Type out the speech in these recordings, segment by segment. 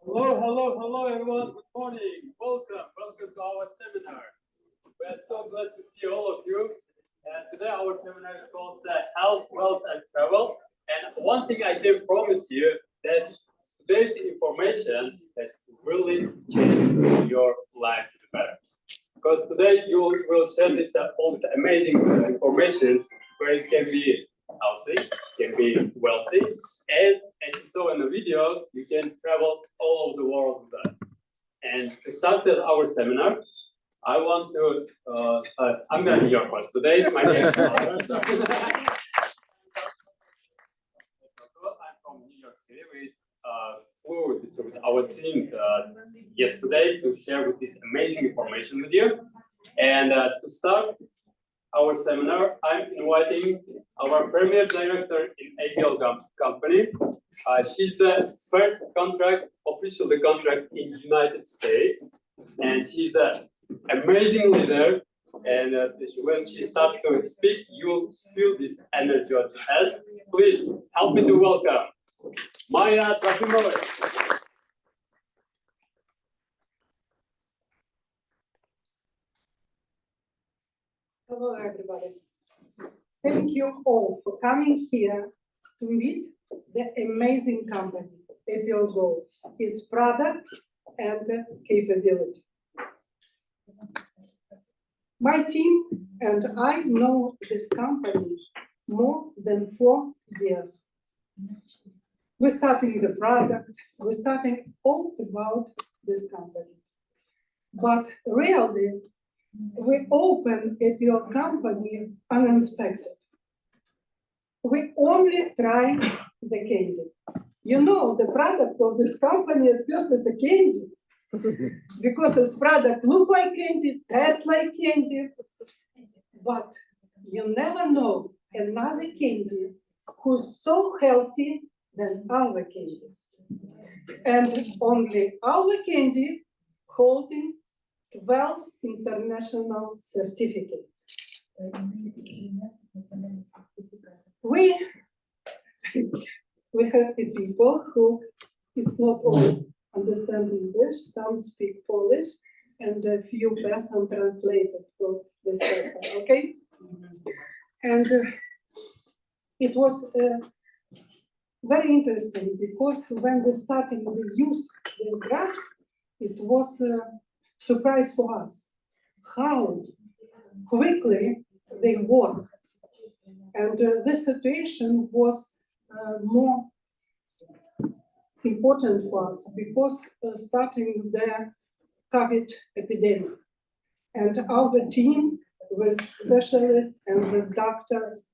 Hello, everyone. Good morning. Welcome to our seminar. We are so glad to see all of you. And today our seminar is called Health, Wealth, and Travel. And one thing I can promise you that today's information has really changed your life to the better. Because today you will share all this amazing information where you can be healthy, can be wealthy, and as you saw in the video, you can travel all over the world with us. And to start our seminar, I want to, I'm going to be your host today. My name is I'm from New York City. We flew with our team yesterday to share with this amazing information with you. And to start our seminar, I'm inviting our Premier Director in APL company. She's the first official contract in the United States, and she's the amazing leader. And when she starts to speak, you'll feel this energy that she has. Please help me to welcome Maya Trofimovic. Hello, everybody. Thank you all for coming here to meet the amazing company, APL Go, its product and capability. My team and I know this company more than 4 years. We're starting the product, we're starting all about this company. But really, we opened APL company uninspected. We only tried the candy. You know, the product of this company at first is the candy. Because this product look like candy, taste like candy. But you never know another candy who's so healthy than our candy. And only our candy holding 12 international certificates. We have people who, it's not all understand English, some speak Polish, and a few person translated for this person, okay? And it was very interesting because when we started to use these drugs, it was a surprise for us how quickly they work. And this situation was more important for us because starting the COVID epidemic. And our team with specialists and with doctors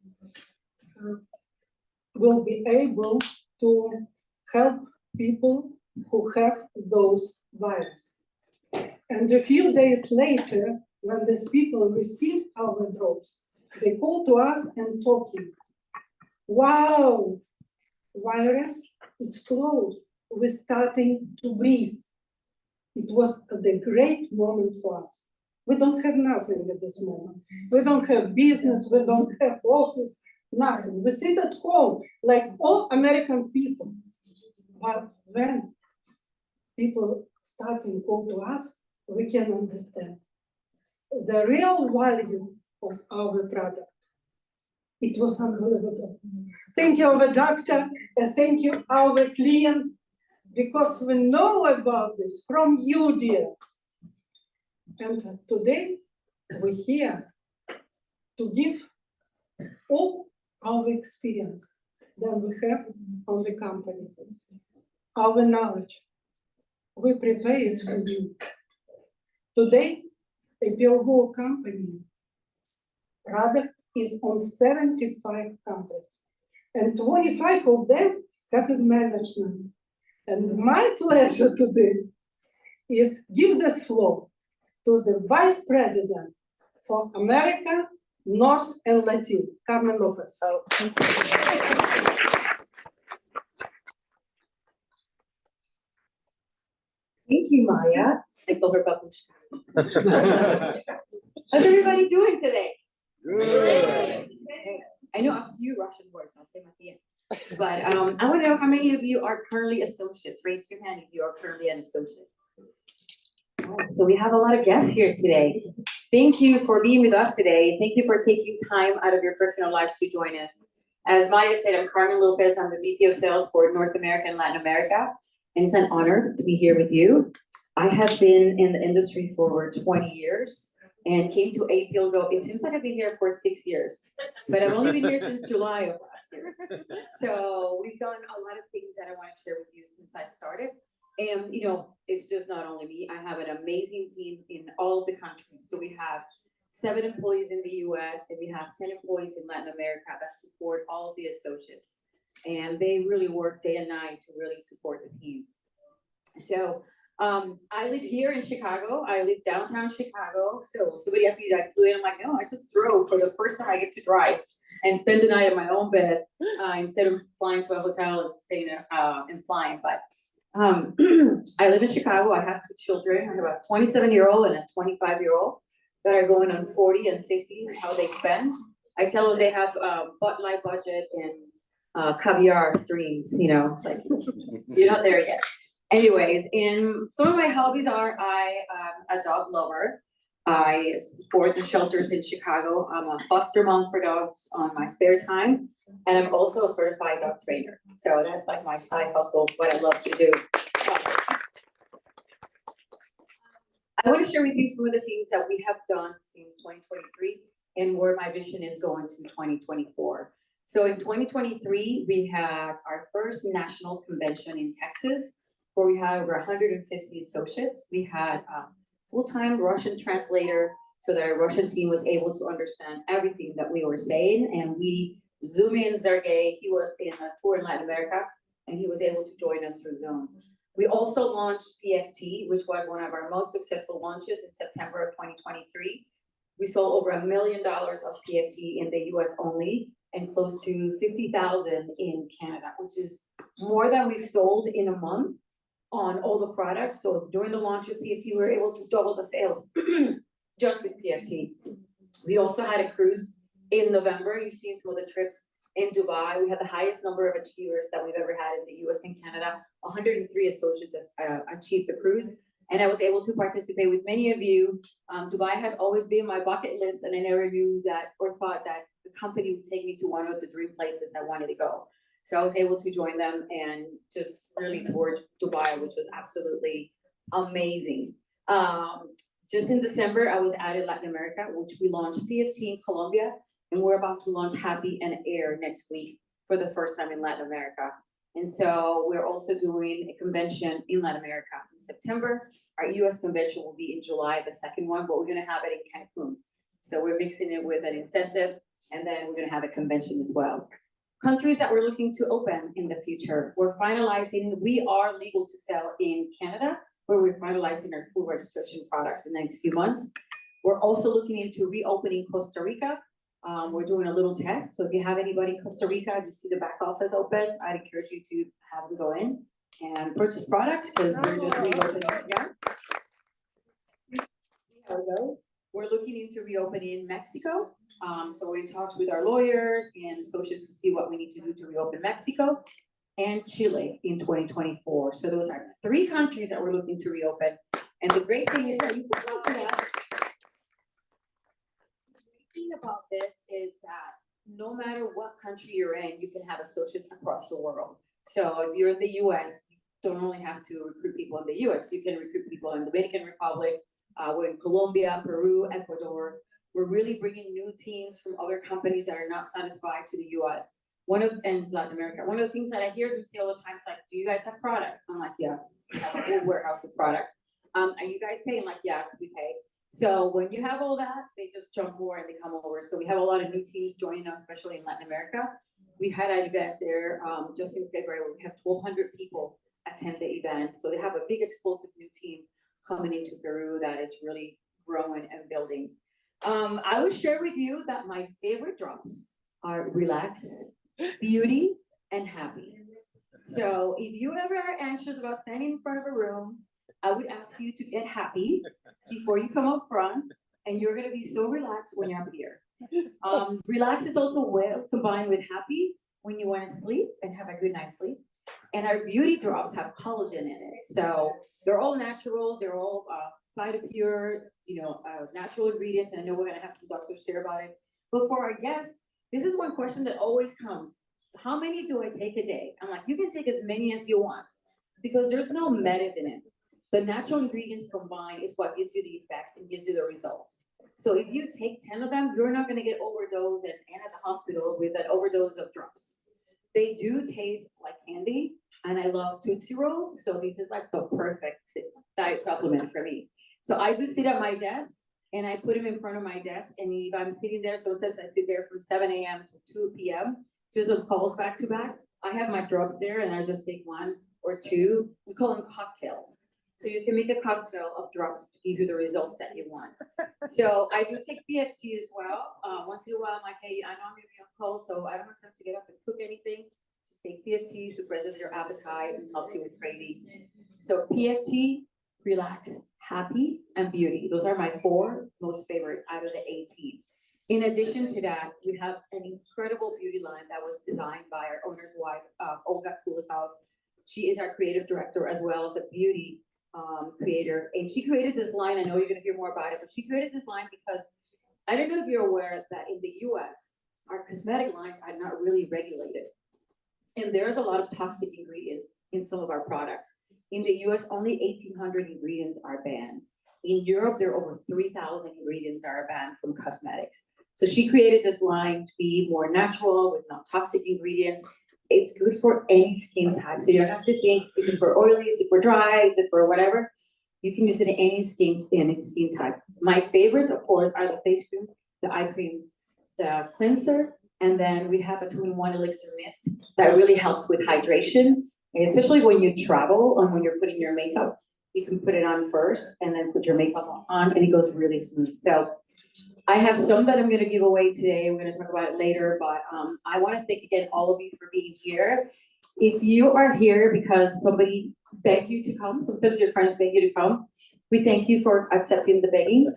will be able to help people who have those viruses. And a few days later, when these people received our drops, they called to us and talking, wow, virus, it's closed. We're starting to breathe. It was the great moment for us. We don't have nothing at this moment. We don't have business, we don't have office, nothing. We sit at home like all American people. But when people starting to call to us, we can understand the real value of our product. It was unbelievable. Thank you, our doctor, and thank you, our client, because we know about this from you, dear. And today, we're here to give all our experience that we have on the company, our knowledge. We prepare it for you. Today, APL Go company product is on 75 countries, and 25 of them have management. And my pleasure today is give this floor to the Vice President for America, North and Latin, Carmen Lopez. Thank you, Maya. I feel her bubbles. How's everybody doing today? Good. I know a few Russian words. I'll say them at the end. But I want to know how many of you are currently associates. Raise your hand if you are currently an associate. All right, so we have a lot of guests here today. Thank you for being with us today. Thank you for taking time out of your personal lives to join us. As Maya said, I'm Carmen Lopez. I'm the VP of Sales for North America and Latin America, and it's an honor to be here with you. I have been in the industry for over 20 years and came to APL Go. It seems like I've been here for 6 years, but I've only been here since July of last year. So we've done a lot of things that I want to share with you since I started. And, it's just not only me. I have an amazing team in all of the countries. So we have 7 employees in the US and we have 10 employees in Latin America that support all of the associates. And they really work day and night to really support the teams. So I live here in Chicago. I live downtown Chicago. So somebody asked me, did I flew in? I'm like, no, I just drove for the first time I get to drive and spend the night in my own bed instead of flying to a hotel and staying and flying. But I live in Chicago. I have 2 children. I have a 27-year-old and a 25-year-old that are going on 40 and 50 and how they spend. I tell them they have Bud Light budget and caviar dreams. It's like, you're not there yet. Anyways, and some of my hobbies are I am a dog lover. I support the shelters in Chicago. I'm a foster mom for dogs on my spare time. And I'm also a certified dog trainer. So that's like my side hustle, what I love to do. I want to share with you some of the things that we have done since 2023 and where my vision is going to 2024. So in 2023, we had our first national convention in Texas, where we had over 150 associates. We had a full-time Russian translator so that our Russian team was able to understand everything that we were saying. And we Zoom in Sergey. He was in a tour in Latin America, and he was able to join us through Zoom. We also launched PFT, which was one of our most successful launches in September of 2023. We sold over $1 million of PFT in the US only, and close to 50,000 in Canada, which is more than we sold in a month on all the products. So during the launch of PFT, we were able to double the sales just with PFT. We also had a cruise in November. You've seen some of the trips in Dubai. We had the highest number of achievers that we've ever had in the US and Canada. 103 associates achieved the cruise. And I was able to participate with many of you. Dubai has always been my bucket list, and I never knew that or thought that the company would take me to one of the dream places I wanted to go. So I was able to join them and just really toured Dubai, which was absolutely amazing. Just in December, I was added Latin America, which we launched PFT in Colombia, and we're about to launch Happy and Air next week for the first time in Latin America. And so we're also doing a convention in Latin America in September. Our US convention will be in July, the second one, but we're gonna have it in Cancun. So we're mixing it with an incentive, and then we're gonna have a convention as well. Countries that we're looking to open in the future. We're finalizing, we are legal to sell in Canada, where we're finalizing our full registration products in the next few months. We're also looking into reopening Costa Rica. We're doing a little test. So if you have anybody in Costa Rica, if you see the back office open, I'd encourage you to have them go in and purchase products because we're just reopening it. Yeah. See how it goes. We're looking into reopening Mexico. So we talked with our lawyers and associates to see what we need to do to reopen Mexico and Chile in 2024. So those are 3 countries that we're looking to reopen. And the great thing is that you can talk to that. About this is that no matter what country you're in, you can have associates across the world. So if you're in the US, you don't only have to recruit people in the US, you can recruit people in the Dominican Republic, we're in Colombia, Peru, Ecuador. We're really bringing new teams from other companies that are not satisfied to the US. And Latin America. One of the things that I hear them say all the time is like, do you guys have product? I'm like, yes, we have a whole warehouse with product. Are you guys paying? Like, yes, we pay. So when you have all that, they just jump more and they come over. So we have a lot of new teams joining us, especially in Latin America. We had an event there just in February where we have 1,200 people attend the event. So they have a big explosive new team coming into Peru that is really growing and building. I will share with you that my favorite drops are relax, beauty, and happy. So if you ever are anxious about standing in front of a room, I would ask you to get happy before you come up front, and you're gonna be so relaxed when you're up here. Relax is also well combined with happy. when you want to sleep and have a good night's sleep. And our beauty drops have collagen in it. So they're all natural, they're all phytopure, natural ingredients. And I know we're gonna have some doctors share about it. But for our guests, this is one question that always comes. How many do I take a day? I'm like, you can take as many as you want because there's no medicine in it. The natural ingredients combined is what gives you the effects and gives you the results. So if you take 10 of them, you're not gonna get overdosed and end at the hospital with an overdose of drugs. They do taste like candy, and I love Tootsie Rolls, so this is like the perfect diet supplement for me. So I do sit at my desk, and I put them in front of my desk, and if I'm sitting there, sometimes I sit there from 7 a.m. to 2 p.m., just on calls back to back. I have my drugs there, and I just take one or two. We call them cocktails. So you can make a cocktail of drugs to give you the results that you want. So I do take PFT as well. Once in a while, I'm like, hey, I know I'm gonna be on call, so I don't have time to get up and cook anything. Just take PFT, suppresses your appetite and helps you with cravings. So PFT, relax, happy, and beauty. Those are my 4 most favorite out of the 18. In addition to that, we have an incredible beauty line that was designed by our owner's wife, Olga Kulikov. She is our creative director as well as a beauty creator. And she created this line, I know you're gonna hear more about it, but she created this line because I don't know if you're aware that in the US, our cosmetic lines are not really regulated. And there's a lot of toxic ingredients in some of our products. In the US, only 1,800 ingredients are banned. In Europe, there are over 3,000 ingredients that are banned from cosmetics. So she created this line to be more natural with no toxic ingredients. It's good for any skin type. So you don't have to think, is it for oily, is it for dry, is it for whatever? You can use it in any skin type. My favorites, of course, are the face cream, the eye cream, the cleanser, and then we have a 2-in-1 elixir mist that really helps with hydration, and especially when you travel and when you're putting your makeup. You can put it on first and then put your makeup on, and it goes really smooth. So I have some that I'm gonna give away today. We're gonna talk about it later, but I wanna thank again all of you for being here. If you are here because somebody begged you to come, sometimes your friends beg you to come, we thank you for accepting the begging.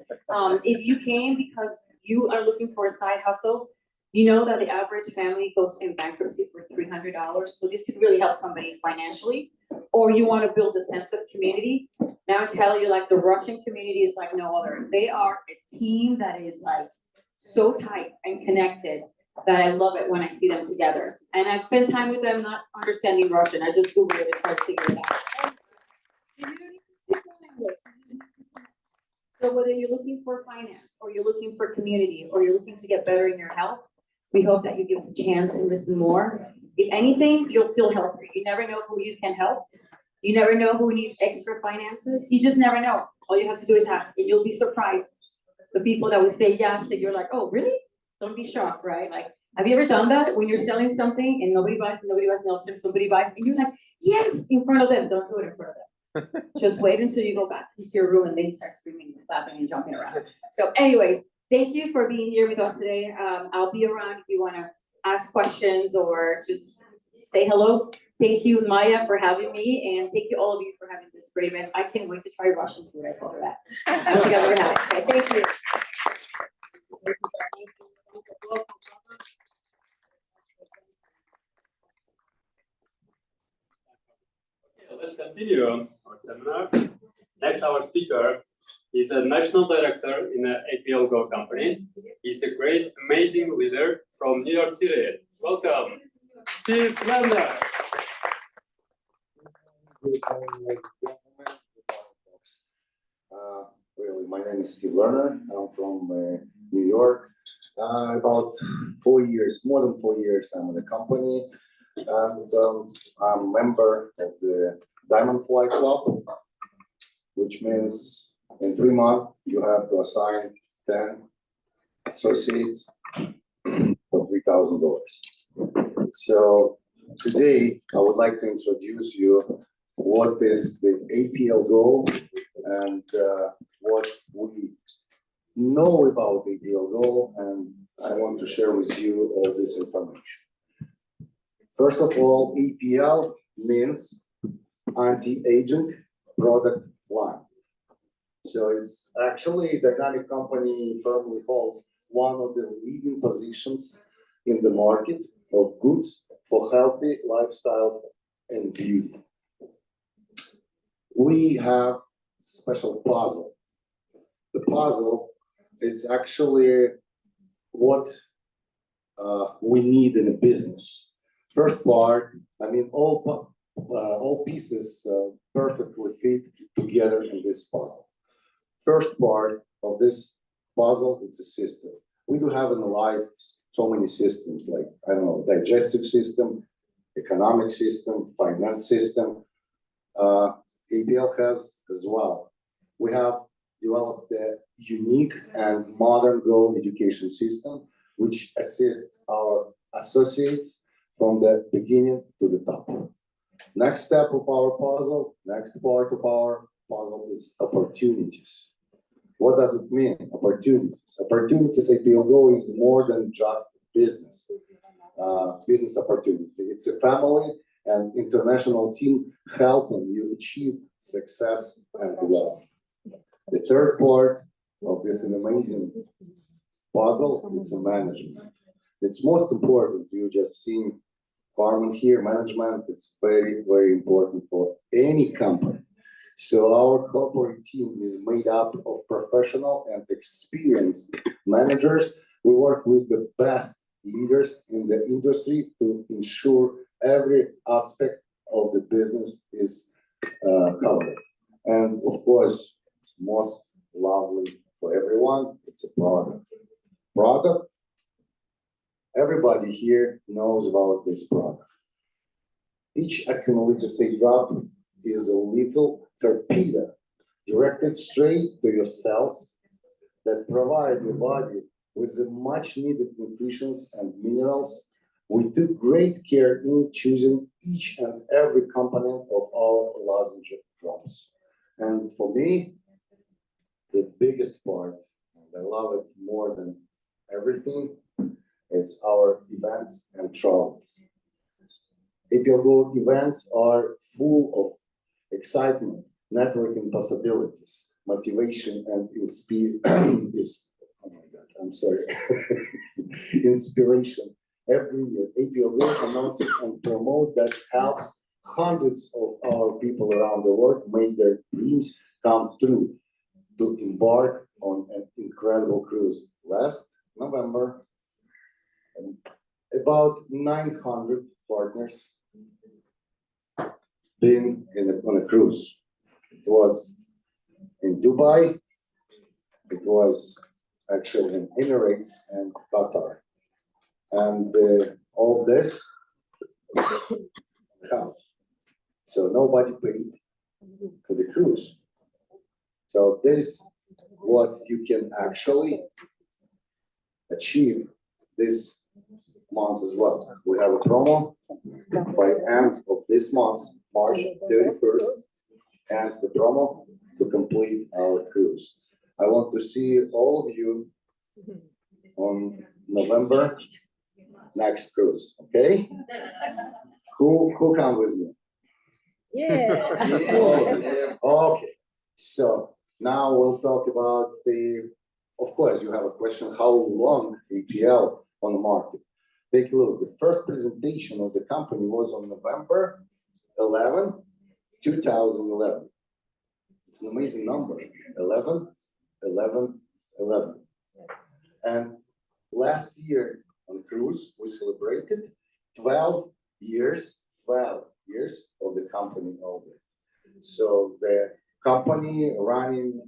If you came because you are looking for a side hustle, you know that the average family goes in bankruptcy for $300, so this could really help somebody financially. Or you wanna build a sense of community. Now I tell you, like, the Russian community is like no other. They are a team that is like so tight and connected that I love it when I see them together. And I've spent time with them not understanding Russian. I just Googled it and tried to figure it out. So whether you're looking for finance, or you're looking for community, or you're looking to get better in your health, we hope that you give us a chance to listen more. If anything, you'll feel healthier. You never know who you can help. You never know who needs extra finances. You just never know. All you have to do is ask, and you'll be surprised. The people that would say yes, that you're like, oh, really? Don't be shocked, right? Like, have you ever done that when you're selling something and nobody buys, and somebody buys, and you're like, yes, in front of them. Don't do it in front of them. Just wait until you go back into your room and then you start screaming and clapping and jumping around. So anyways, thank you for being here with us today. I'll be around if you want to ask questions or just say hello. Thank you, Maya, for having me, and thank you all of you for having this great event. I can't wait to try Russian food. I told her that. I don't think I've ever had it, so thank you. Okay, let's continue our seminar. Next, our speaker is a national director in an APL Go company. He's a great, amazing leader from New York City. Welcome, Steve Lerner. Really, my name is Steve Lerner. I'm from New York. About 4 years, more than 4 years, I'm in the company, and I'm a member of the Diamond Fly Club, which means in 3 months you have to assign 10 associates for $3,000. So today I would like to introduce you what is the APL Go and what we know about APL Go, and I want to share with you all this information. First of all, APL means anti-aging product line. So it's actually a dynamic company firmly holds one of the leading positions in the market of goods for healthy lifestyle and beauty. We have special puzzle. The puzzle is actually what we need in a business. First part, I mean, all pieces perfectly fit together in this puzzle. First part of this puzzle, it's a system. We do have in life so many systems, like, I don't know, digestive system, economic system, finance system. APL has as well. We have developed a unique and modern Go education system, which assists our associates from the beginning to the top. Next step of our puzzle, next part of our puzzle is opportunities. What does it mean, opportunities? Opportunities at APL Go is more than just business, business opportunity. It's a family and international team helping you achieve success and wealth. The third part of this amazing puzzle is management. It's most important. You just seen Carmen here, management. It's very, very important for any company. So our corporate team is made up of professional and experienced managers. We work with the best leaders in the industry to ensure every aspect of the business is covered. And of course, most lovely for everyone, it's a product. Product, everybody here knows about this product. Each accumulated say drop is a little torpedo directed straight to your cells that provide your body with the much needed nutrition and minerals. We took great care in choosing each and every component of our lozenge drops. And for me, the biggest part, and I love it more than everything, is our events and travels. APL Go events are full of excitement, networking possibilities, motivation, and inspiration. Every year, APL Go announces and promotes that helps hundreds of our people around the world make their dreams come true to embark on an incredible cruise. Last November, about 900 partners been on a cruise. It was in Dubai, it was actually in Emirates and Qatar. And all this counts. So nobody paid for the cruise. So this what you can actually achieve this month as well. We have a promo by end of this month, March 31st, ends the promo to complete our cruise. I want to see all of you on November next cruise, okay? Who come with me? Yeah. Okay, so now we'll talk about of course, you have a question, how long APL on the market? Take a look. The first presentation of the company was on November 11, 2011. It's an amazing number, 11, 11, 11. And last year on cruise, we celebrated 12 years of the company already. So the company running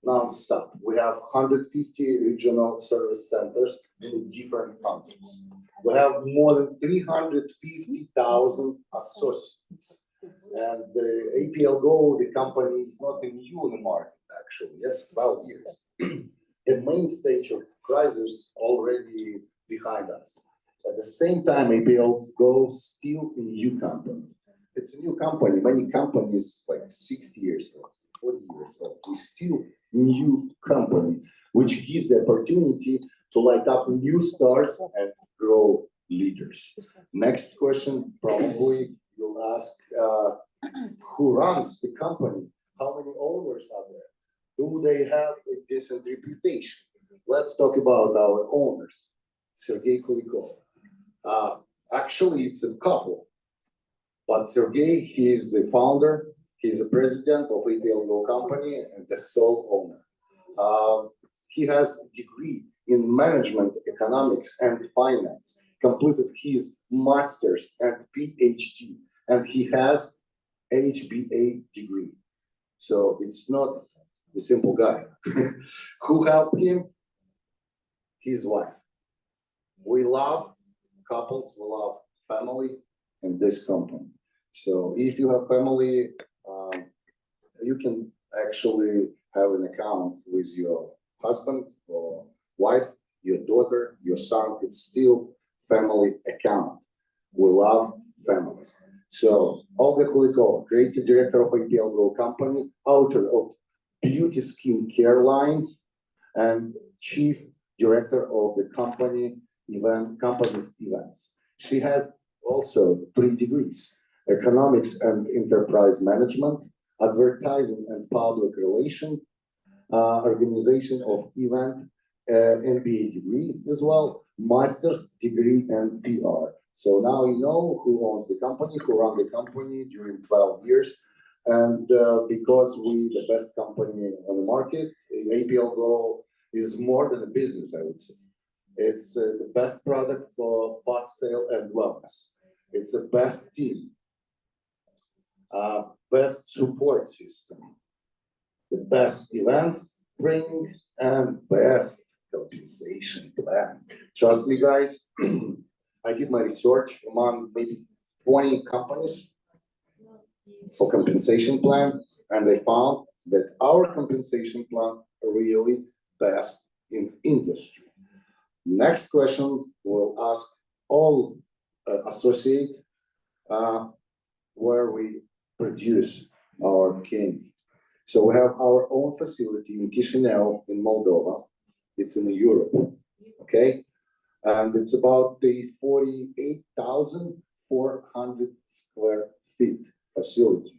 non-stop. We have 150 regional service centers in different countries. We have more than 350,000 associates. And the APL Go, the company is not new in the market, actually. Yes, 12 years. The main stage of crisis already behind us. At the same time, APL Go still a new company. It's a new company. Many companies like 60 years old, 40 years old. We still new company, which gives the opportunity to light up new stars and grow leaders. Next question, probably you'll ask, who runs the company? How many owners are there? Do they have a decent reputation? Let's talk about our owners. Sergey Kulikov. Actually, it's a couple. But Sergey, he is the founder, he's the president of APL Go company and the sole owner. He has a degree in management, economics, and finance, completed his master's and PhD, and he has HBA degree. So it's not the simple guy. Who helped him? His wife. We love couples, we love family in this company. So if you have family, you can actually have an account with your husband or wife, your daughter, your son. It's still family account. We love families. So Olga Kulikova, creative director of APL Go company, author of beauty skin care line, and chief director of the company's events. She has also 3 degrees: economics and enterprise management, advertising and public relation, organization of event, MBA degree as well, master's degree and PR. So now you know who owns the company, who run the company during 12 years. And because we the best company on the market, APL Go is more than a business, I would say. It's the best product for fast sale and wellness. It's the best team, best support system, the best events bring, and best compensation plan. Trust me, guys, I did my research among maybe 20 companies for compensation plan, and I found that our compensation plan really best in industry. Next question we'll ask all associate where we produce our candy. So we have our own facility in Chisinau in Moldova. It's in Europe, okay? And it's about the 48,400 square feet facility,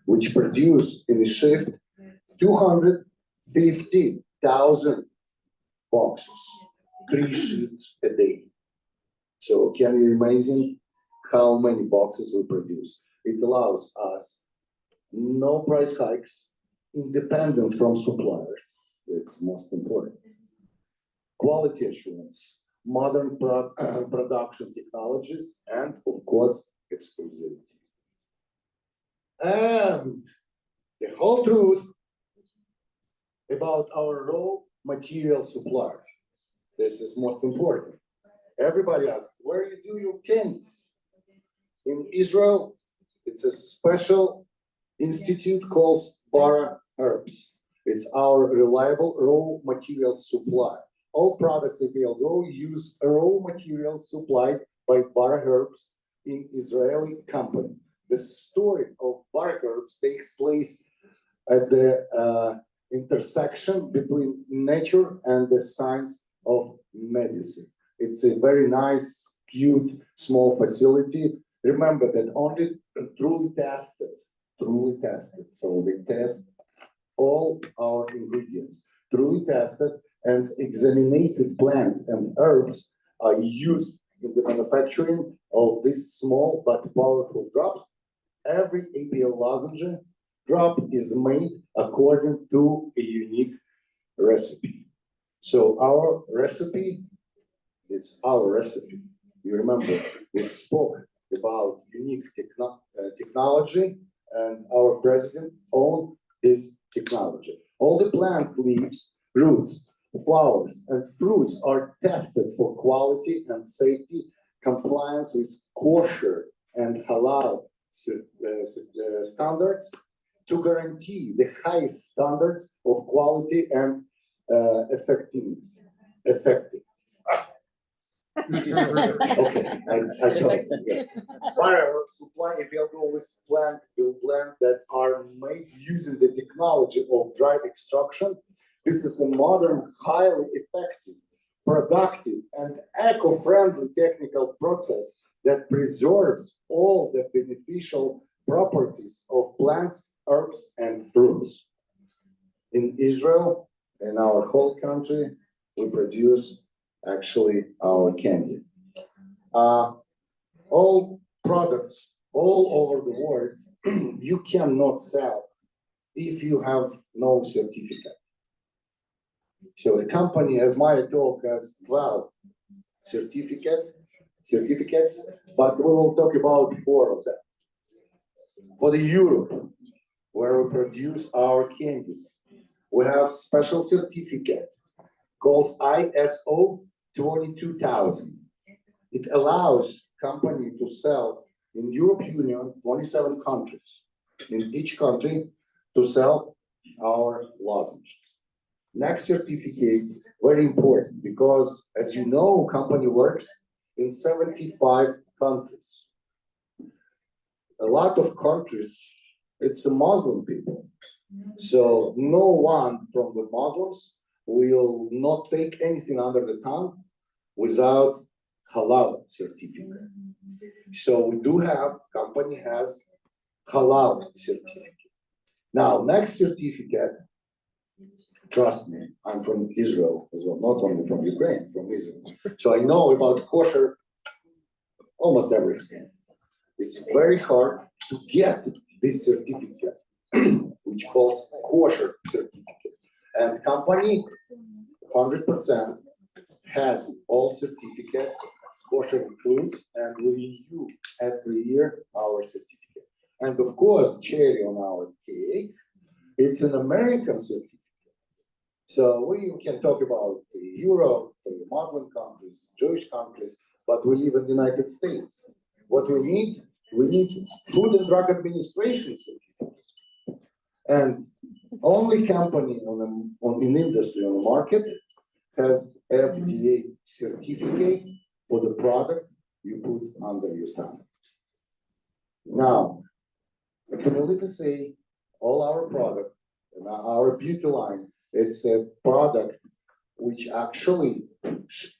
which produce in a shift 250,000 boxes, 3 shifts a day. So can you imagine how many boxes we produce? It allows us no price hikes, independence from suppliers. It's most important. Quality assurance, modern production technologies, and of course, exclusivity. And the whole truth about our raw material supply. This is most important. Everybody asks, where you do your candies? In Israel, it's a special institute called Bara Herbs. It's our reliable raw material supply. All products at APL Go use raw materials supplied by Bara Herbs in Israeli company. The story of Bara Herbs takes place at the intersection between nature and the science of medicine. It's a very nice, cute, small facility. Remember that only truly tested. So they test all our ingredients, truly tested and examined plants and herbs are used in the manufacturing of these small but powerful drops. Every APL lozenge drop is made according to a unique recipe. So our recipe, it's our recipe. You remember, we spoke about unique technology, and our president owned this technology. All the plants, leaves, roots, flowers, and fruits are tested for quality and safety, compliance with kosher and halal standards to guarantee the highest standards of quality and effectiveness. Okay, I thought, yeah. Para supply APL Go with plant that are made using the technology of dry extraction. This is a modern, highly effective, productive, and eco-friendly technical process that preserves all the beneficial properties of plants, herbs, and fruits. In Israel, in our whole country, we produce actually our candy. all products all over the world you cannot sell if you have no certificate. So the company, as Maya told, has 12 certificates, but we will talk about 4 of them. For the Europe, where we produce our candies, we have special certificate called ISO 22000. It allows company to sell in European Union 27 countries. In each country to sell our lozenges. Next certificate, very important because as you know, company works in 75 countries. A lot of countries, it's a Muslim people. So no one from the Muslims will not take anything under the tongue without halal certificate. So we do have, company has halal certificate. Now, next certificate, trust me, I'm from Israel as well, not only from Ukraine, from Israel. So I know about kosher almost everything. It's very hard to get this certificate, which calls kosher certificate. And company, 100% has all certificate, kosher includes, and we review every year our certificate. And of course, cherry on our cake, it's an American certificate. So we can talk about Europe, Muslim countries, Jewish countries, but we live in the United States. What we need Food and Drug Administration certificate. And only company in industry on the market has FDA certificate for the product you put under your tongue. Now, I can only to say all our product and our beauty line, it's a product which actually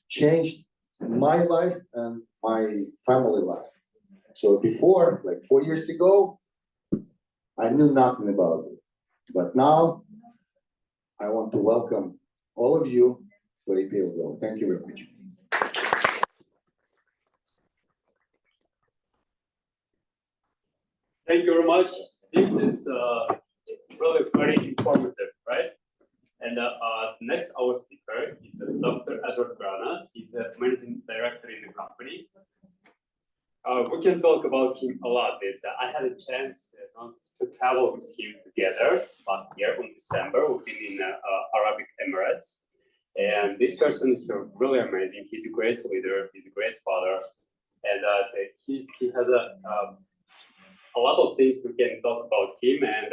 changed my life and my family life. So before, like 4 years ago, I knew nothing about it. But now I want to welcome all of you to APL Go. Thank you very much. Thank you very much. It's really very informative, right? And next, our speaker is Dr. Edward Grana. He's a managing director in the company. We can talk about him a lot. I had a chance to travel with him together last year in December. We've been in Arabic Emirates. And this person is really amazing. He's a great leader. He's a great father. And he has a lot of things we can talk about him. And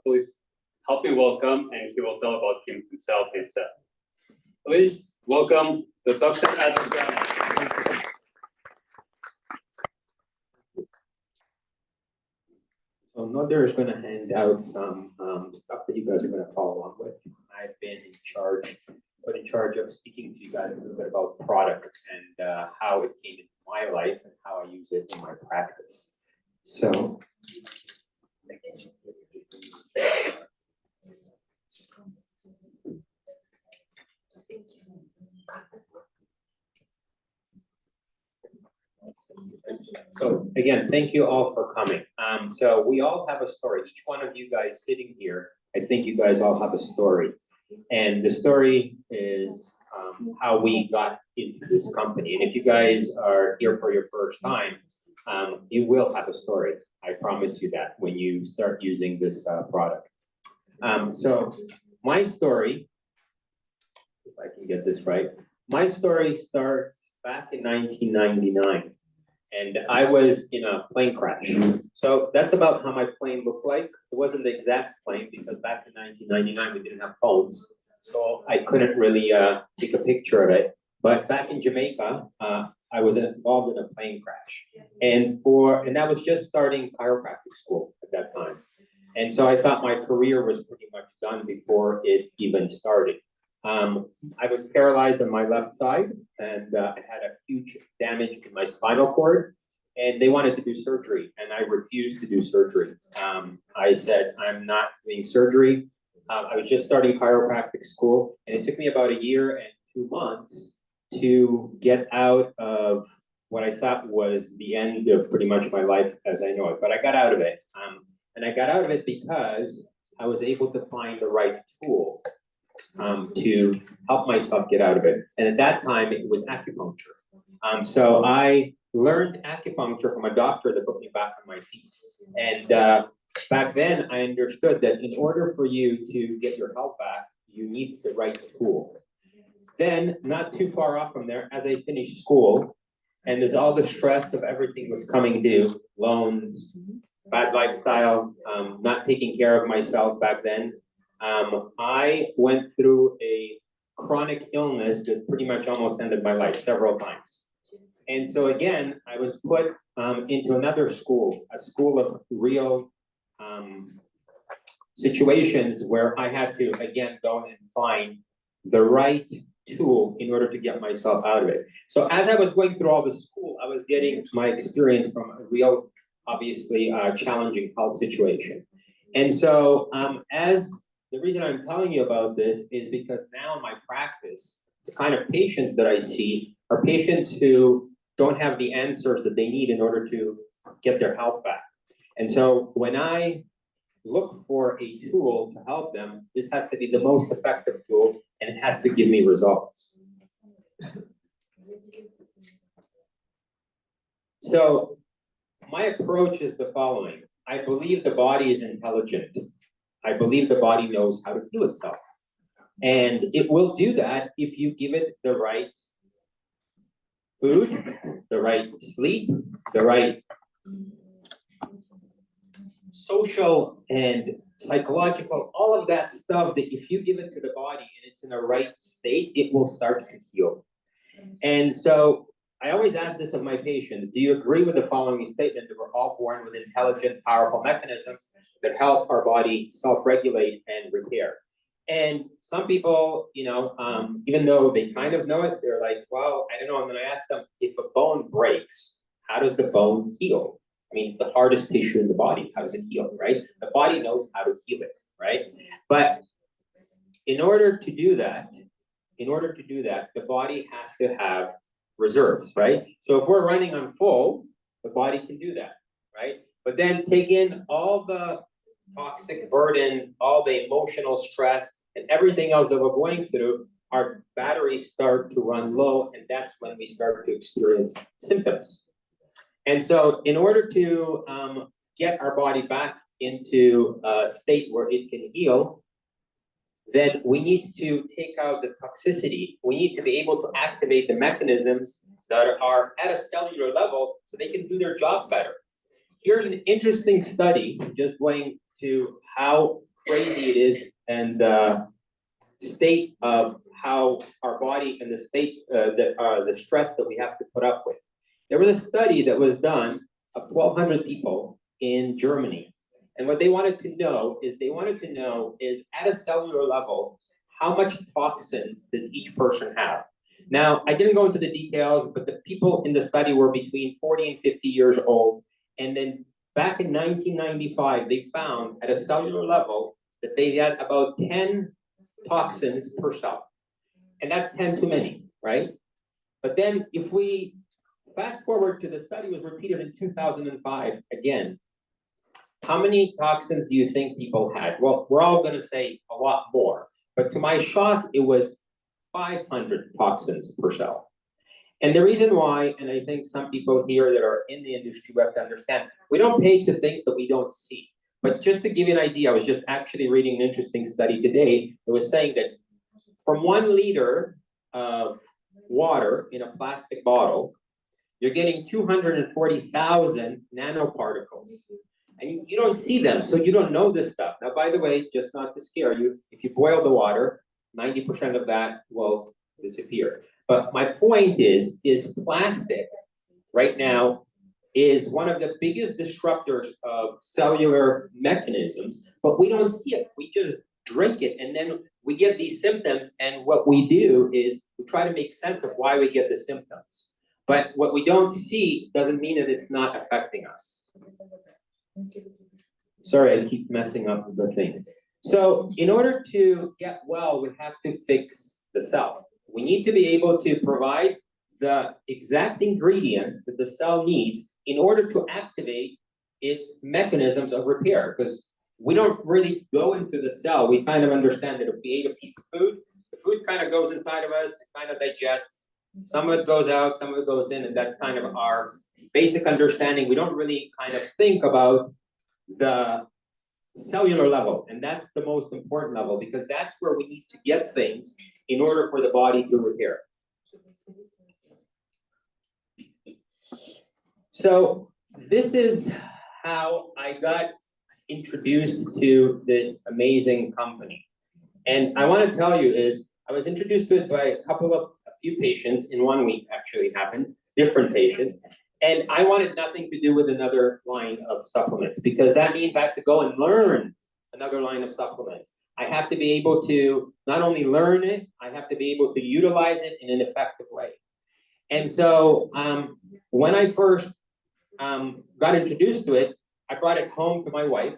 please help me welcome, and he will tell about himself. Please welcome the Dr. Edward Grana. So Nader is going to hand out some stuff that you guys are going to follow on with. I've been put in charge of speaking to you guys a little bit about product and how it came into my life and how I use it in my practice. So. So again, thank you all for coming. So we all have a story. Each one of you guys sitting here, I think you guys all have a story. And the story is how we got into this company. And if you guys are here for your first time, you will have a story. I promise you that when you start using this product. So my story, if I can get this right, my story starts back in 1999. And I was in a plane crash. So that's about how my plane looked like. It wasn't the exact plane because back in 1999, we didn't have phones. So I couldn't really take a picture of it. But back in Jamaica, I was involved in a plane crash. And that was just starting chiropractic school at that time. And so I thought my career was pretty much done before it even started. I was paralyzed on my left side and I had a huge damage in my spinal cord, and they wanted to do surgery and I refused to do surgery. I said, I'm not doing surgery. I was just starting chiropractic school, and it took me about 1 year and 2 months to get out of what I thought was the end of pretty much my life as I know it, but I got out of it. And I got out of it because I was able to find the right tool to help myself get out of it. And at that time, it was acupuncture. So I learned acupuncture from a doctor that put me back on my feet. And back then, I understood that in order for you to get your health back, you need the right tool. Then, not too far off from there, as I finished school, and there's all the stress of everything was coming due, loans, bad lifestyle, not taking care of myself back then. I went through a chronic illness that pretty much almost ended my life several times. And so again, I was put into another school, a school of real situations where I had to, again, go and find the right tool in order to get myself out of it. So as I was going through all the school, I was getting my experience from a real, obviously, challenging health situation. And so as the reason I'm telling you about this is because now in my practice, the kind of patients that I see are patients who don't have the answers that they need in order to get their health back. And so when I look for a tool to help them, this has to be the most effective tool and it has to give me results. So my approach is the following. I believe the body is intelligent. I believe the body knows how to heal itself. And it will do that if you give it the right food, the right sleep, the right social and psychological, all of that stuff that if you give it to the body and it's in the right state, it will start to heal. And so I always ask this of my patients, do you agree with the following statement that we're all born with intelligent, powerful mechanisms that help our body self-regulate and repair? And some people, even though they kind of know it, they're like, well, I don't know. And then I ask them, if a bone breaks, how does the bone heal? I mean, it's the hardest tissue in the body. How does it heal, right? The body knows how to heal it, right? But in order to do that, the body has to have reserves, right? So if we're running on full, the body can do that, right? But then take in all the toxic burden, all the emotional stress, and everything else that we're going through, our batteries start to run low, and that's when we start to experience symptoms. And so in order to get our body back into a state where it can heal, then we need to take out the toxicity. We need to be able to activate the mechanisms that are at a cellular level so they can do their job better. Here's an interesting study, just going to how crazy it is and the state of how our body and the state, the stress that we have to put up with. There was a study that was done of 1,200 people in Germany. And what they wanted to know is at a cellular level, how much toxins does each person have? Now, I didn't go into the details, but the people in the study were between 40 and 50 years old. And then back in 1995, they found at a cellular level that they had about 10 toxins per cell. And that's 10 too many, right? But then if we fast forward to the study was repeated in 2005 again, how many toxins do you think people had? Well, we're all going to say a lot more. But to my shock, it was 500 toxins per cell. And the reason why, and I think some people here that are in the industry have to understand, we don't pay to things that we don't see. But just to give you an idea, I was just actually reading an interesting study today that was saying that from 1 liter of water in a plastic bottle, you're getting 240,000 nanoparticles. And you don't see them, so you don't know this stuff. Now, by the way, just not to scare you, if you boil the water, 90% of that will disappear. But my point is plastic right now is one of the biggest disruptors of cellular mechanisms, but we don't see it. We just drink it, and then we get these symptoms, and what we do is we try to make sense of why we get the symptoms. But what we don't see doesn't mean that it's not affecting us. Sorry, I keep messing up the thing. So in order to get well, we have to fix the cell. We need to be able to provide the exact ingredients that the cell needs in order to activate its mechanisms of repair. Because we don't really go into the cell. We kind of understand that if we ate a piece of food, the food kind of goes inside of us, it kind of digests. Some of it goes out, some of it goes in, and that's kind of our basic understanding. We don't really kind of think about the cellular level, and that's the most important level, because that's where we need to get things in order for the body to repair. So this is how I got introduced to this amazing company. And I want to tell you is, I was introduced to it by a few patients in 1 week, actually happened, different patients. And I wanted nothing to do with another line of supplements, because that means I have to go and learn another line of supplements. I have to be able to not only learn it, I have to be able to utilize it in an effective way. And so when I first got introduced to it, I brought it home to my wife,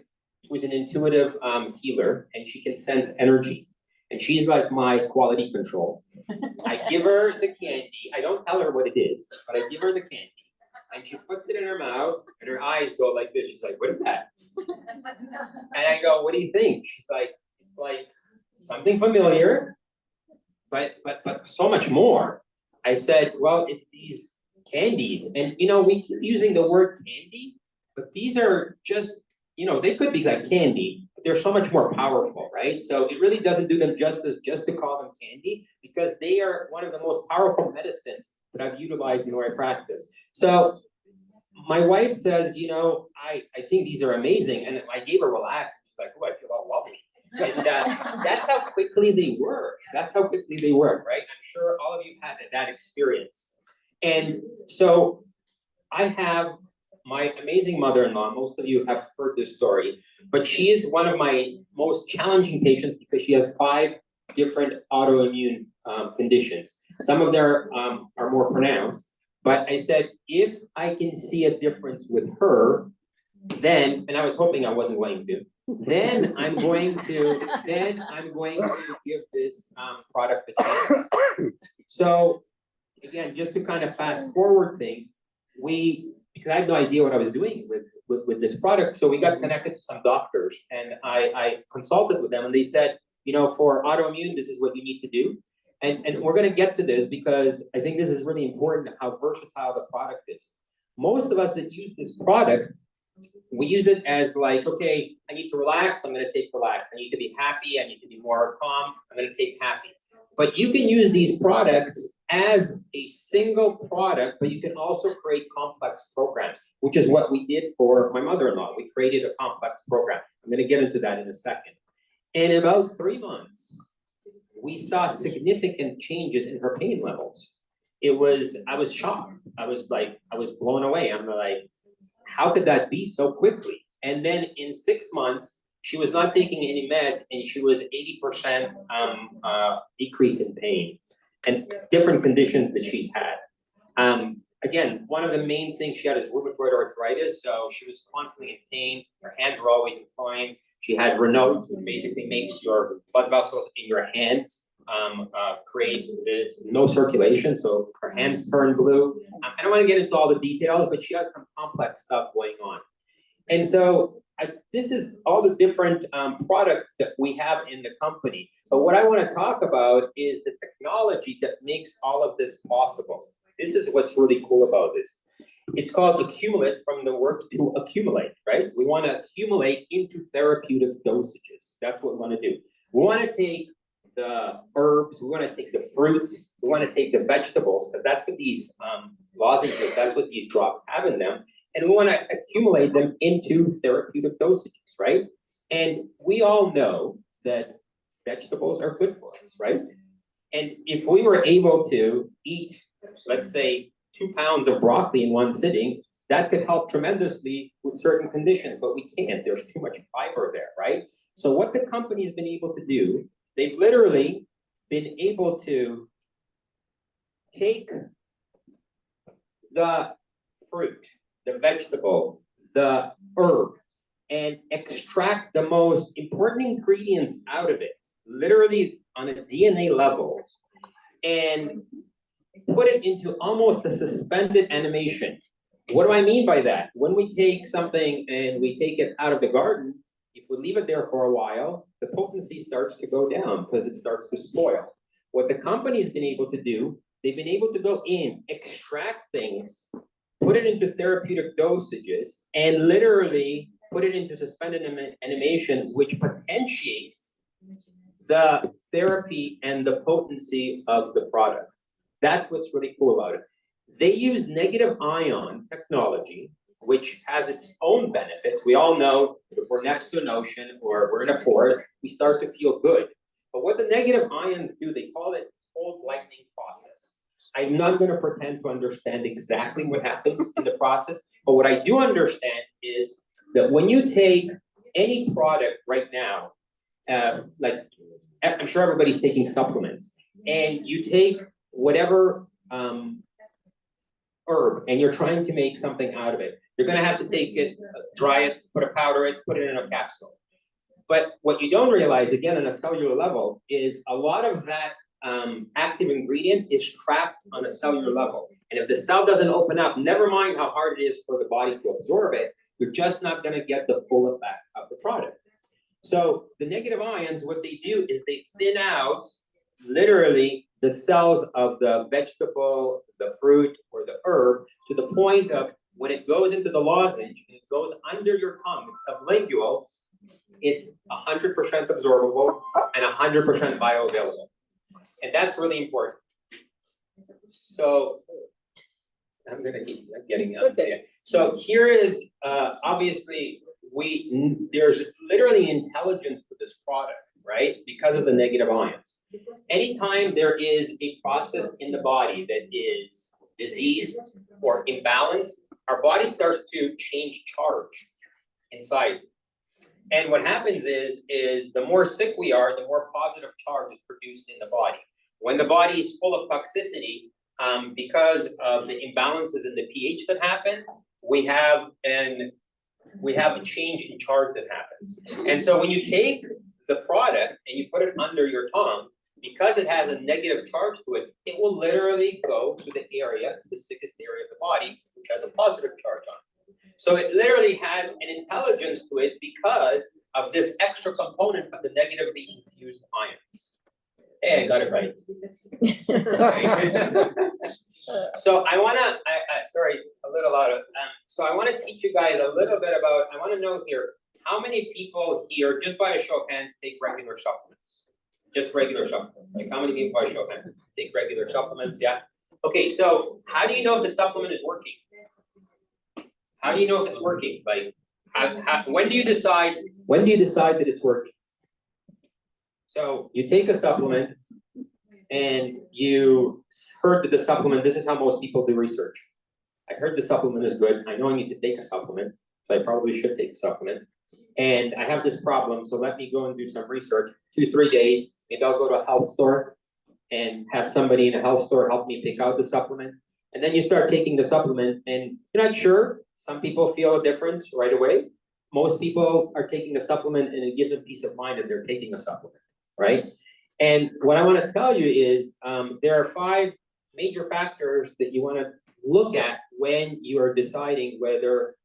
who's an intuitive healer, and she can sense energy. And she's like my quality control. I give her the candy. I don't tell her what it is, but I give her the candy. And she puts it in her mouth, and her eyes go like this. She's like, "What is that?" And I go, "What do you think?" She's like, "It's like something familiar, but so much more." I said, "Well, it's these candies." And we keep using the word candy, but these are just, they could be like candy, but they're so much more powerful, right? So it really doesn't do them justice just to call them candy, because they are one of the most powerful medicines that I've utilized in my practice. So my wife says, I think these are amazing. And I gave her relax. She's like, "Oh, I feel all lovely." And that's how quickly they work. That's how quickly they work, right? I'm sure all of you had that experience. And so I have my amazing mother-in-law. Most of you have heard this story, but she is one of my most challenging patients because she has 5 different autoimmune conditions. Some of them are more pronounced, but I said, if I can see a difference with her, then, and I was hoping I wasn't going to, then I'm going to give this product a chance. So again, just to kind of fast forward things, because I had no idea what I was doing with this product, so we got connected to some doctors, and I consulted with them, and they said, for autoimmune, this is what you need to do. And we're going to get to this because I think this is really important, how versatile the product is. Most of us that use this product, we use it as like, okay, I need to relax, I'm going to take relax. I need to be happy, I need to be more calm, I'm going to take happy. But you can use these products as a single product, but you can also create complex programs, which is what we did for my mother-in-law. We created a complex program. I'm going to get into that in a second. In about 3 months, we saw significant changes in her pain levels. I was shocked. I was blown away. I'm like, how could that be so quickly? And then in 6 months, she was not taking any meds, and she was 80% decrease in pain, and different conditions that she's had. Again, one of the main things she had is rheumatoid arthritis, so she was constantly in pain. Her hands were always inflamed. She had Raynaud's, which basically makes your blood vessels in your hands create no circulation, so her hands turn blue. I don't want to get into all the details, but she had some complex stuff going on. And so this is all the different products that we have in the company. But what I want to talk about is the technology that makes all of this possible. This is what's really cool about this. It's called accumulate, from the word to accumulate, right? We want to accumulate into therapeutic dosages. That's what we want to do. We want to take the herbs, we want to take the fruits, we want to take the vegetables, because that's what these lozenges, that's what these drops have in them. And we want to accumulate them into therapeutic dosages, right? And we all know that vegetables are good for us, right? And if we were able to eat, let's say, 2 pounds of broccoli in one sitting, that could help tremendously with certain conditions, but we can't. There's too much fiber there, right? So what the company's been able to do, they've literally been able to take the fruit, the vegetable, the herb, and extract the most important ingredients out of it, literally on a DNA level, and put it into almost a suspended animation. What do I mean by that? When we take something and we take it out of the garden, if we leave it there for a while, the potency starts to go down because it starts to spoil. What the company's been able to do, they've been able to go in, extract things, put it into therapeutic dosages, and literally put it into suspended animation, which potentiates the therapy and the potency of the product. That's what's really cool about it. They use negative ion technology, which has its own benefits. We all know if we're next to an ocean or we're in a forest, we start to feel good. But what the negative ions do, they call it cold lightning process. I'm not going to pretend to understand exactly what happens in the process, but what I do understand is that when you take any product right now, like I'm sure everybody's taking supplements, and you take whatever herb and you're trying to make something out of it, you're going to have to take it, dry it, put a powder in, put it in a capsule. But what you don't realize, again, on a cellular level, is a lot of that active ingredient is trapped on a cellular level. And if the cell doesn't open up, never mind how hard it is for the body to absorb it, you're just not going to get the full effect of the product. So the negative ions, what they do is they thin out literally the cells of the vegetable, the fruit, or the herb to the point of when it goes into the lozenge and it goes under your tongue, it's sublingual, it's 100% absorbable and 100% bioavailable. And that's really important. So I'm gonna keep getting out there. So here is obviously there's literally intelligence to this product, right? Because of the negative ions. Anytime there is a process in the body that is diseased or imbalanced, our body starts to change charge inside. And what happens is the more sick we are, the more positive charge is produced in the body. When the body is full of toxicity, because of the imbalances in the pH that happen, we have a change in charge that happens. And so when you take the product and you put it under your tongue, because it has a negative charge to it, it will literally go to the area, the sickest area of the body, which has a positive charge on it. So it literally has an intelligence to it because of this extra component of the negatively infused ions. Hey, I got it right. So I wanna, sorry, it's a little out of, so I wanna teach you guys a little bit about, I wanna know here, how many people here, just by a show of hands, take regular supplements? Just regular supplements, like how many people by a show of hands take regular supplements, yeah? Okay, so how do you know if the supplement is working? How do you know if it's working? Like, when do you decide that it's working? So you take a supplement and you heard that the supplement, this is how most people do research. I heard the supplement is good. I know I need to take a supplement, so I probably should take a supplement. And I have this problem, so let me go and do some research. 2-3 days, maybe I'll go to a health store and have somebody in a health store help me pick out the supplement. And then you start taking the supplement and you're not sure. Some people feel a difference right away. Most people are taking the supplement and it gives them peace of mind that they're taking a supplement, right? And what I want to tell you is there are 5 major factors that you want to look at when you are deciding whether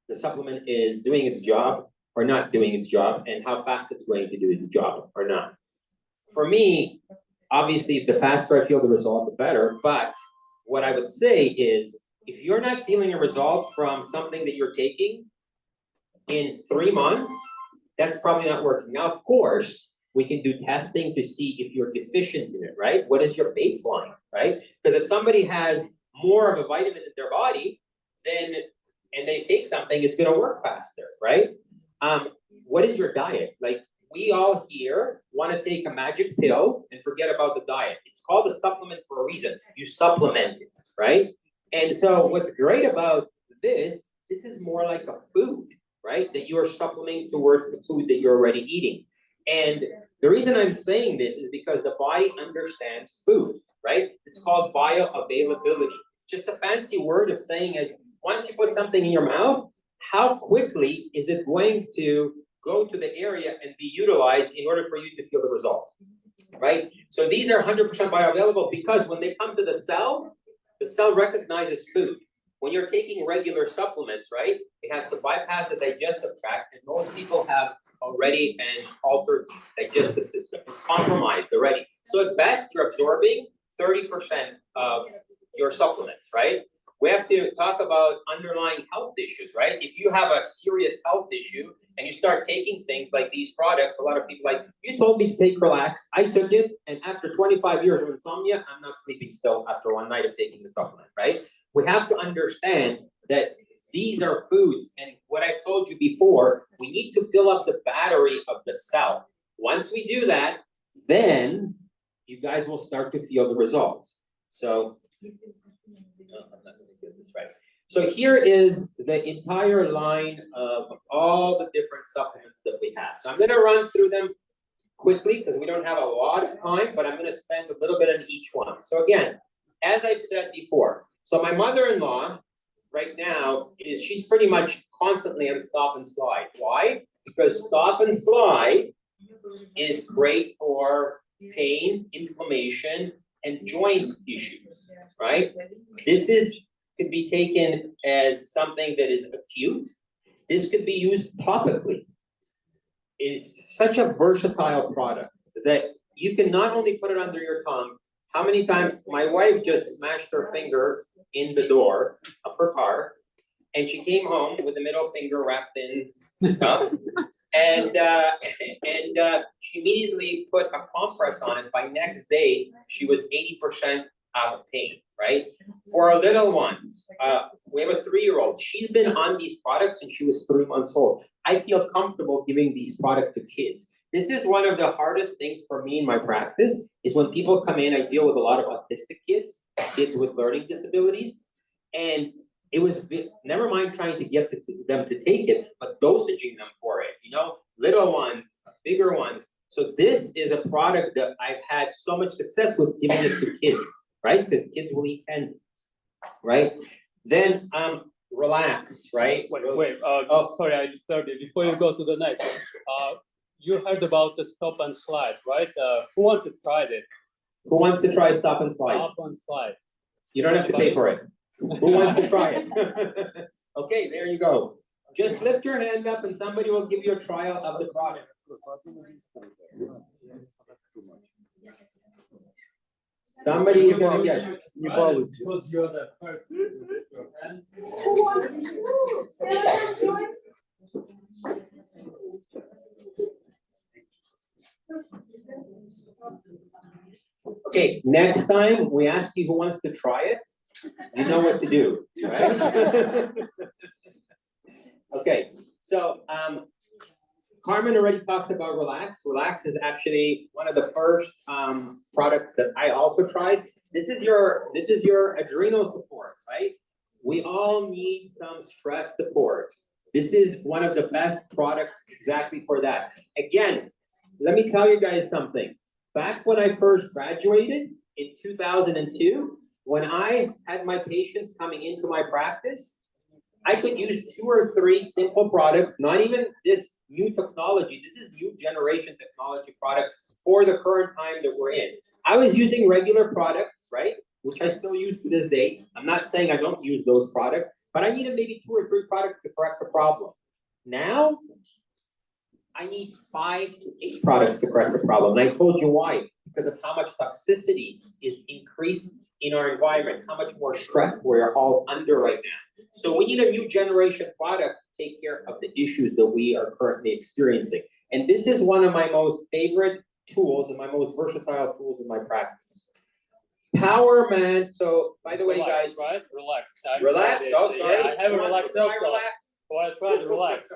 the supplement is doing its job or not doing its job and how fast it's going to do its job or not. For me, obviously, the faster I feel the result, the better. But what I would say is if you're not feeling a result from something that you're taking in 3 months, that's probably not working. Now, of course, we can do testing to see if you're deficient in it, right? What is your baseline, right? Because if somebody has more of a vitamin in their body, then, and they take something, it's gonna work faster, right? What is your diet? Like, we all here wanna take a magic pill and forget about the diet. It's called a supplement for a reason. You supplement it, right? And so what's great about this is more like a food, right? That you're supplementing towards the food that you're already eating. And the reason I'm saying this is because the body understands food, right? It's called bioavailability. It's just a fancy word of saying is once you put something in your mouth, how quickly is it going to go to the area and be utilized in order for you to feel the result? right? So these are 100% bioavailable because when they come to the cell recognizes food. When you're taking regular supplements, right, it has to bypass the digestive tract, and most people have already an altered digestive system. It's compromised already. So at best, you're absorbing 30% of your supplements, right? We have to talk about underlying health issues, right? If you have a serious health issue and you start taking things like these products, a lot of people like, you told me to take Relax, I took it, and after 25 years of insomnia, I'm not sleeping still after one night of taking the supplement, right? We have to understand that these are foods, and what I've told you before, we need to fill up the battery of the cell. Once we do that, then you guys will start to feel the results. So, I'm not gonna get this right. So here is the entire line of all the different supplements that we have. So I'm gonna run through them quickly because we don't have a lot of time, but I'm gonna spend a little bit on each one. So again, as I've said before, so my mother-in-law right now she's pretty much constantly on stop and slide. Why? Because stop and slide is great for pain, inflammation, and joint issues, right? This could be taken as something that is acute. This could be used topically. It's such a versatile product that you can not only put it under your tongue. How many times my wife just smashed her finger in the door of her car, and she came home with the middle finger wrapped in stuff, and she immediately put a compress on it. By next day, she was 80% out of pain, right? For our little ones, we have a 3-year-old. She's been on these products since she was 3 months old. I feel comfortable giving these products to kids. This is one of the hardest things for me in my practice, is when people come in, I deal with a lot of autistic kids, kids with learning disabilities, and it was, never mind trying to get them to take it, but dosaging them for it, little ones, bigger ones. So this is a product that I've had so much success with giving it to kids, right? Because kids will eat candy, right? Then Relax, right? Wait, sorry, I disturbed you. Before you go to the next, you heard about the stop and slide, right? Who wants to try it? Who wants to try stop and slide? Stop and slide. You don't have to pay for it. Who wants to try it? Okay, there you go. Just lift your hand up and somebody will give you a trial of the product. Somebody is gonna get it. Because you're the first. Okay, next time we ask you who wants to try it, you know what to do, right? Okay, so Carmen already talked about Relax. Relax is actually one of the first products that I also tried. This is your adrenal support, right? We all need some stress support. This is one of the best products exactly for that. Again, let me tell you guys something. Back when I first graduated in 2002, when I had my patients coming into my practice, I could use 2 or 3 simple products, not even this new technology. This is new generation technology product for the current time that we're in. I was using regular products, right? Which I still use to this day. I'm not saying I don't use those products, but I needed maybe 2 or 3 products to correct the problem. Now, I need 5 to 8 products to correct the problem. And I told you why, because of how much toxicity is increased in our environment, how much more stress we're all under right now. So we need a new generation product to take care of the issues that we are currently experiencing. And this is one of my most favorite tools and my most versatile tools in my practice. Power Man, so by the way, Relax, guys. right? Relax. Relax, oh, sorry. Yeah, I have a relax also. Relax. So I tried to relax.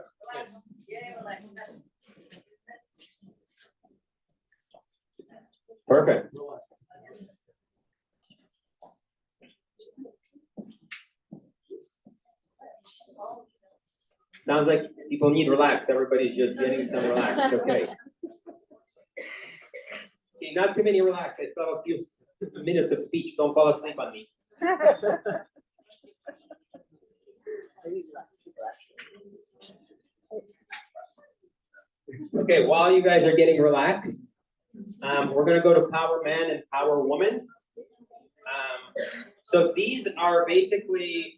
Perfect. Sounds like people need relax. Everybody's just getting some relax. Okay. Okay, not too many relax. I still have a few minutes of speech. Don't fall asleep on me. Okay, while you guys are getting relaxed, We're gonna go to Power Man and Power Woman. So these are basically,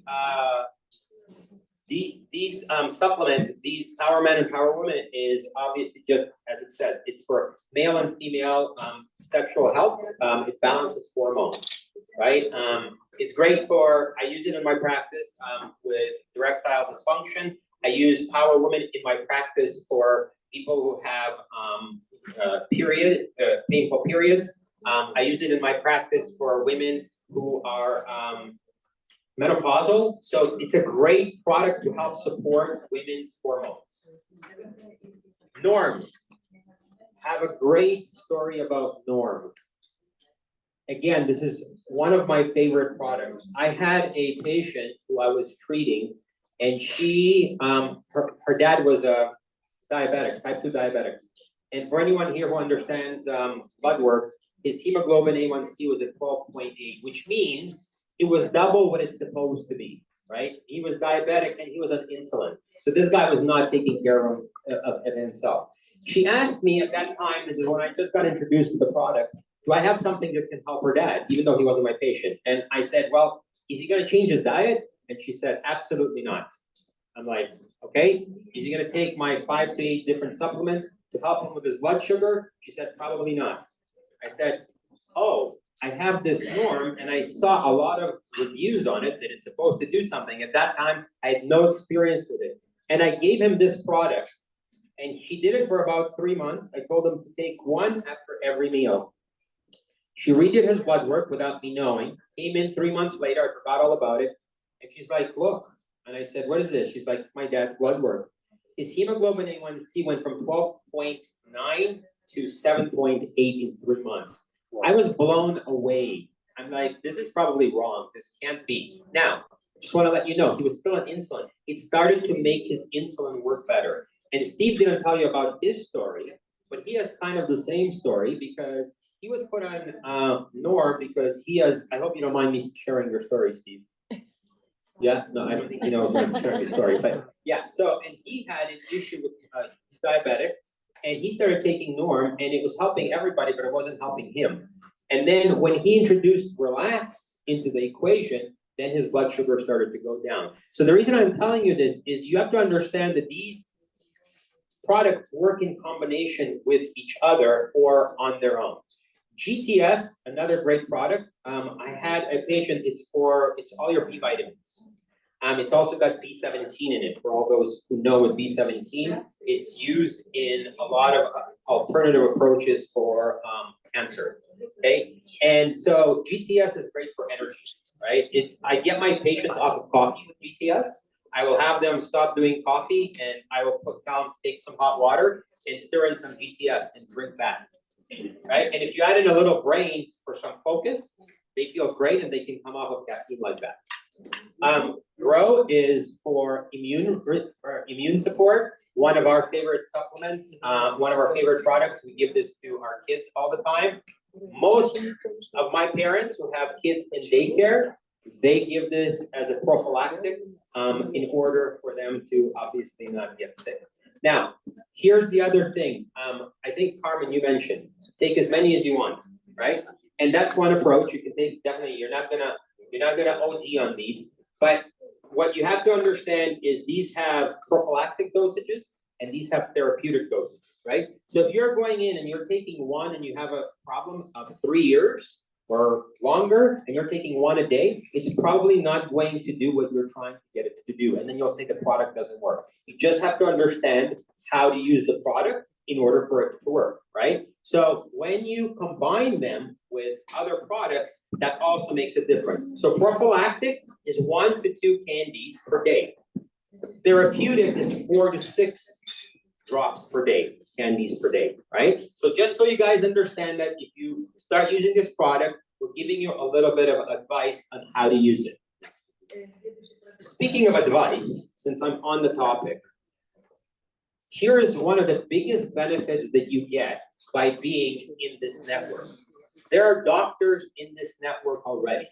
these supplements, the Power Man and Power Woman is obviously just as it says, it's for male and female sexual health. It balances hormones, right? It's great for, I use it in my practice with erectile dysfunction. I use Power Woman in my practice for people who have painful periods. I use it in my practice for women who are menopausal, so it's a great product to help support women's hormones. Norm, have a great story about Norm. Again, this is one of my favorite products. I had a patient who I was treating, and she, her dad was a diabetic, type 2 diabetic. And for anyone here who understands blood work, his hemoglobin A1C was at 12.8, which means it was double what it's supposed to be, right? He was diabetic and he was on insulin. So this guy was not taking care of himself. She asked me at that time, this is when I just got introduced to the product, do I have something that can help her dad, even though he wasn't my patient? And I said, well, is he gonna change his diet? And she said, absolutely not. I'm like, okay, is he gonna take my 5 to 8 different supplements to help him with his blood sugar? She said, probably not. I said, oh, I have this Norm and I saw a lot of reviews on it that it's supposed to do something. At that time, I had no experience with it. And I gave him this product and she did it for about 3 months. I told him to take one after every meal. She redid his blood work without me knowing, came in 3 months later, I forgot all about it. And she's like, look, and I said, what is this? She's like, it's my dad's blood work. His hemoglobin A1C went from 12.9 to 7.8 in 3 months. I was blown away. I'm like, this is probably wrong. This can't be. Now, just want to let you know, he was still on insulin. It started to make his insulin work better. And Steve's going to tell you about his story, but he has kind of the same story because he was put on Norm because he has, I hope you don't mind me sharing your story, Steve. Yeah, no, I don't think he knows when I'm sharing his story, but yeah, so, and he had an issue with, he's diabetic, and he started taking Norm, and it was helping everybody, but it wasn't helping him. And then when he introduced Relax into the equation, then his blood sugar started to go down. So the reason I'm telling you this is you have to understand that these products work in combination with each other or on their own. GTS, another great product. I had a patient, it's all your B vitamins. It's also got B17 in it, for all those who know with B17. It's used in a lot of alternative approaches for cancer, okay? And so GTS is great for energy, right? I get my patients off of coffee with GTS. I will have them stop doing coffee and I will tell them to take some hot water and stir in some GTS and drink that, right? And if you add in a little brain for some focus, they feel great and they can come off of caffeine like that. Grow is for immune support. One of our favorite supplements, one of our favorite products. We give this to our kids all the time. Most of my parents who have kids in daycare, they give this as a prophylactic in order for them to obviously not get sick. Now, here's the other thing. I think Carmen, you mentioned, take as many as you want, right? And that's one approach. You can take, definitely, you're not gonna OD on these, but what you have to understand is these have prophylactic dosages and these have therapeutic dosages, right? So if you're going in and you're taking one and you have a problem of 3 years or longer and you're taking one a day, it's probably not going to do what you're trying to get it to do. And then you'll say the product doesn't work. You just have to understand how to use the product in order for it to work, right? So when you combine them with other products, that also makes a difference. So prophylactic is 1 to 2 candies per day. Therapeutic is 4 to 6 drops per day, candies per day, right? So just so you guys understand that if you start using this product, we're giving you a little bit of advice on how to use it. Speaking of advice, since I'm on the topic, here is one of the biggest benefits that you get by being in this network. There are doctors in this network already,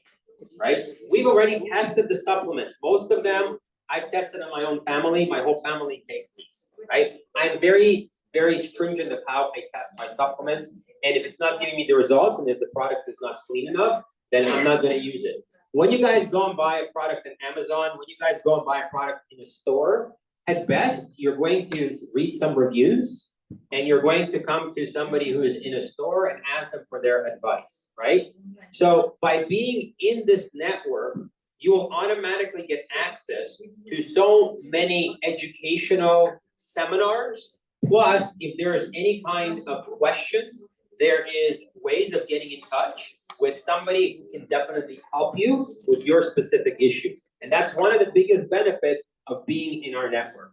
right? We've already tested the supplements. Most of them I've tested on my own family. My whole family takes these, right? I'm very very stringent of how I test my supplements. And if it's not giving me the results and if the product is not clean enough, then I'm not gonna use it. When you guys go and buy a product on Amazon, when you guys go and buy a product in a store, at best, you're going to read some reviews and you're going to come to somebody who is in a store and ask them for their advice, right? So by being in this network, you will automatically get access to so many educational seminars. Plus, if there is any kind of questions, there is ways of getting in touch with somebody who can definitely help you with your specific issue. And that's one of the biggest benefits of being in our network.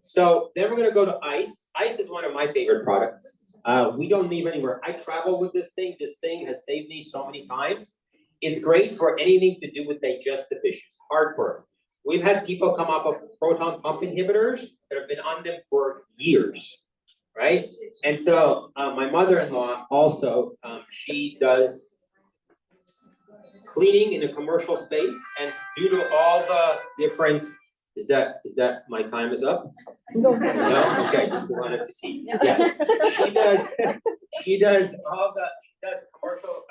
So then we're gonna go to ice. Ice is one of my favorite products. We don't leave anywhere. I travel with this thing. This thing has saved me so many times. It's great for anything to do with digestive issues, heartburn. We've had people come up with proton pump inhibitors that have been on them for years, right? And so my mother-in-law also, she does cleaning in a commercial space, and due to all the different, is that my time is up? No, okay, just wanted to see. Yeah, she does commercial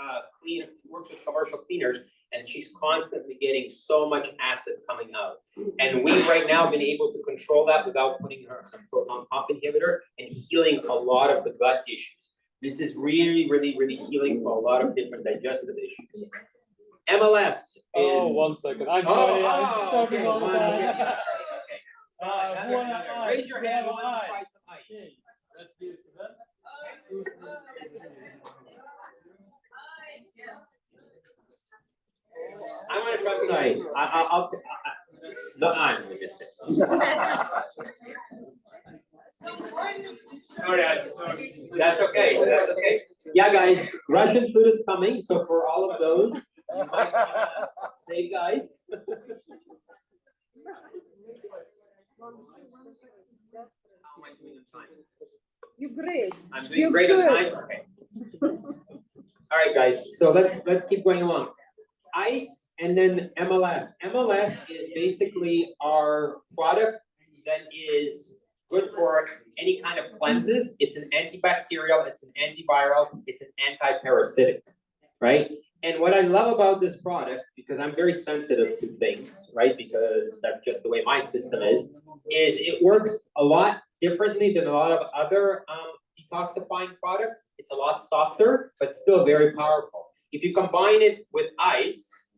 works with commercial cleaners, and she's constantly getting so much acid coming out. And we've right now been able to control that without putting her on a proton pump inhibitor and healing a lot of the gut issues. This is really, really, really healing for a lot of different digestive issues. MLS is. Oh, 1 second. I'm sorry. I'm talking all the time. Okay. So, raise your hand. I want to try some ice. Okay, let's do it to that. I want to try some ice. No, I'm gonna miss it. Sorry. That's okay. That's okay. Yeah, guys, Russian food is coming. So for all of those, you might wanna save the ice. How am I doing on time? You're great. I'm doing great on time. Okay. All right, guys. So let's keep going along. Ice and then MLS. MLS is basically our product that is good for any kind of cleanses. It's an antibacterial, it's an antiviral, it's an anti-parasitic, right? And what I love about this product, because I'm very sensitive to things, right? Because that's just the way my system is it works a lot differently than a lot of other detoxifying products. It's a lot softer, but still very powerful. If you combine it with ice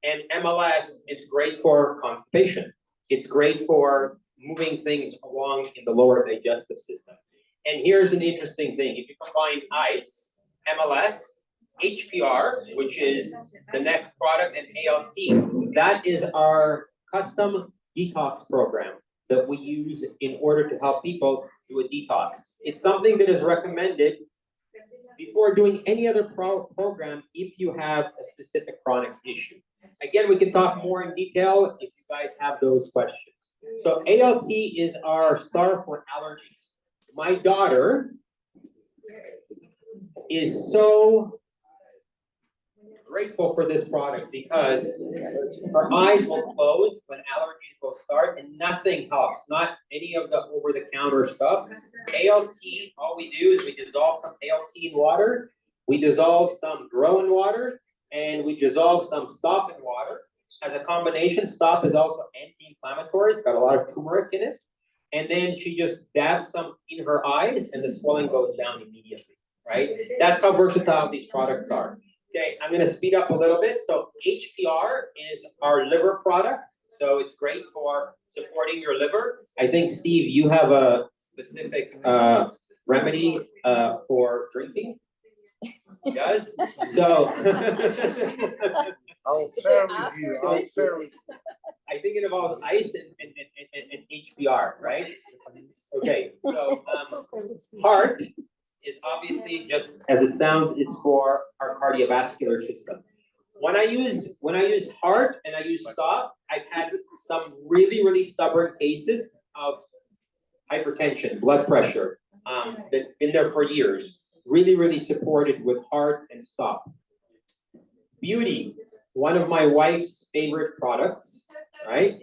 and MLS, it's great for constipation. It's great for moving things along in the lower digestive system. And here's an interesting thing. If you combine ice, MLS, HPR, which is the next product, and ALT, that is our custom detox program that we use in order to help people do a detox. It's something that is recommended before doing any other program if you have a specific chronic issue. Again, we can talk more in detail if you guys have those questions. So ALT is our star for allergies. My daughter is so grateful for this product because her eyes will close when allergies will start and nothing helps, not any of the over-the-counter stuff. ALT, all we do is we dissolve some ALT in water, we dissolve some Grow in water, and we dissolve some Stop in water. As a combination, Stop is also anti-inflammatory, it's got a lot of turmeric in it. And then she just dabs some in her eyes and the swelling goes down immediately, right? That's how versatile these products are. Okay, I'm gonna speed up a little bit. So HPR is our liver product. So it's great for supporting your liver. I think, Steve, you have a specific remedy for drinking. Yes, so. I'll share with you, I'll share with you. I think it involves ice and HPR, right? Okay, so heart is obviously just as it sounds, it's for our cardiovascular system. When I use heart and I use Stop, I've had some really, really stubborn cases of hypertension, blood pressure, that's been there for years. Really, really supported with heart and Stop. Beauty, one of my wife's favorite products, right?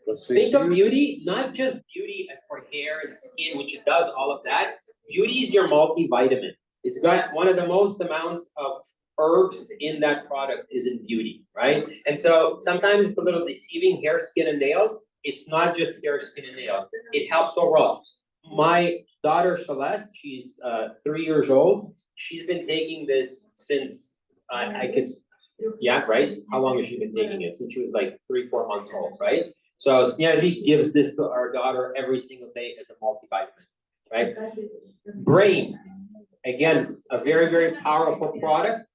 Let's see. Think of beauty, not just beauty as for hair and skin, which it does all of that. Beauty is your multivitamin. It's got one of the most amounts of herbs in that product is in beauty, right? And so sometimes it's a little deceiving, hair, skin, and nails. It's not just hair, skin, and nails. It helps overall. My daughter Celeste, she's 3 years old. She's been taking this since I could, yeah, right? How long has she been taking it? Since she was like 3-4 months old, right? So Sneaji gives this to our daughter every single day as a multivitamin, right? Brain, again, a very, very powerful product.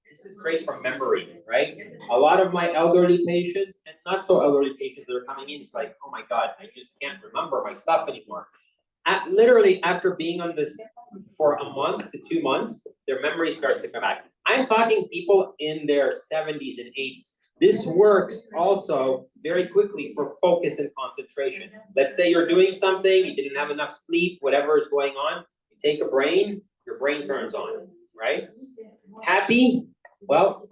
This is great for memory, right? A lot of my elderly patients and not so elderly patients that are coming in, it's like, oh my God, I just can't remember my stuff anymore. Literally after being on this for a month to 2 months, their memory starts to come back. I'm talking people in their 70s and 80s. This works also very quickly for focus and concentration. Let's say you're doing something, you didn't have enough sleep, whatever is going on, you take a brain, your brain turns on, right? Happy, well,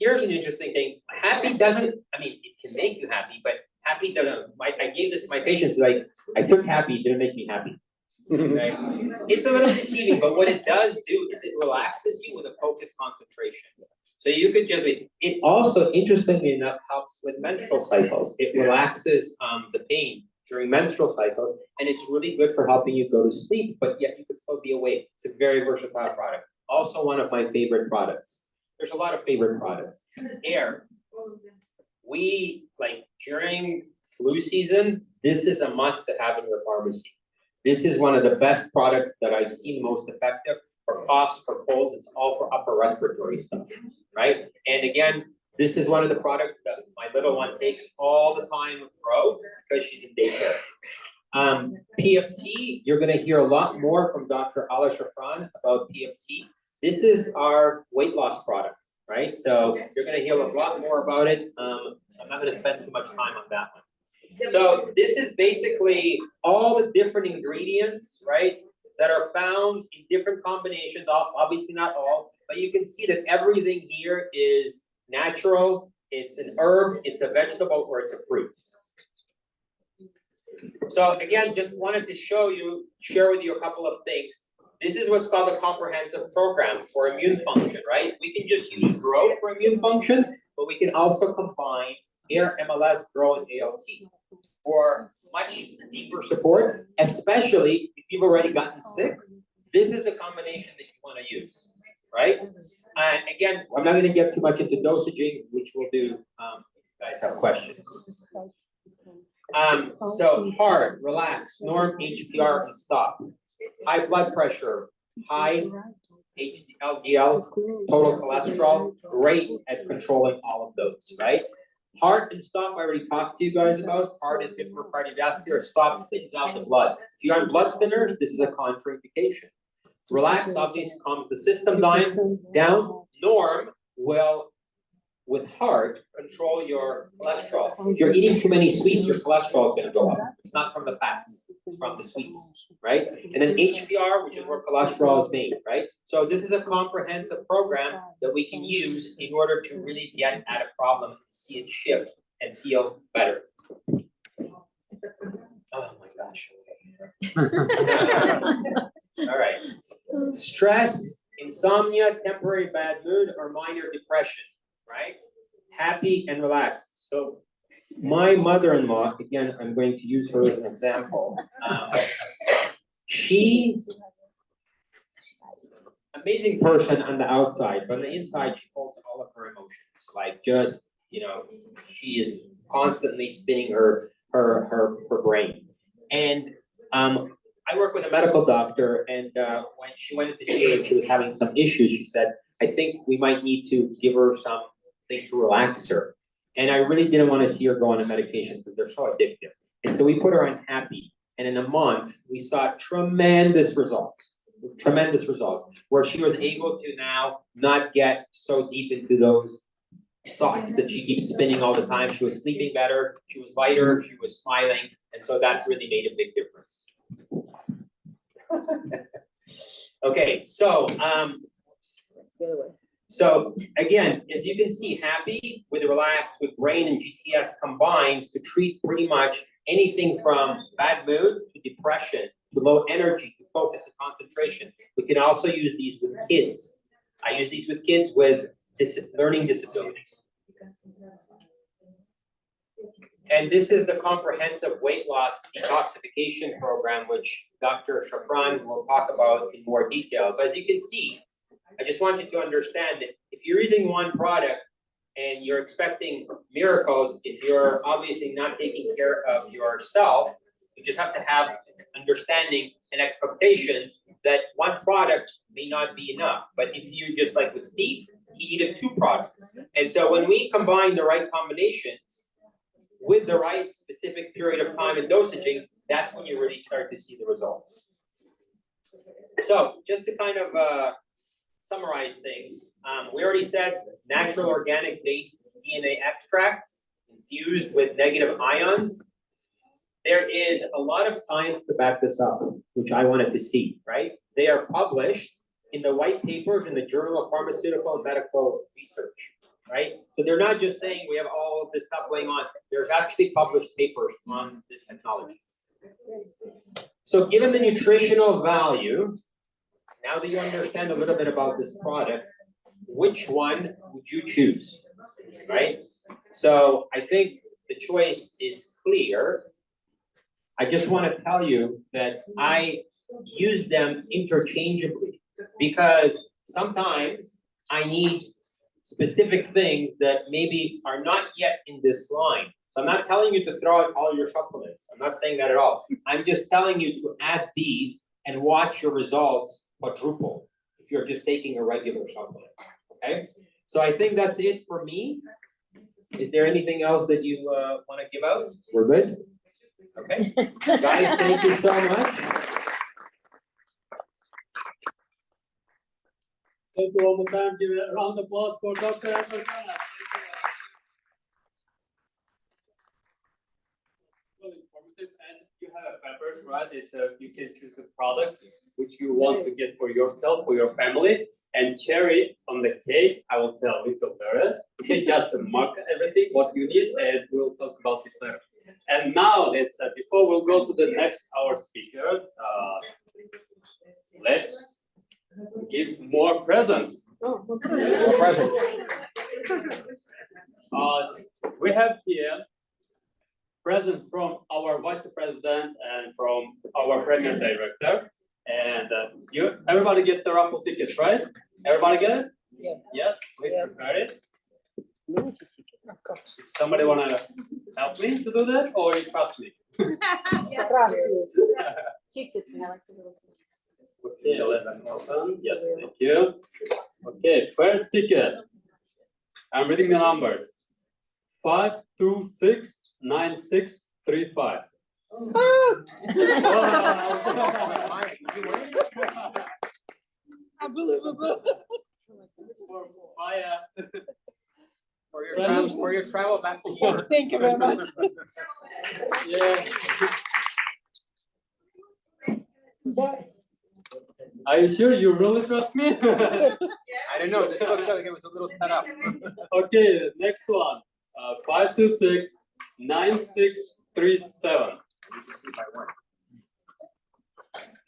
here's an interesting thing. Happy doesn't, I mean, it can make you happy, but happy doesn't, I gave this to my patients, like, I took happy, it didn't make me happy. Right? It's a little deceiving, but what it does do is it relaxes you with a focused concentration. So you could just be, it also, interestingly enough, helps with menstrual cycles. It relaxes the pain during menstrual cycles, and it's really good for helping you go to sleep, but yet you can still be awake. It's a very versatile product. Also one of my favorite products. There's a lot of favorite products. Air. We, like during flu season, this is a must to have in your pharmacy. This is one of the best products that I've seen most effective for coughs, for colds, it's all for upper respiratory stuff, right? And again, this is one of the products that my little one takes all the time with Pro because she's in daycare. PFT, you're gonna hear a lot more from Dr. Ala Shafran about PFT. This is our weight loss product, right? So you're gonna hear a lot more about it. I'm not gonna spend too much time on that one. So this is basically all the different ingredients, right, that are found in different combinations, obviously not all, but you can see that everything here is natural, it's an herb, it's a vegetable, or it's a fruit. So again, just wanted to share with you a couple of things. This is what's called a comprehensive program for immune function, right? We can just use Grow for immune function, but we can also combine Air, MLS, Grow, and ALT for much deeper support, especially if you've already gotten sick. This is the combination that you want to use, right? And again, I'm not going to get too much into dosaging, which we'll do if you guys have questions. So hard, relax, norm, HPR, and stop. High blood pressure, high LDL, total cholesterol, great at controlling all of those, right? Heart and stop, I already talked to you guys about. Heart is good for cardiovascular, stop thins out the blood. If you're on blood thinners, this is a contraindication. Relax, obviously calms the system down. Norm will, with heart, control your cholesterol. If you're eating too many sweets, your cholesterol is gonna go up. It's not from the fats, it's from the sweets, right? And then HPR, which is where cholesterol is made, right? So this is a comprehensive program that we can use in order to really get at a problem, see it shift, and feel better. Oh my gosh. All right. Stress, insomnia, temporary bad mood, or minor depression, right? Happy and relaxed. So my mother-in-law, again, I'm going to use her as an example. She, amazing person on the outside, but on the inside, she holds all of her emotions. Like just, she is constantly spinning her brain. And I work with a medical doctor, and when she went to see her and she was having some issues, she said, I think we might need to give her something to relax her. And I really didn't want to see her go on a medication because they're so addictive. And so we put her on Happy. And in a month, we saw tremendous results, where she was able to now not get so deep into those thoughts that she keeps spinning all the time. She was sleeping better, she was lighter, she was smiling. And so that really made a big difference. Okay, so So again, as you can see, happy with relax, with brain and GTS combines to treat pretty much anything from bad mood to depression, to low energy, to focus and concentration. We can also use these with kids. I use these with kids with learning disabilities. And this is the comprehensive weight loss detoxification program, which Dr. Shafran will talk about in more detail. But as you can see, I just want you to understand that if you're using one product and you're expecting miracles, if you're obviously not taking care of yourself, you just have to have understanding and expectations that one product may not be enough. But if you just like with Steve, he needed 2 products. And so when we combine the right combinations with the right specific period of time and dosaging, that's when you really start to see the results. So just to kind of summarize things, we already said natural organic based DNA extracts infused with negative ions. There is a lot of science to back this up, which I wanted to see, right? They are published in the white papers in the Journal of Pharmaceutical and Medical Research, right? So they're not just saying we have all of this stuff going on. There's actually published papers on this technology. So given the nutritional value, now that you understand a little bit about this product, which one would you choose, right? So I think the choice is clear. I just want to tell you that I use them interchangeably because sometimes I need specific things that maybe are not yet in this line. So I'm not telling you to throw out all your supplements. I'm not saying that at all. I'm just telling you to add these and watch your results quadruple if you're just taking a regular supplement, okay? So I think that's it for me. Is there anything else that you want to give out? We're good? Okay. Guys, thank you so much. Thank you all the time. Give a round of applause for Dr. Edward. Really informative, and you have peppers, right? It's you can choose the products which you want to get for yourself, for your family. And cherry on the cake, I will tell little better. Okay, just mark everything what you need, and we'll talk about this later. And now let's before we'll go to the next our speaker, let's give more presents. More presents. We have here presents from our vice president and from our premier director. And everybody get the raffle tickets, right? Everybody get it? Yeah. Yes, please Yeah. prepare it. Somebody wanna help me to do that, or you trust me? Здравствуй. Ticket, I like to do it. Okay, let's open. Yes, thank you. Okay, first ticket. I'm reading the numbers. 5269635. Unbelievable. For your travel back to Europe. Thank you very much. Yeah. Are you sure you really trust me? I don't know, this looks like it was a little set up. Okay, next one. 5269637.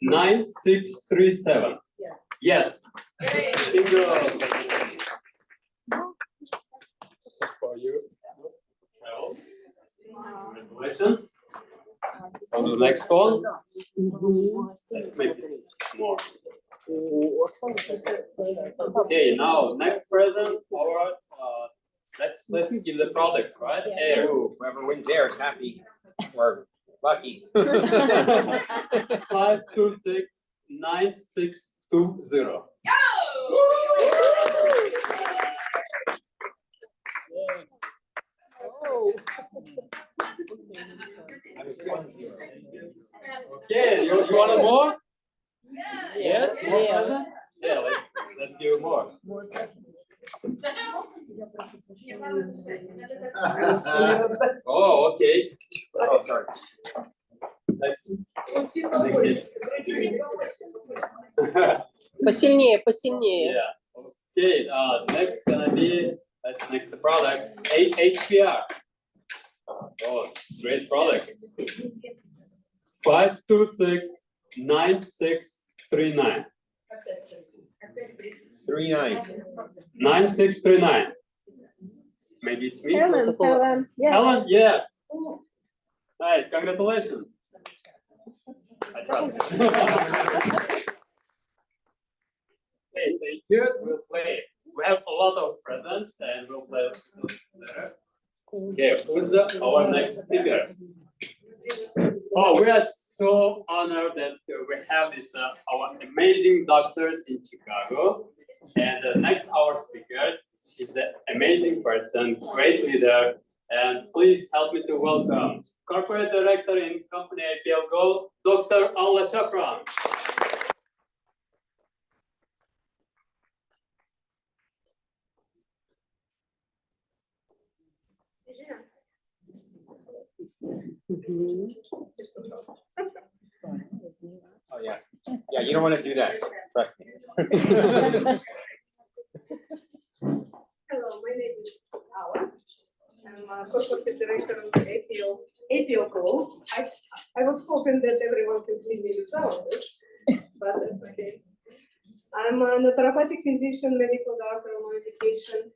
9637. Yes. Bingo. For you. Travel. Congratulations. On the next one. Let's make this more. Okay, now next present. Our let's give the products, right? Air. Ooh, whoever wins there is happy or lucky. 5269620. Okay, you want more? Yes, more presents? Yeah, let's give more. Oh, okay. Oh, sorry. Let's make it. Посильнее, посильнее. Yeah. Okay, next gonna be, that's next product, HPR. Oh, great product. 5269639. 39. 9639. Maybe it's me. Helen, yeah. Helen, yes. Nice, congratulations. I trust you. Okay, thank you. We'll play. We have a lot of presents and we'll play later. Okay, who's our next speaker? Oh, we are so honored that we have this our amazing doctors in Chicago. And the next our speaker, she's an amazing person, great leader, and please help me to welcome Corporate Director in Company IPL Gold, Dr. Alla Shafran. Oh, yeah. Yeah, you don't want to do that. Trust me. Hello, my name is Ala. I'm a corporate director of APL Gold. I was hoping that everyone can see me without this, but that's okay. I'm a naturopathic physician, medical doctor on education,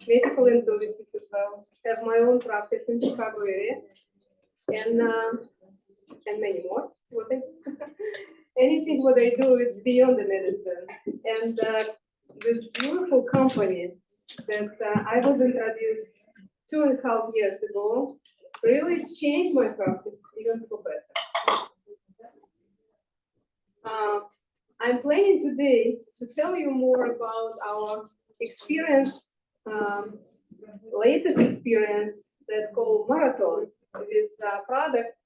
medical intuitive as well. Have my own practice in Chicago area, and many more. Anything what I do, it's beyond the medicine. And this beautiful company that I was introduced 2.5 years ago really changed my practice even for better. I'm planning today to tell you more about our experience, latest experience that called Marathon. This product.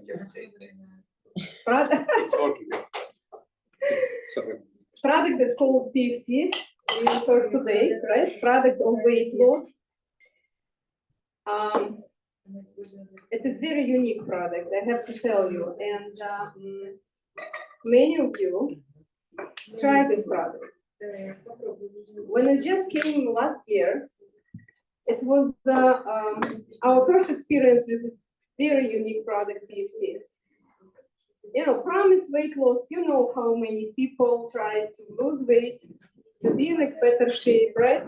It's working. Sorry. Product that called PFT, you heard today, right? Product of weight loss. It is very unique product, I have to tell you, and many of you tried this product. When it just came last year, it was our first experience with a very unique product, PFT. You know, promise weight loss, you know how many people try to lose weight, to be in a better shape, right?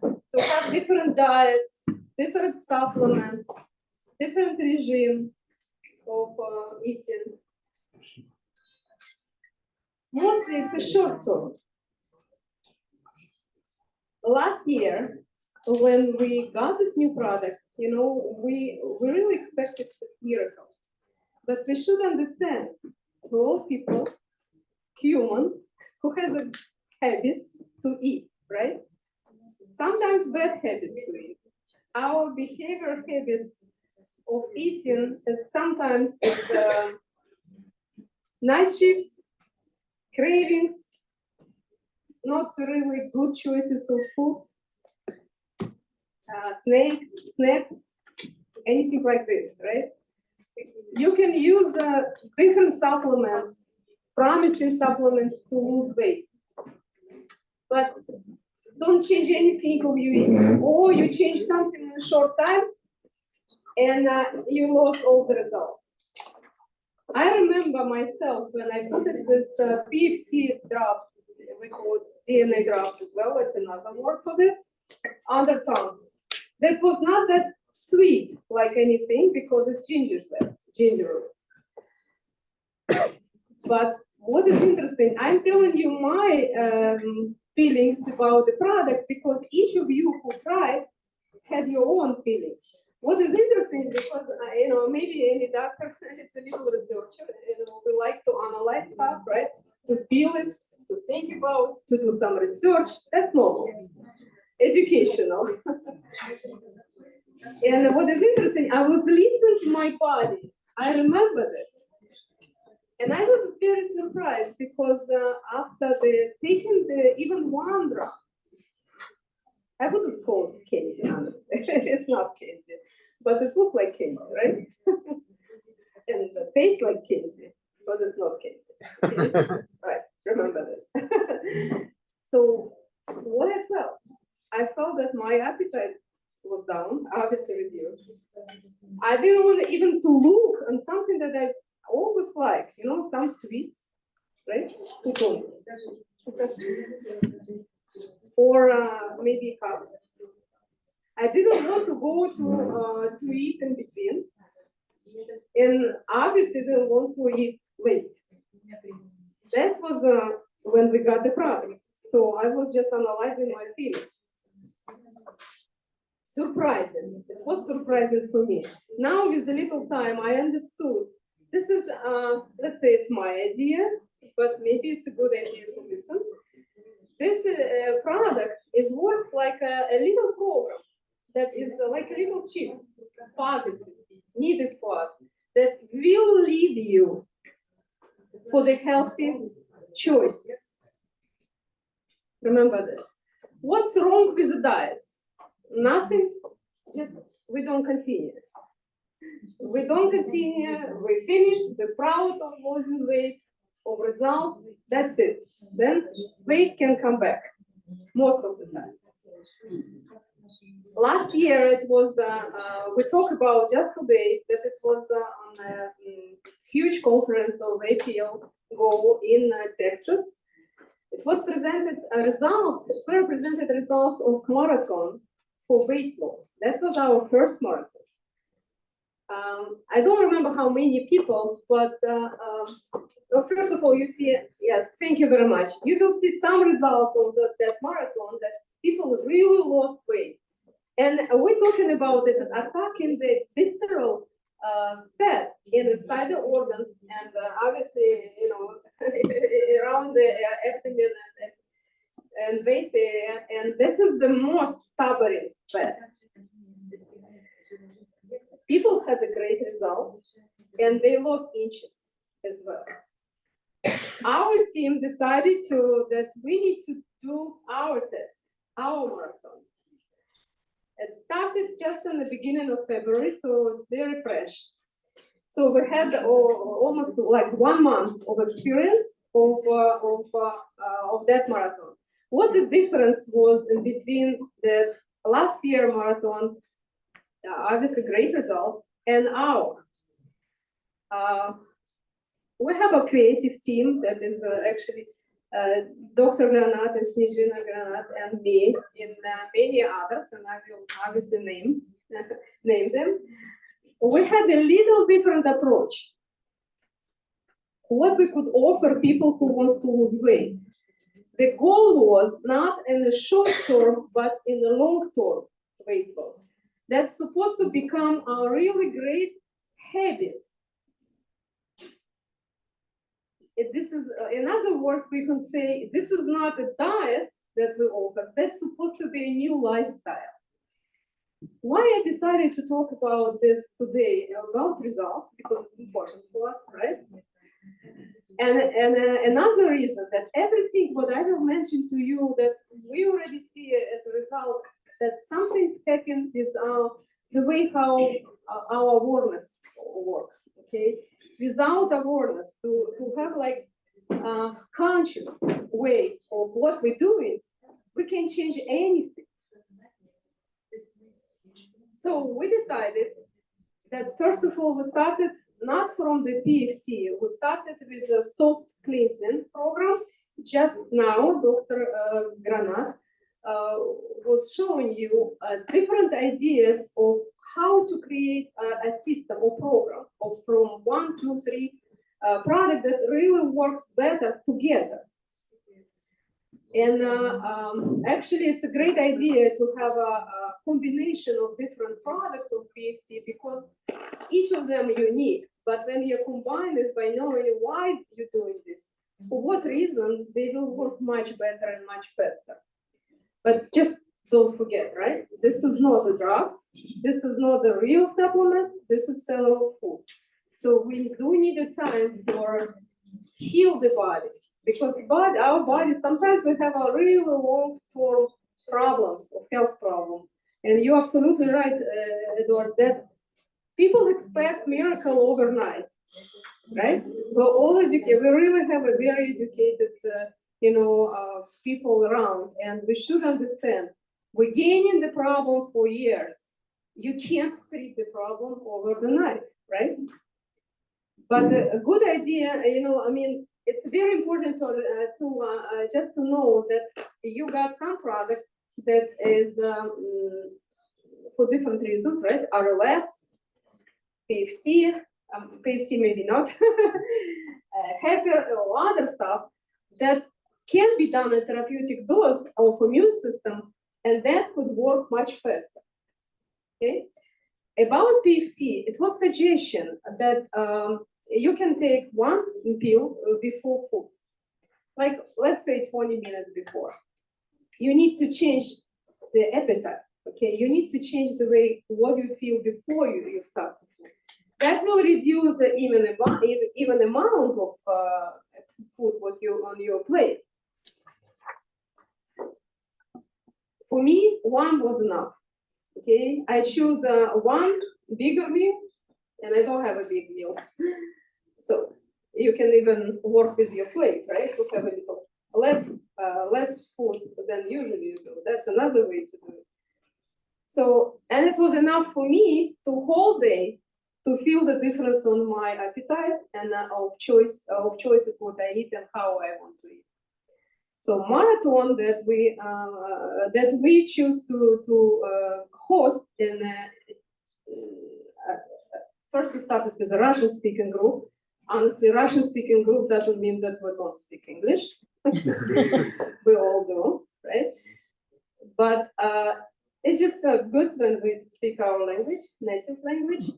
To have different diets, different supplements, different regime of eating. Mostly it's a short term. Last year, when we got this new product, you know, we really expected a miracle. But we should understand, we're all people, human, who has a habits to eat, right? Sometimes bad habits to eat. Our behavior habits of eating, and sometimes it's night shifts, cravings, not really good choices of food, snacks, anything like this, right? You can use different supplements, promising supplements to lose weight, but don't change anything of you eat, or you change something in a short time, and you lost all the results. I remember myself when I put this PFT drop, we call it DNA drops as well, it's another word for this, under tongue. That was not that sweet like anything because it ginger. But what is interesting, I'm telling you my feelings about the product because each of you who tried had your own feelings. What is interesting, because you know, maybe any doctor, it's a little researcher, you know, we like to analyze stuff, right? To feel it, to think about, to do some research. That's normal, educational. And what is interesting, I was listening to my body. I remember this. And I was very surprised because after taking even one drop, I wouldn't call it candy, honestly. It's not candy, but it looks like candy, right? And it tastes like candy, but it's not candy. Right, remember this. So I didn't want even to look on something that I always like, you know, some sweets, right? Or maybe carbs. I didn't want to go to eat in between, and obviously didn't want to eat late. That was when we got the product. So I was just analyzing my feelings. Surprising. It was surprising for me. Now with a little time, I understood. This is, let's say it's my idea, but maybe it's a good idea to listen. This product works like a little program that is like a little chip, positive, needed for us, that will lead you for the healthy choices. Remember this. What's wrong with the diets? Nothing, just we don't continue. We don't continue, we finished, we're proud of losing weight, of results, that's it. Then weight can come back, most of the time. Last year it was, we talked about just today that it was on a huge conference of APL Go in Texas. It was presented results, it were presented results of marathon for weight loss. That was our first marathon. I don't remember how many people, but well, first of all, you see, yes, thank you very much. You will see some results of that marathon that people really lost weight. And we're talking about it attacking the visceral fat inside the organs and obviously, you know, around the abdomen and waist area. And this is the most stubborn fat. People had the great results and they lost inches as well. Our team decided that we need to do our test, our marathon. It started just in the beginning of February, so it's very fresh. So we had almost like 1 month of experience of that marathon. What the difference was in between the last year marathon, obviously great results, and our. We have a creative team that is actually Dr. Granat and Snezhina Granat and me, and many others, and I will obviously name them. We had a little different approach. What we could offer people who want to lose weight. The goal was not in the short term, but in the long term weight loss. That's supposed to become a really great habit. This is, in other words, we can say this is not a diet that we offer. That's supposed to be a new lifestyle. Why I decided to talk about this today, about results, because it's important for us, right? And another reason that everything what I will mention to you that we already see as a result that something's happened with the way how our awareness work, okay? Without awareness, to have like conscious way of what we're doing, we can change anything. So we decided that first of all, we started not from the PFT, we started with a soft cleansing program. Just now, Dr. Granat was showing you different ideas of how to create a system or program of from 1, 2, 3 product that really works better together. And actually, it's a great idea to have a combination of different products of PFT because each of them are unique. But when you combine it by knowing why you're doing this, for what reason, they will work much better and much faster. But just don't forget, right? This is not the drugs. This is not the real supplements. This is cellular food. So we do need a time for heal the body because our body, sometimes we have a really long-term problems of health problem. And you're absolutely right, Edward, that people expect miracle overnight, right? Well, always we really have a very educated, people around, and we should understand we're gaining the problem for years. you can't treat the problem over the night, right? But a good idea, I mean, it's very important to just to know that you got some product that is for different reasons, right? RLS, PFT, PFT maybe not, HEPR or other stuff that can be done at therapeutic dose of immune system, and that could work much faster. Okay. About PFT, it was suggestion that you can take one pill before food, like let's say 20 minutes before. You need to change the appetite. Okay, you need to change the way what you feel before you start to food. That will reduce the even amount of food what you on your plate. For me, one was enough. Okay, I choose one bigger meal, and I don't have a big meals, so you can even work with your plate, right? To have a little less food than usually you do. That's another way to do it. So, and it was enough for me to whole day to feel the difference on my appetite and of choices what I eat and how I want to eat. So marathon that we choose to host, and first we started with a Russian speaking group. Honestly, Russian speaking group doesn't mean that we don't speak English. We all do, right? But it's just good when we speak our language, native language.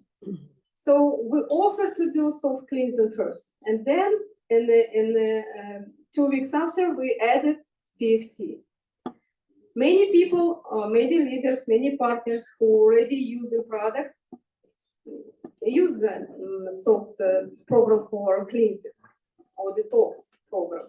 So we offer to do soft cleansing first, and then in the 2 weeks after, we added PFT. Many people, many leaders, many partners who already use the product use the soft program for cleansing or detox program.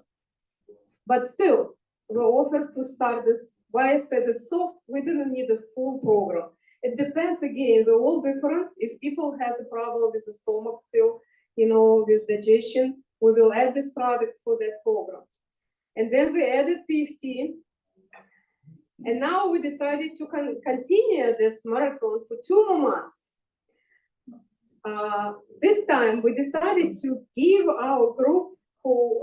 But still, we offer to start this. Why I said it's soft, we didn't need a full program. It depends again, the all difference. If people has a problem with the stomach still, with digestion, we will add this product for that program. And then we added PFT. And now we decided to continue this marathon for 2 more months. This time we decided to give our group who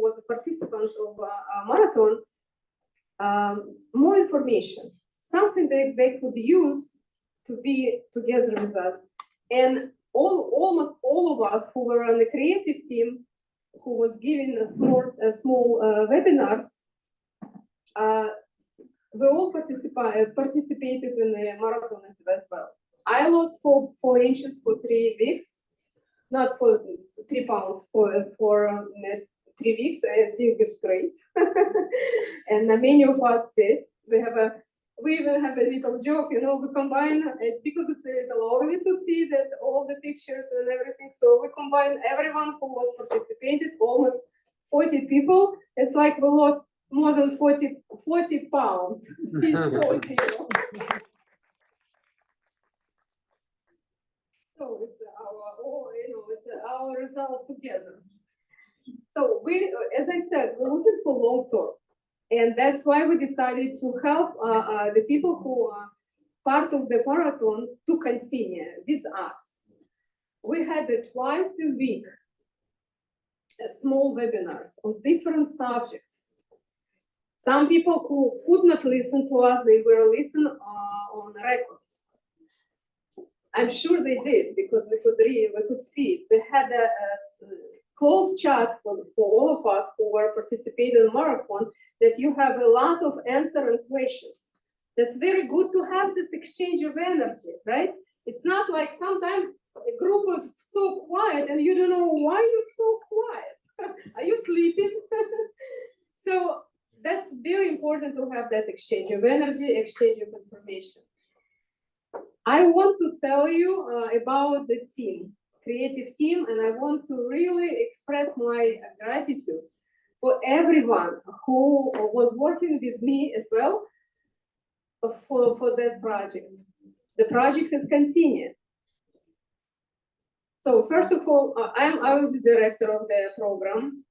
was participants of a marathon more information, something that they could use to be together with us. And almost all of us who were on the creative team, who was giving a small webinars, we all participated in the marathon as well. I lost 4 inches for 3 weeks, not for 3 pounds, for 3 weeks. I think it's great. And many of us did. We even have a little joke, we combine it because it's a little early to see that all the pictures and everything. So we combine everyone who was participated, almost 40 people. It's like we lost more than 40 pounds. So it's it's our result together. So we, as I said, we're looking for long term. And that's why we decided to help the people who are part of the marathon to continue with us. We had twice a week small webinars on different subjects. Some people who could not listen to us, they were listening on record. I'm sure they did because we could see it. We had a close chat for all of us who were participating in the marathon, that you have a lot of answering questions. That's very good to have this exchange of energy, right? It's not like sometimes a group is so quiet and you don't know why you're so quiet. Are you sleeping? So that's very important to have that exchange of energy, exchange of information. I want to tell you about the team, creative team, and I want to really express my gratitude for everyone who was working with me as well for that project. The project has continued. So first of all, I was the director of the program,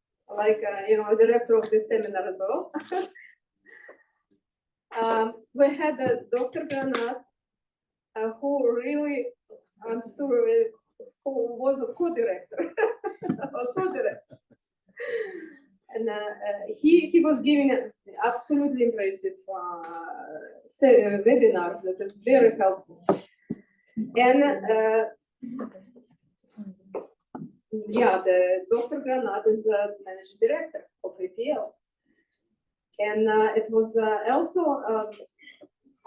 director of the seminar as well. We had Dr. Granat, who really, I'm sorry, who was a co-director, also director. And he was giving absolutely impressive webinars that is very helpful. And yeah, the Dr. Granat is the managing director of APL. And it was also,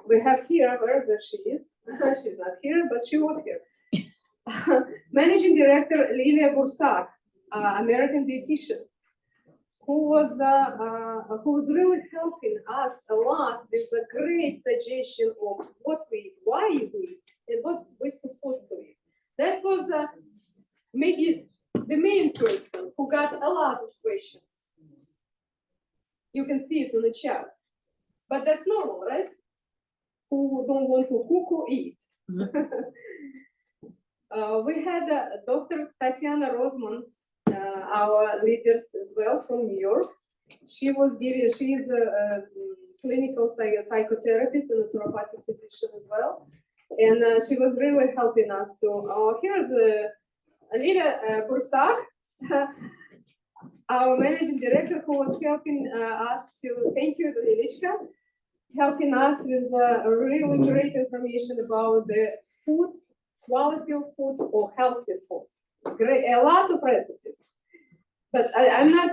we have here, where is she is? She's not here, but she was here. Managing Director Lilia Bursak, American dietitian, who was really helping us a lot with a great suggestion of what we eat, why we eat, and what we're supposed to eat. That was maybe the main person who got a lot of questions. You can see it in the chat, but that's normal, right? Who don't want to cook or eat. We had Dr. Tatiana Rosman, our leaders as well from New York. She is a clinical psychotherapist and a therapeutic physician as well. And she was really helping us to, here's Alida Bursak, our managing director, who was helping us to, thank you, Lilichka, helping us with really great information about the food, quality of food or healthy food. Great, a lot of recipes. But I'm not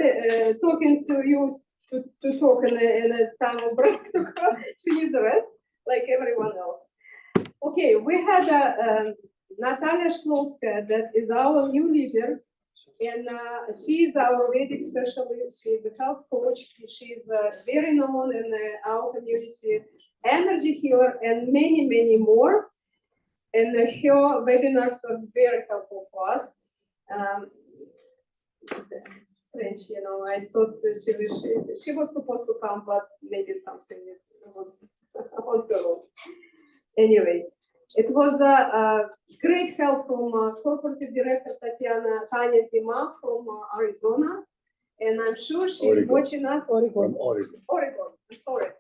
talking to you to talk in a time of break. She needs a rest, like everyone else. Okay, we had Natalia Shklovska, that is our new leader. And she is our Vedic specialist. She is a health coach. She is very known in our community, energy healer, and many, many more. And her webinars were very helpful for us. Strange, you know, I thought she was supposed to come, but maybe something was on her own. Anyway, it was a great help from corporate director Tanya Zima from Arizona, and I'm sure she's watching us. Oregon. I'm sorry.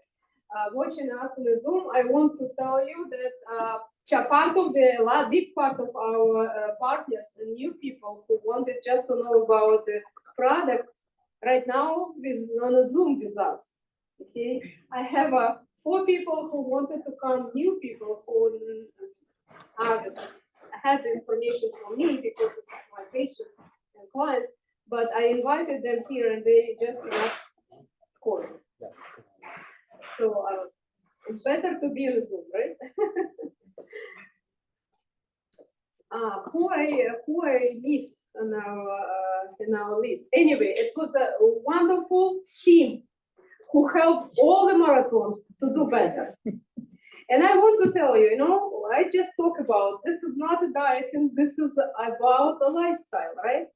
Watching us in the Zoom. I want to tell you that part of the big part of our partners and new people who wanted just to know about the product right now is on a Zoom with us. Okay, I have 4 people who wanted to come, new people who had the information from me because this is my patients and clients, but I invited them here and they just left court. So it's better to be in the Zoom, right? Who I missed in our list. Anyway, it was a wonderful team who helped all the marathons to do better. And I want to tell you, you know, I just talk about this is not a dieting, this is about a lifestyle, right?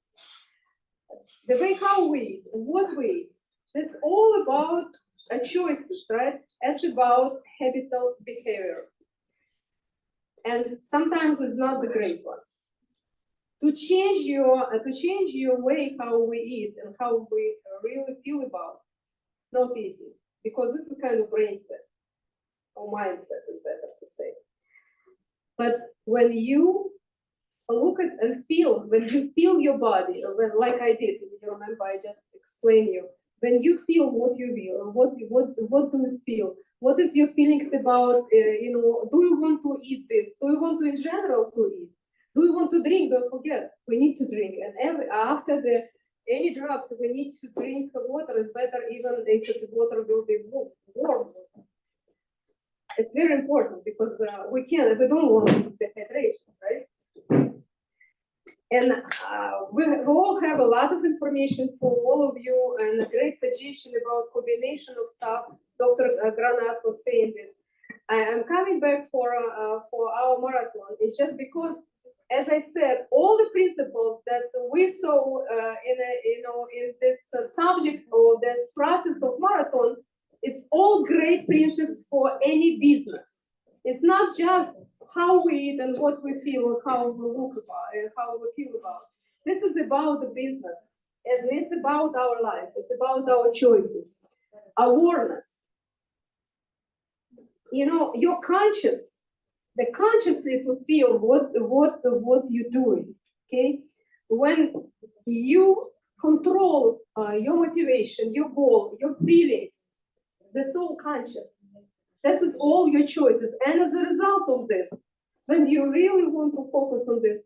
The way how we eat, what we eat, it's all about choices, right? It's about habitual behavior. And sometimes it's not the great one. To change your way how we eat and how we really feel about, not easy, because this is kind of brain set, or mindset is better to say. But when you look at and feel, when you feel your body, like I did, if you remember, I just explained you. When you feel what you feel, what do you feel? What is your feelings about, you know, do you want to eat this? Do you want to, in general, to eat? Do you want to drink? Don't forget, we need to drink. And after any drugs, we need to drink water. Is better even if it's water will be warm. It's very important because we don't want dehydration, right? And we all have a lot of information for all of you and a great suggestion about combination of stuff. Dr. Granat was saying this. I am coming back for our marathon. It's just because, as I said, all the principles that we saw in this subject or this process of marathon, it's all great principles for any business. It's not just how we eat and what we feel and how we look about and how we feel about. This is about the business and it's about our life. It's about our choices. Awareness. You know, your conscious the consciously to feel what you're doing, okay? When you control your motivation, your goal, your feelings, that's all conscious. This is all your choices. And as a result of this, when you really want to focus on this,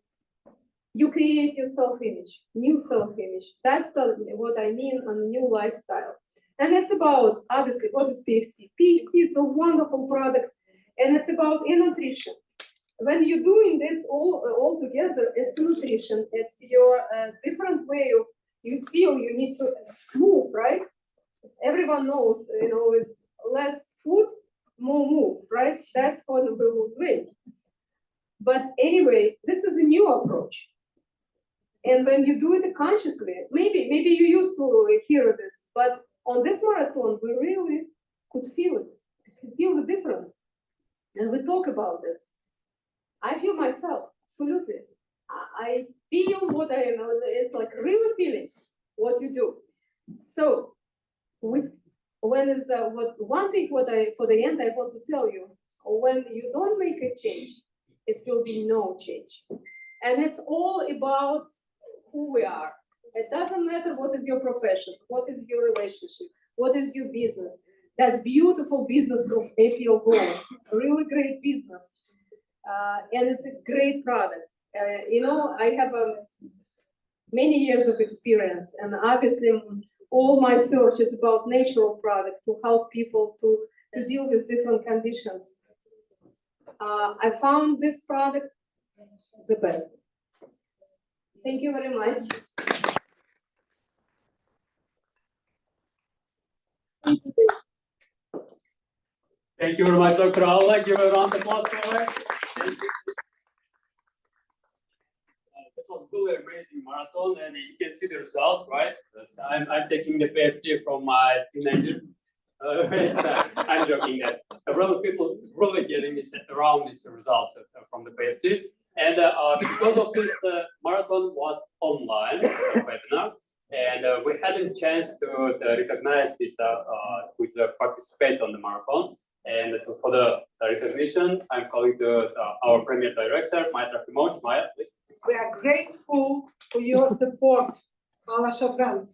you create your self-image, new self-image. That's what I mean on new lifestyle. And it's about, obviously, what is PFT? PFT is a wonderful product, and it's about nutrition. When you're doing this all together, it's nutrition. It's your different way of, you feel you need to move, right? Everyone knows, it's less food, more move, right? That's how we lose weight. But anyway, this is a new approach. And when you do it consciously, maybe you used to hear this, but on this marathon, we really could feel it, feel the difference. And we talk about this. I feel myself, absolutely. I feel what I know, it's like really feeling what you do. So, one thing for the end I want to tell you, when you don't make a change, it will be no change. And it's all about who we are. It doesn't matter what is your profession, what is your relationship, what is your business. That's beautiful business of APL Gold, a really great business. And it's a great product. I have many years of experience, and obviously all my search is about natural product to help people to deal with different conditions. I found this product the best. Thank you very much. Thank you very much, Dr. Aula. Give a round of applause for her. It was really amazing marathon, and you can see the result, right? I'm taking the PFT from my teenager. I'm joking that a lot of people really getting this around these results from the PFT. And because of this marathon was online webinar, and we had a chance to recognize this with the participant on the marathon. And for the recognition, I'm calling to our Premier Director, Maya Trofimowicz. Maya, please. We are grateful for your support, Ala Shafran.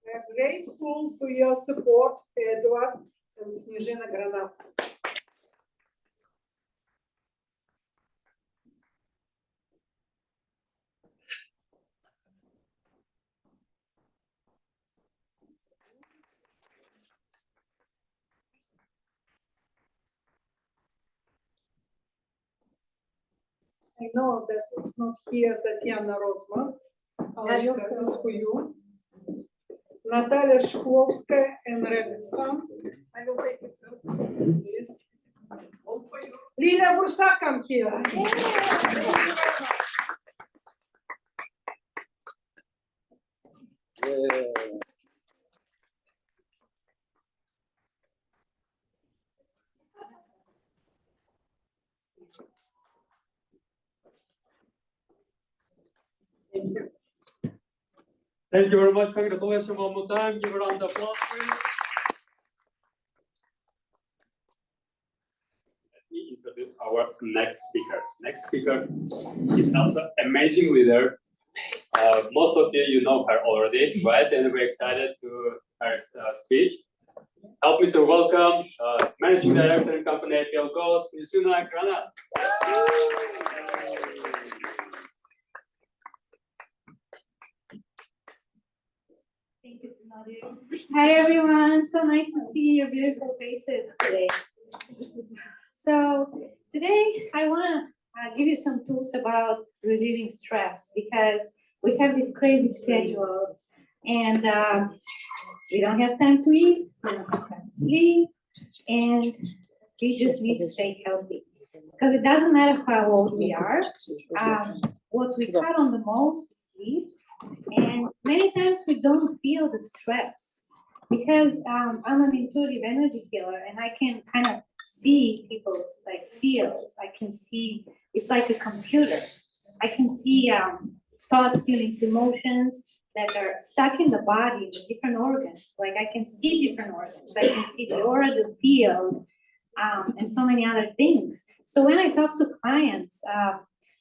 We are grateful for your support, Edward and Snezhina Granat. I know that it's not here, Tatiana Rosman. It's for you. Natalia Shklovskaya and Robinson. I will take it too. Yes. All for you. Lilia Bursa, come here. Thank you. Thank you very much. Congratulations one more time. Give a round of applause, please. Let me introduce our next speaker. Next speaker is also amazing leader. Most of you know her already, right? And we're excited to her speech. Help me to welcome Managing Director and Company APL Gold, Snezhina Granat. Thank you, Nadia. Hi, everyone. So nice to see your beautiful faces today. So today I want to give you some tools about relieving stress, because we have these crazy schedules, and we don't have time to eat, we don't have time to sleep, and we just need to stay healthy. Because it doesn't matter how old we are, what we cut on the most is sleep. And many times we don't feel the stress, because I'm an intuitive energy healer, and I can kind of see people's like feels. I can see, it's like a computer. I can see thoughts, feelings, emotions that are stuck in the body, the different organs. Like I can see different organs. I can see the aura, the field, and so many other things. So when I talk to clients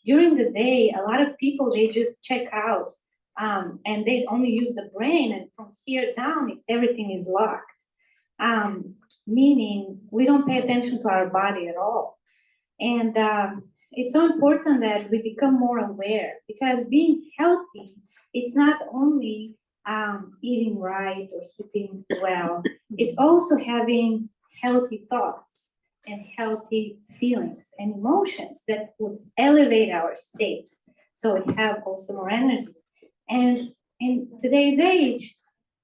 during the day, a lot of people, they just check out and they only use the brain, and from here down, everything is locked. Meaning we don't pay attention to our body at all. And it's so important that we become more aware, because being healthy, it's not only eating right or sleeping well, it's also having healthy thoughts and healthy feelings and emotions that would elevate our state. So we have also more energy. And in today's age,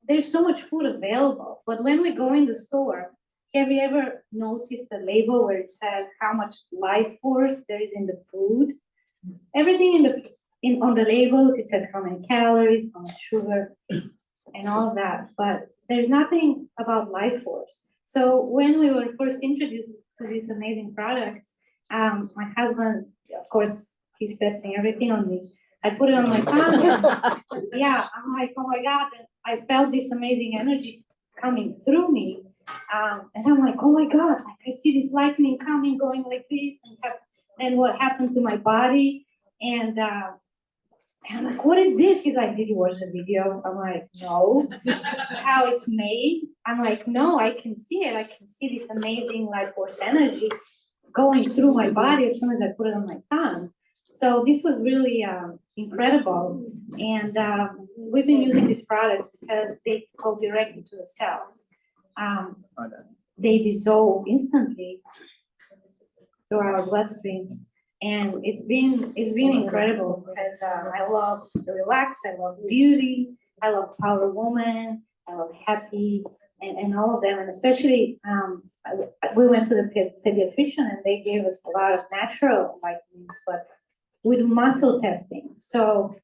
there's so much food available, but when we go in the store, have you ever noticed the label where it says how much life force there is in the food? Everything on the labels, it says how many calories, how much sugar, and all of that, but there's nothing about life force. So when we were first introduced to these amazing products, my husband, of course, he's testing everything on me. I put it on my tongue. Yeah, I'm like, oh my God, and I felt this amazing energy coming through me. And I'm like, oh my God, like I see this lightning coming, going like this, and what happened to my body. And I'm like, what is this? He's like, did you watch the video? I'm like, no. How it's made? I'm like, no, I can see it. I can see this amazing life force energy going through my body as soon as I put it on my tongue. So this was really incredible. And we've been using these products because they go directly to the cells. They dissolve instantly through our bloodstream. And it's been incredible because I love the relax, I love beauty, I love power woman, I love happy, and all of them. And especially we went to the pediatrician and they gave us a lot of natural vitamins, but with muscle testing. So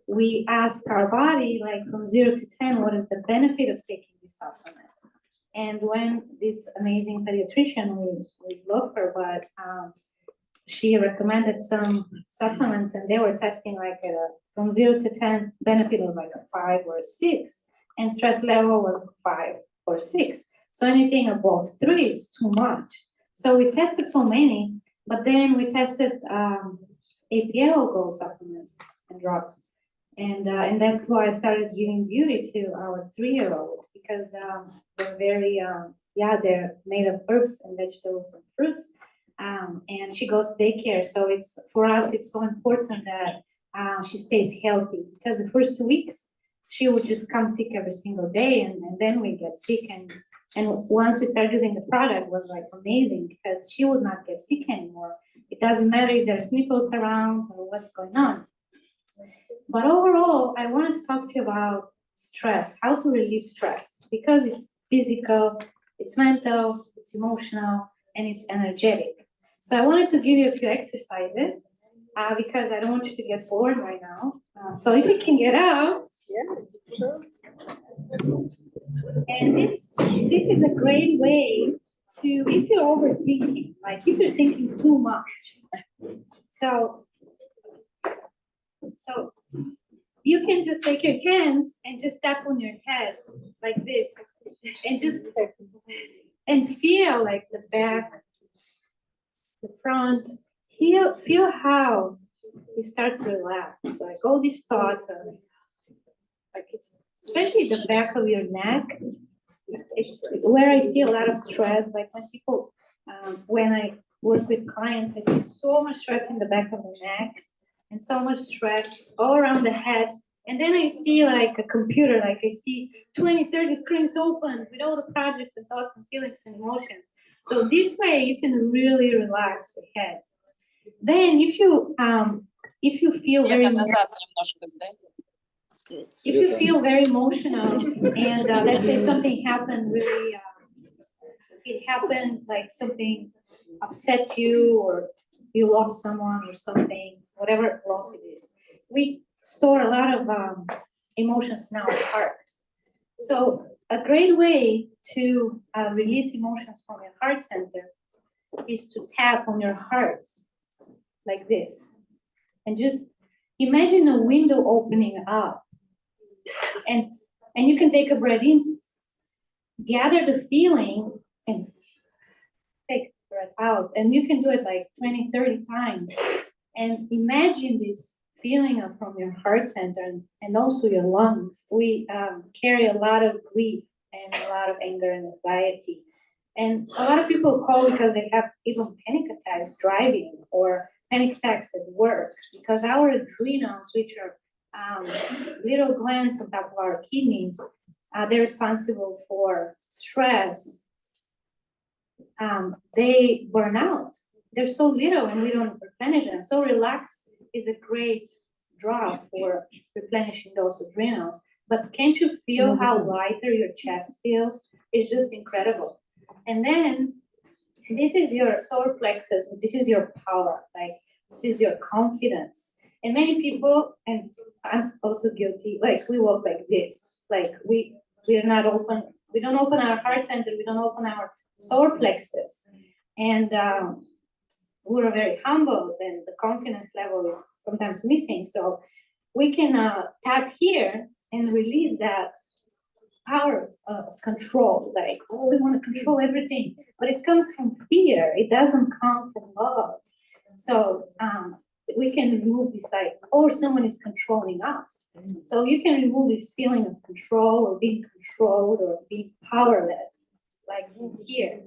we ask our body, like from 0 to 10, what is the benefit of taking this supplement? And when this amazing pediatrician, we love her, but she recommended some supplements and they were testing like from 0 to 10, benefit was like a 5 or a 6, and stress level was 5 or 6. So anything above 3 is too much. So we tested so many, but then we tested APL Go supplements and drugs. And that's why I started giving beauty to our 3-year-old, because they're very, they're made of herbs and vegetables and fruits. And she goes to daycare. So for us, it's so important that she stays healthy, because the first 2 weeks, she would just come sick every single day, and then we get sick. And once we started using the product, it was like amazing, because she would not get sick anymore. It doesn't matter if there's nipples around or what's going on. But overall, I wanted to talk to you about stress, how to relieve stress, because it's physical, it's mental, it's emotional, and it's energetic. So I wanted to give you a few exercises because I don't want you to get bored right now. So if you can get up. Yeah, sure. And this is a great way to, if you're overthinking, like if you're thinking too much. So you can just take your hands and just tap on your head like this, and feel like the back, the front. Feel how you start to relax. Like all these thoughts are like it's especially the back of your neck. It's where I see a lot of stress. Like when people, when I work with clients, I see so much stress in the back of the neck and so much stress all around the head. And then I see like a computer, like I see 20, 30 screens open with all the projects and thoughts and feelings and emotions. So this way you can really relax your head. Then if you feel very emotional and let's say something happened really, it happened like something upset you or you lost someone or something, whatever loss it is. We store a lot of emotions in our heart. So a great way to release emotions from your heart center is to tap on your heart like this. And just imagine a window opening up. And you can take a breath in, gather the feeling, and take the breath out. And you can do it like 20, 30 times. And imagine this feeling up from your heart center and also your lungs. We carry a lot of grief and a lot of anger and anxiety. And a lot of people call because they have even panic attacks driving or panic attacks at work, because our adrenals, which are little glands on top of our kidneys, they're responsible for stress. They burn out. They're so little and we don't replenish them. So relax is a great drug for replenishing those adrenals. But can't you feel how lighter your chest feels? It's just incredible. And then this is your solar plexus. This is your power. Like, this is your confidence. And many people, and I'm also guilty, like we walk like this. Like we're not open. We don't open our heart center. We don't open our solar plexus. And we're very humbled, and the confidence level is sometimes missing. So we can tap here and release that power of control. Like, oh, we want to control everything, but it comes from fear. It doesn't come from love. So we can remove this, like, or someone is controlling us. So you can remove this feeling of control or being controlled or being powerless, like here.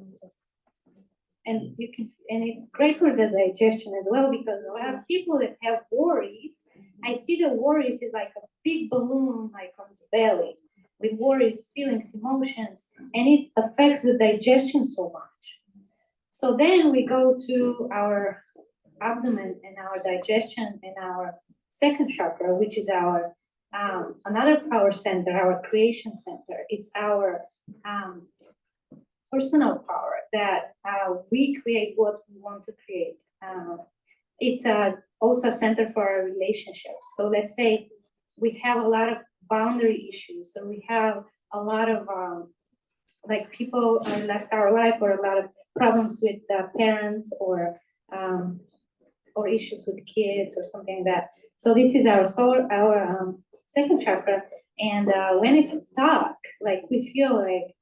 And you can, and it's great for the digestion as well, because a lot of people that have worries, I see the worries is like a big balloon, like on the belly, with worries, feelings, emotions, and it affects the digestion so much. So then we go to our abdomen and our digestion and our second chakra, which is our another power center, our creation center. It's our personal power that we create what we want to create. It's also a center for our relationships. So let's say we have a lot of boundary issues, so we have a lot of like people left our life, or a lot of problems with parents, or issues with kids or something like that. So this is our soul, our second chakra, and when it's stuck, like we feel like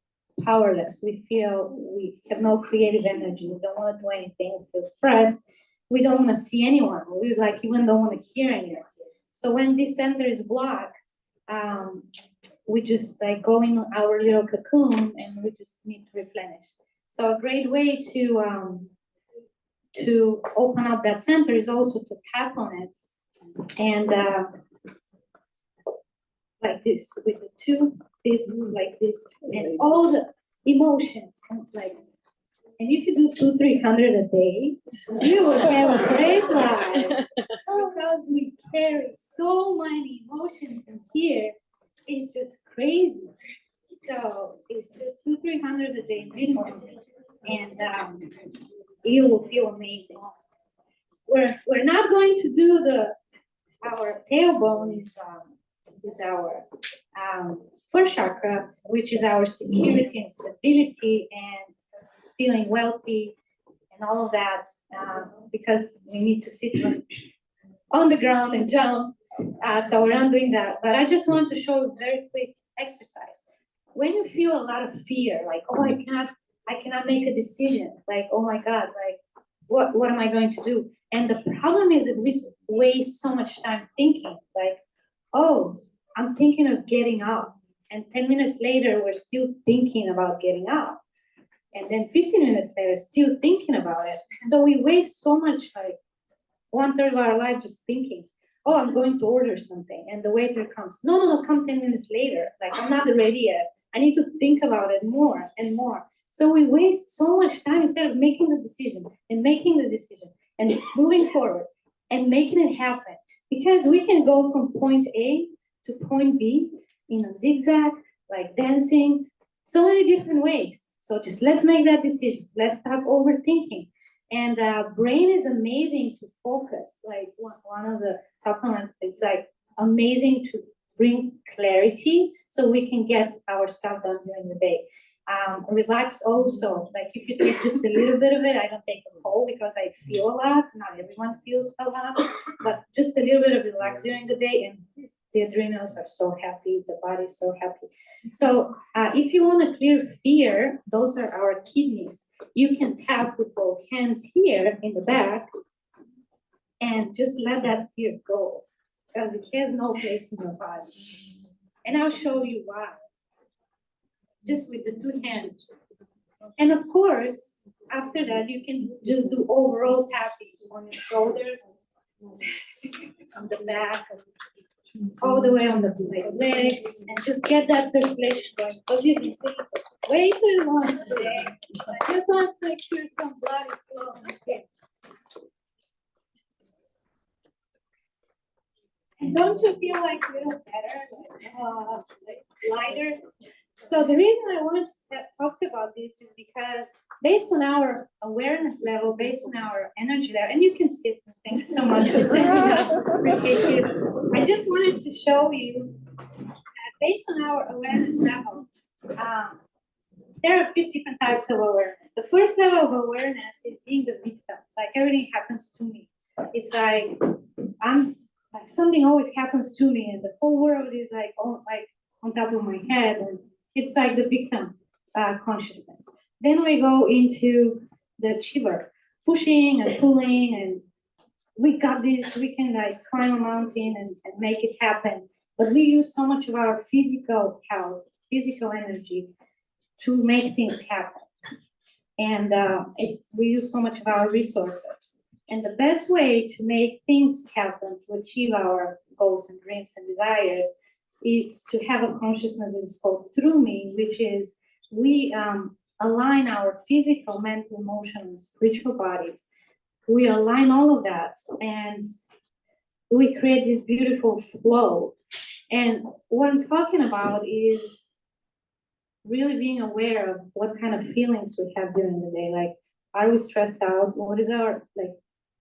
powerless. We feel we have no creative energy. We don't want to do anything. We feel depressed. We don't want to see anyone. We like even don't want to hear anyone. So when this center is blocked, we just like go in our little cocoon and we just need to replenish. So a great way to open up that center is also to tap on it, and like this with the two fists like this, and all the emotions like. And if you do 200-300 a day, you will have a great life, because we carry so many emotions in here. It's just crazy. So it's just 200-300 a day minimum, and you will feel amazing. We're not going to do our tailbone is our first chakra, which is our security and stability and feeling wealthy and all of that, because we need to sit on the ground and jump. So we're not doing that. But I just want to show a very quick exercise. When you feel a lot of fear, like, oh, I cannot make a decision, like, oh my God, like, what am I going to do? And the problem is that we waste so much time thinking, like, oh, I'm thinking of getting up. And 10 minutes later, we're still thinking about getting up. And then 15 minutes later, still thinking about it. So we waste so much, like 1/3 of our life just thinking, oh, I'm going to order something. And the waiter comes, no, come 10 minutes later. Like, I'm not ready yet. I need to think about it more and more. So we waste so much time instead of making the decision and moving forward and making it happen. Because we can go from point A to point B in a zigzag, like dancing, so many different ways. So just let's make that decision. Let's stop overthinking. And brain is amazing to focus. Like one of the supplements, it's like amazing to bring clarity so we can get our stuff done during the day. Relax also, like if you take just a little bit of it, I don't take the whole because I feel a lot, not everyone feels a lot, but just a little bit of relax during the day and the adrenals are so happy, the body is so happy. So if you want to clear fear, those are our kidneys. You can tap with both hands here in the back and just let that fear go because it has no place in your body. And I'll show you why. Just with the two hands. And of course, after that, you can just do overall tapping on your shoulders, on the back, all the way on the legs, and just get that circulation going. Because you've been sitting way too long today. I just want to make sure some blood is flowing. Okay. And don't you feel like a little better, like lighter? So the reason I wanted to talk about this is because based on our awareness level, based on our energy level, and you can sit, thank you so much for saying that, appreciate it. I just wanted to show you that based on our awareness level, there are 50 different types of awareness. The first level of awareness is being the victim, like everything happens to me. It's like, like something always happens to me and the whole world is like on top of my head, and it's like the victim consciousness. Then we go into the achiever, pushing and pulling, and we got this, we can like climb a mountain and make it happen. But we use so much of our physical health, physical energy to make things happen. And we use so much of our resources. And the best way to make things happen, to achieve our goals and dreams and desires, is to have a consciousness that is called true me, which is we align our physical, mental, emotional, and spiritual bodies. We align all of that and we create this beautiful flow. And what I'm talking about is really being aware of what kind of feelings we have during the day. Like, are we stressed out? What is our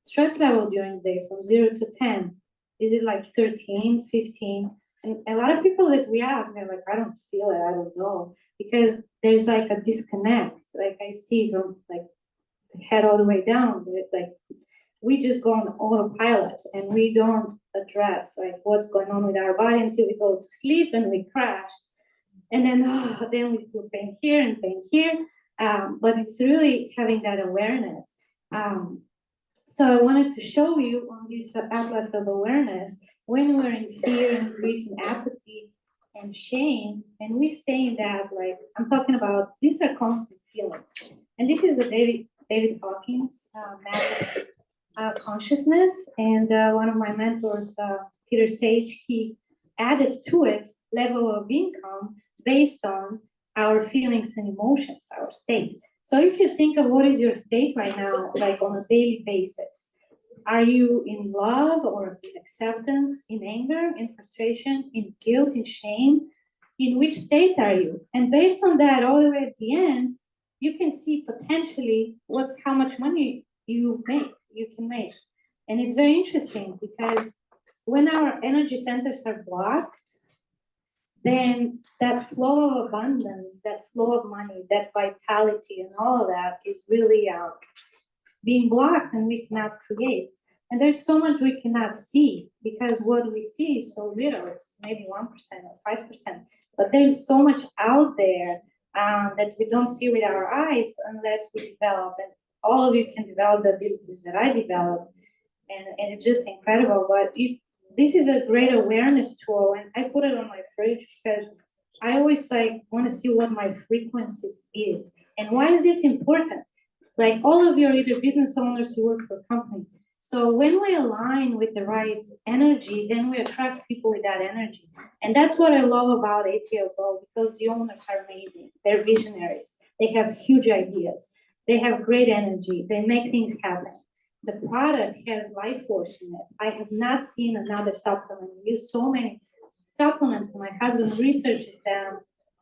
stress level during the day from 0 to 10? Is it like 13, 15? And a lot of people that we ask, they're like, I don't feel it, I don't know. Because there's like a disconnect. Like I see from like the head all the way down, like we just go on autopilot and we don't address like what's going on with our body until we go to sleep and we crash. And then we feel pain here and pain here. But it's really having that awareness. So I wanted to show you on this atlas of awareness, when we're in fear and grief and apathy and shame, and we stay in that, like I'm talking about, these are constant feelings. And this is the David Hawkins method consciousness. And one of my mentors, Peter Sage, he added to it level of income based on our feelings and emotions, our state. So if you think of what is your state right now, like on a daily basis, are you in love or in acceptance, in anger, in frustration, in guilt, in shame? In which state are you? And based on that, all the way at the end, you can see potentially how much money you can make. And it's very interesting because when our energy centers are blocked, then that flow of abundance, that flow of money, that vitality and all of that is really being blocked and we cannot create. And there's so much we cannot see because what we see is so little, it's maybe 1% or 5%. But there's so much out there that we don't see with our eyes unless we develop. And all of you can develop the abilities that I developed. And it's just incredible. But this is a great awareness tool, and I put it on my fridge because I always want to see what my frequencies is. And why is this important? Like all of you are either business owners who work for a company. So when we align with the right energy, then we attract people with that energy. And that's what I love about APL Go, because the owners are amazing. They're visionaries. They have huge ideas. They have great energy. They make things happen. The product has life force in it. I have not seen another supplement. We use so many supplements, and my husband researches them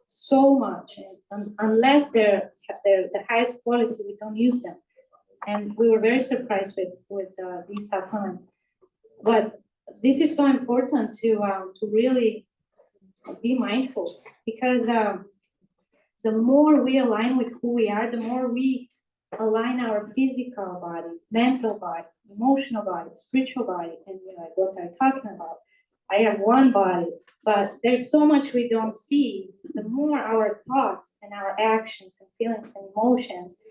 so much. And unless they're the highest quality, we don't use them. And we were very surprised with these supplements. But this is so important to really be mindful, because the more we align with who we are, the more we align our physical body, mental body, emotional body, spiritual body, and you're like, what are you talking about? I have one body, but there's so much we don't see. The more our thoughts and our actions and feelings and emotions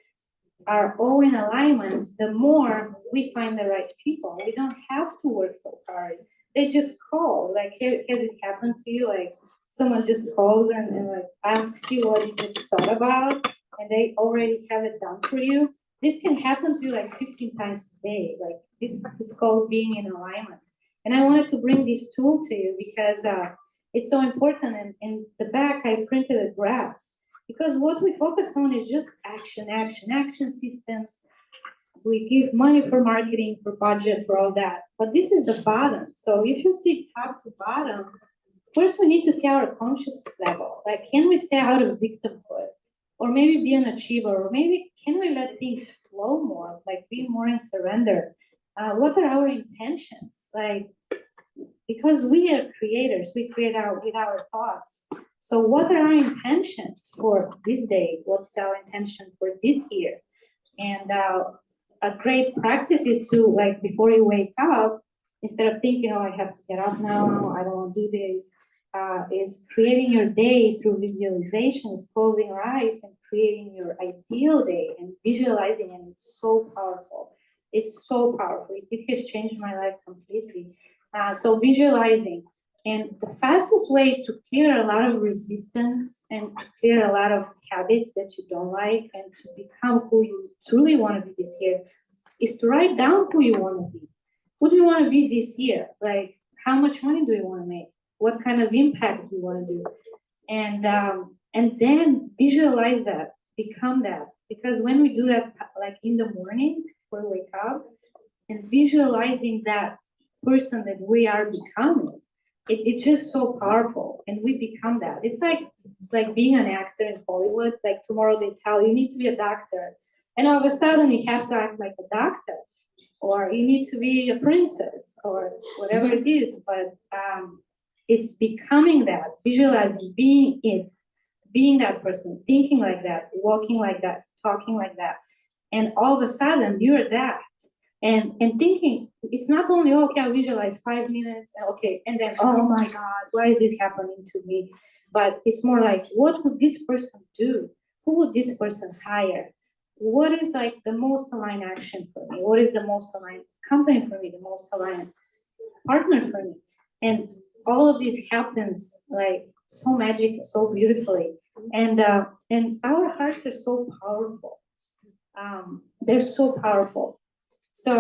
are all in alignment, the more we find the right people. We don't have to work so hard. They just call. Like, has it happened to you? Like, someone just calls and like asks you what you just thought about, and they already have it done for you. This can happen to you like 15 times a day. Like, this is called being in alignment. And I wanted to bring this tool to you because it's so important. And in the back, I printed a graph because what we focus on is just action systems. We give money for marketing, for budget, for all that. But this is the bottom. So if you see top to bottom, first we need to see our conscious level. Like, can we stay out of victimhood? Or maybe be an achiever? Or maybe can we let things flow more? Like, be more in surrender? What are our intentions? Like, because we are creators, we create with our thoughts. So what are our intentions for this day? What's our intention for this year? And a great practice is to, like, before you wake up, instead of thinking, oh, I have to get up now, I don't want to do this, is creating your day through visualizations, closing your eyes and creating your ideal day and visualizing, and it's so powerful. It's so powerful. It has changed my life completely. So visualizing. And the fastest way to clear a lot of resistance and to clear a lot of habits that you don't like and to become who you truly want to be this year is to write down who you want to be. Who do you want to be this year? Like, how much money do you want to make? What kind of impact do you want to do? And then visualize that, become that. Because when we do that, like in the morning before we wake up, and visualizing that person that we are becoming, it's just so powerful, and we become that. It's like being an actor in Hollywood. Like, tomorrow they tell you need to be a doctor, and all of a sudden you have to act like a doctor, or you need to be a princess, or whatever it is. But it's becoming that, visualizing, being it, being that person, thinking like that, walking like that, talking like that, and all of a sudden you're that. And thinking, it's not only, okay, I visualize 5 minutes, okay, and then, oh my God, why is this happening to me? But it's more like, what would this person do? Who would this person hire? What is like the most aligned action for me? What is the most aligned company for me? The most aligned partner for me? And all of this happens like so magic, so beautifully. And our hearts are so powerful. They're so powerful. So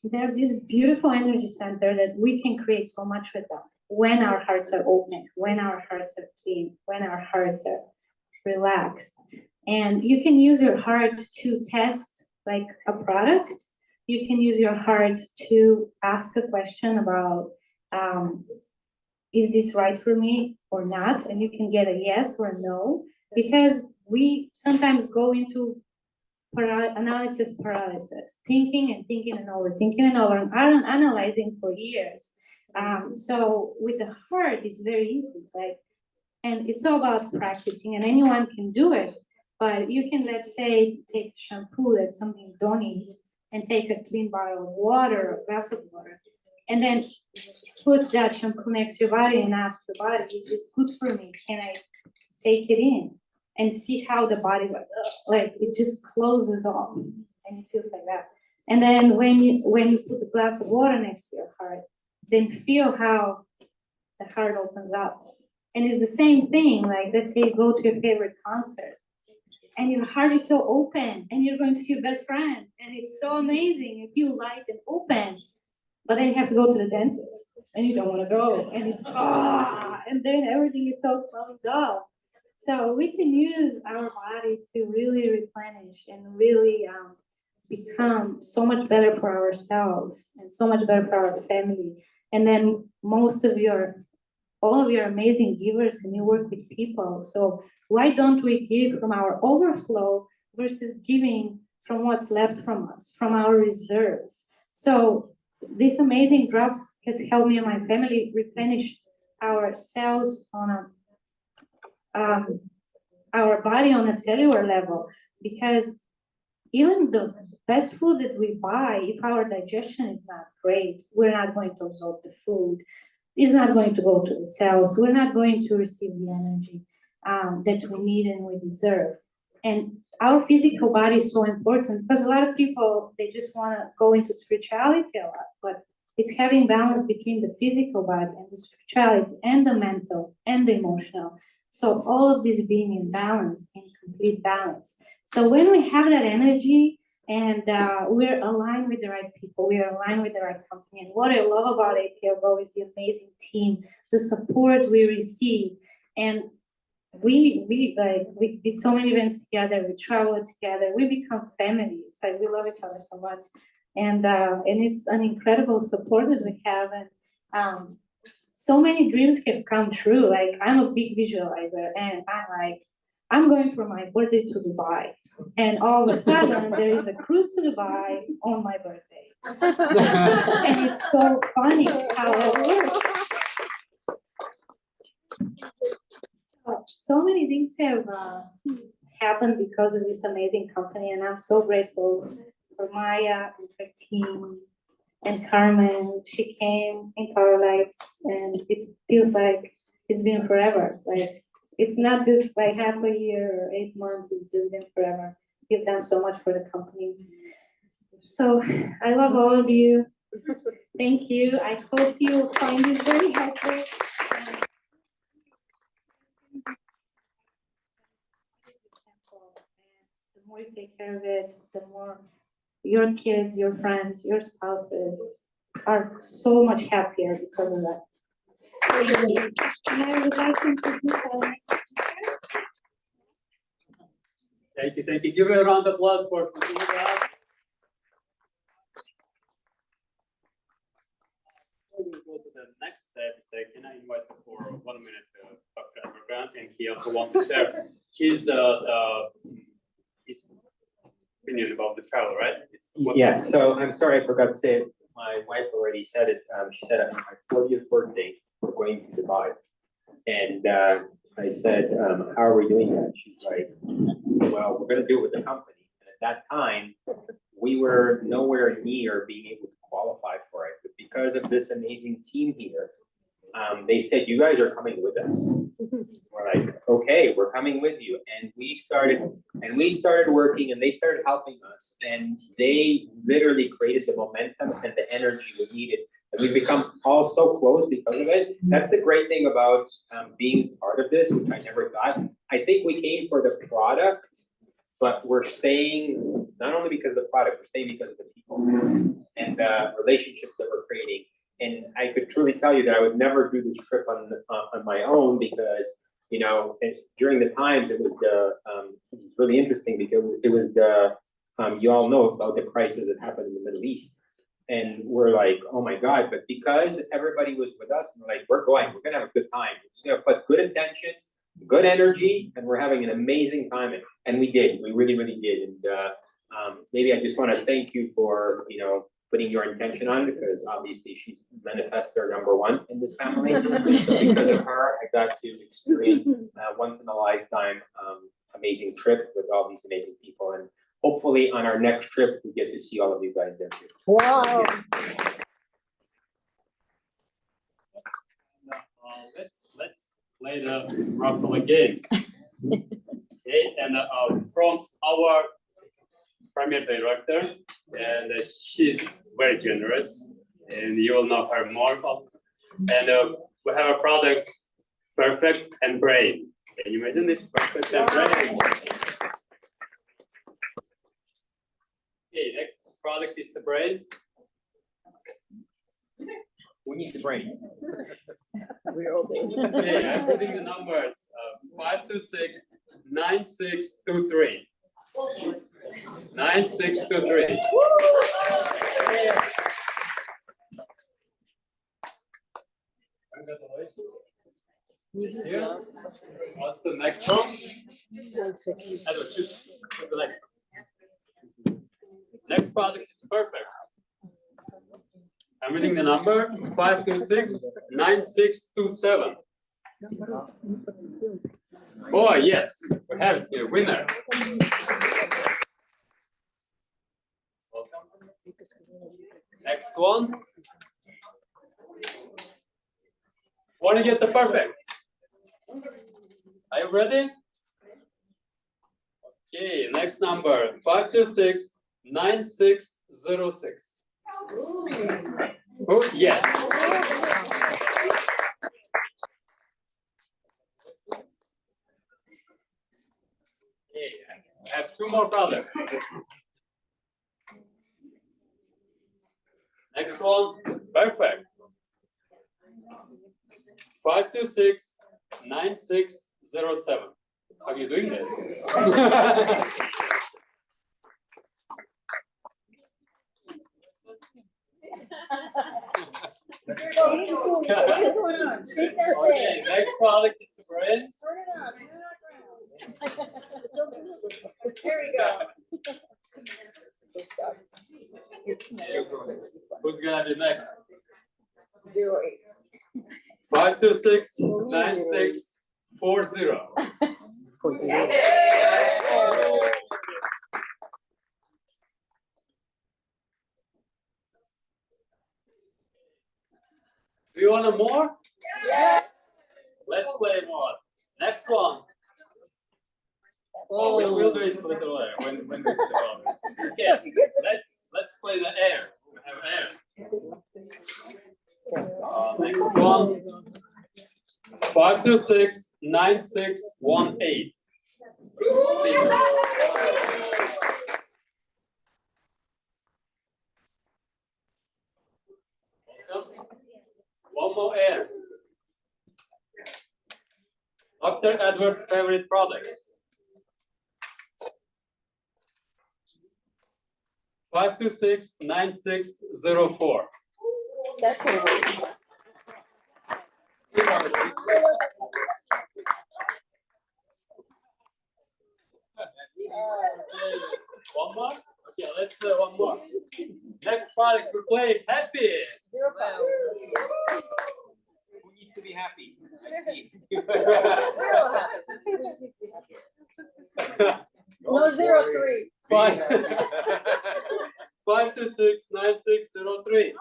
they're this beautiful energy center that we can create so much with them when our hearts are open, when our hearts are clean, when our hearts are relaxed. And you can use your heart to test like a product. You can use your heart to ask a question about, is this right for me or not? And you can get a yes or a no, because we sometimes go into analysis paralysis, thinking and overthinking and analyzing for years. So with the heart, it's very easy, like, and it's all about practicing, and anyone can do it. But you can, let's say, take shampoo, that's something you don't eat, and take a clean bottle of water, or a glass of water, and then put that shampoo next to your body and ask the body, is this good for me? Can I take it in? And see how the body's like it just closes off, and it feels like that. And then when you put the glass of water next to your heart, then feel how the heart opens up. And it's the same thing. Like, let's say you go to your favorite concert, and your heart is so open, and you're going to see your best friend, and it's so amazing. You feel light and open, but then you have to go to the dentist, and you don't want to go, and it's and then everything is so closed off. So we can use our body to really replenish and really become so much better for ourselves and so much better for our family. And then all of you are amazing givers, and you work with people. So why don't we give from our overflow versus giving from what's left from us, from our reserves? So these amazing drops has helped me and my family replenish our cells on our body on a cellular level, because even the best food that we buy, if our digestion is not great, we're not going to absorb the food. It's not going to go to the cells. We're not going to receive the energy that we need and we deserve. And our physical body is so important because a lot of people, they just want to go into spirituality a lot, but it's having balance between the physical body and the spirituality and the mental and the emotional. So all of this being in balance, in complete balance. So when we have that energy and we're aligned with the right people, we are aligned with the right company. And what I love about APL Go is the amazing team, the support we receive. And we did so many events together, we traveled together, we become family. It's like we love each other so much. And it's an incredible support that we have. And so many dreams have come true. Like I'm a big visualizer and I'm going for my birthday to Dubai. And all of a sudden there is a cruise to Dubai on my birthday. And it's so funny how it works. So many things have happened because of this amazing company, and I'm so grateful for Maya and her team and Carmen. She came into our lives, and it feels like it's been forever. Like it's not just like half a year or 8 months, it's just been forever. You've done so much for the company. So I love all of you. Thank you. I hope you find this very helpful. The more you take care of it, the more your kids, your friends, your spouses are so much happier because of that. And I would like to introduce our next speaker. Thank you. Give a round of applause for Sabina. Before we go to the next step, can I invite for 1 minute Dr. Edward Grant, and he also wants to share his opinion about the travel, right? Yeah, so I'm sorry, I forgot to say it. My wife already said it. She said on my 40th birthday, we're going to Dubai. And I said, how are we doing that? She's like, well, we're going to do it with the company. And at that time, we were nowhere near being able to qualify for it. But because of this amazing team here, they said, you guys are coming with us. We're like, okay, we're coming with you. And we started working, and they started helping us. And they literally created the momentum and the energy we needed. And we've become all so close because of it. That's the great thing about being part of this, which I never thought. I think we came for the product, but we're staying not only because of the product, we're staying because of the people and the relationships that we're creating. And I could truly tell you that I would never do this trip on my own because, you know, during the times it was really interesting because it was you all know about the crisis that happened in the Middle East. And we're like, oh my God, but because everybody was with us, we're like, we're going to have a good time. We're just gonna put good intentions, good energy, and we're having an amazing time. And we did, we really, really did. And maybe I just wanna thank you for, you know, putting your intention on it, because obviously she's manifestor #1 in this family. So because of her, I got to experience once in a lifetime amazing trip with all these amazing people. And hopefully on our next trip, we get to see all of you guys there too. Wow. Let's play the raffle again. Okay, and from our premier director, and she's very generous, and you will know her more about. And we have our products, Perfect and Brain. Can you imagine this? Perfect and Brain. Okay, next product is the Brain. We need the brain. Okay, I'm putting the numbers 526 9623. 9623. Here. What's the next one? Edward, choose the next one. Next product is Perfect. I'm reading the number 526 9627. Oh, yes, we have the winner. Welcome. Next one. Want to get the perfect? Are you ready? Okay, next number 526-9606. Oh, yeah. Okay, I have two more products. Next one, perfect. 526-9607. How are you doing this? Okay, next product is brain. Here we go. Who's gonna be next? 08. 526-9640. Do you want more? Yeah. Let's play more. Next one. Oh, we'll do it later when we do this. Okay, let's play the air. We have air. Next one. 526-9618. One more air. Dr. Edward's favorite product. 526-9604. That's a One more? Okay, let's play one more. Next product we play happy. 05. Who needs to be happy? I see. No 03. 526-9603.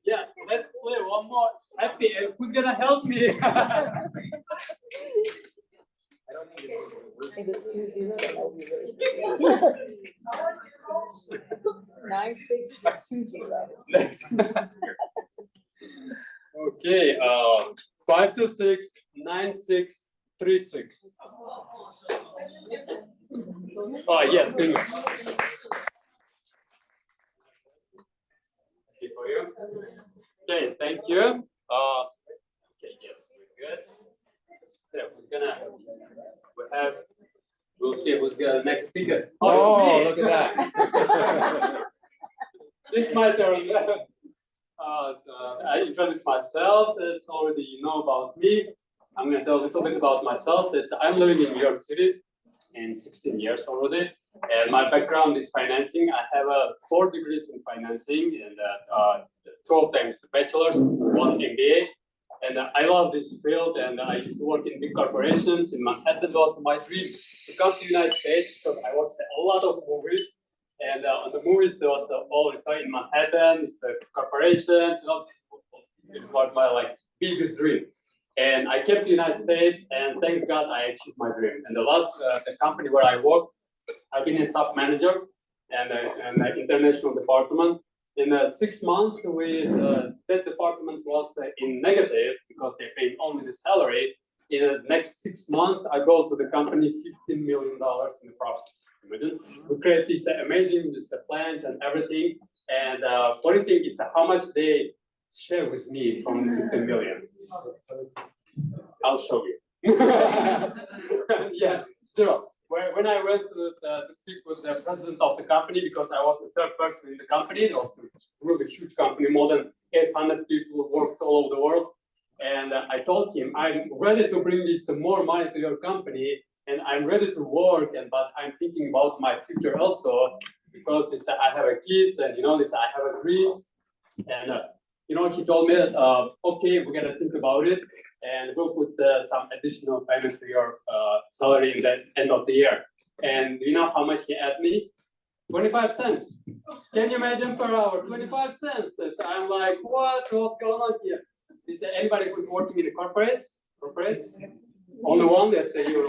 Yeah, let's play one more happy. And who's gonna help me? If it's 20, then I'll be ready. 9620. Next. Okay, 526-9636. Oh, yes, bingo. Okay, for you. Okay, thank you. Okay, yes, we're good. Yeah, who's gonna? We'll see who's gonna next speaker. Oh, it's me. Look at that. This is my turn. I introduce myself. It's already you know about me. I'm gonna tell a little bit about myself. I'm living in New York City in 16 years already, and my background is financing. I have 4 degrees in financing, and 2 of them is bachelor's, 1 MBA. And I love this field, and I used to work in big corporations in Manhattan. It was my dream to come to the United States because I watched a lot of movies. And on the movies, there was all the time in Manhattan, it's the corporations, it was my biggest dream. And I came to the United States, and thanks God, I achieved my dream. And the last the company where I worked, I've been a top manager and an international department. In 6 months, that department was in negative because they paid only the salary. In the next 6 months, I go to the company $15 million in the profit. We create these amazing plans and everything. And funny thing is how much they share with me from the 15 million. I'll show you. Yeah, zero. When I went to speak with the president of the company, because I was the 3rd person in the company, it was a really huge company, more than 800 people worked all over the world. And I told him, I'm ready to bring this more money to your company. and I'm ready to work, but I'm thinking about my future also, because this I have a kids, and this I have a dreams, and she told me that okay, we're gonna think about it, and we'll put some additional payments to your salary in the end of the year. And do you know how much he added me? 25 cents. Can you imagine per hour? 25 cents. I'm like, what's going on here? Is there anybody who's working in a corporate? Only one, let's say you.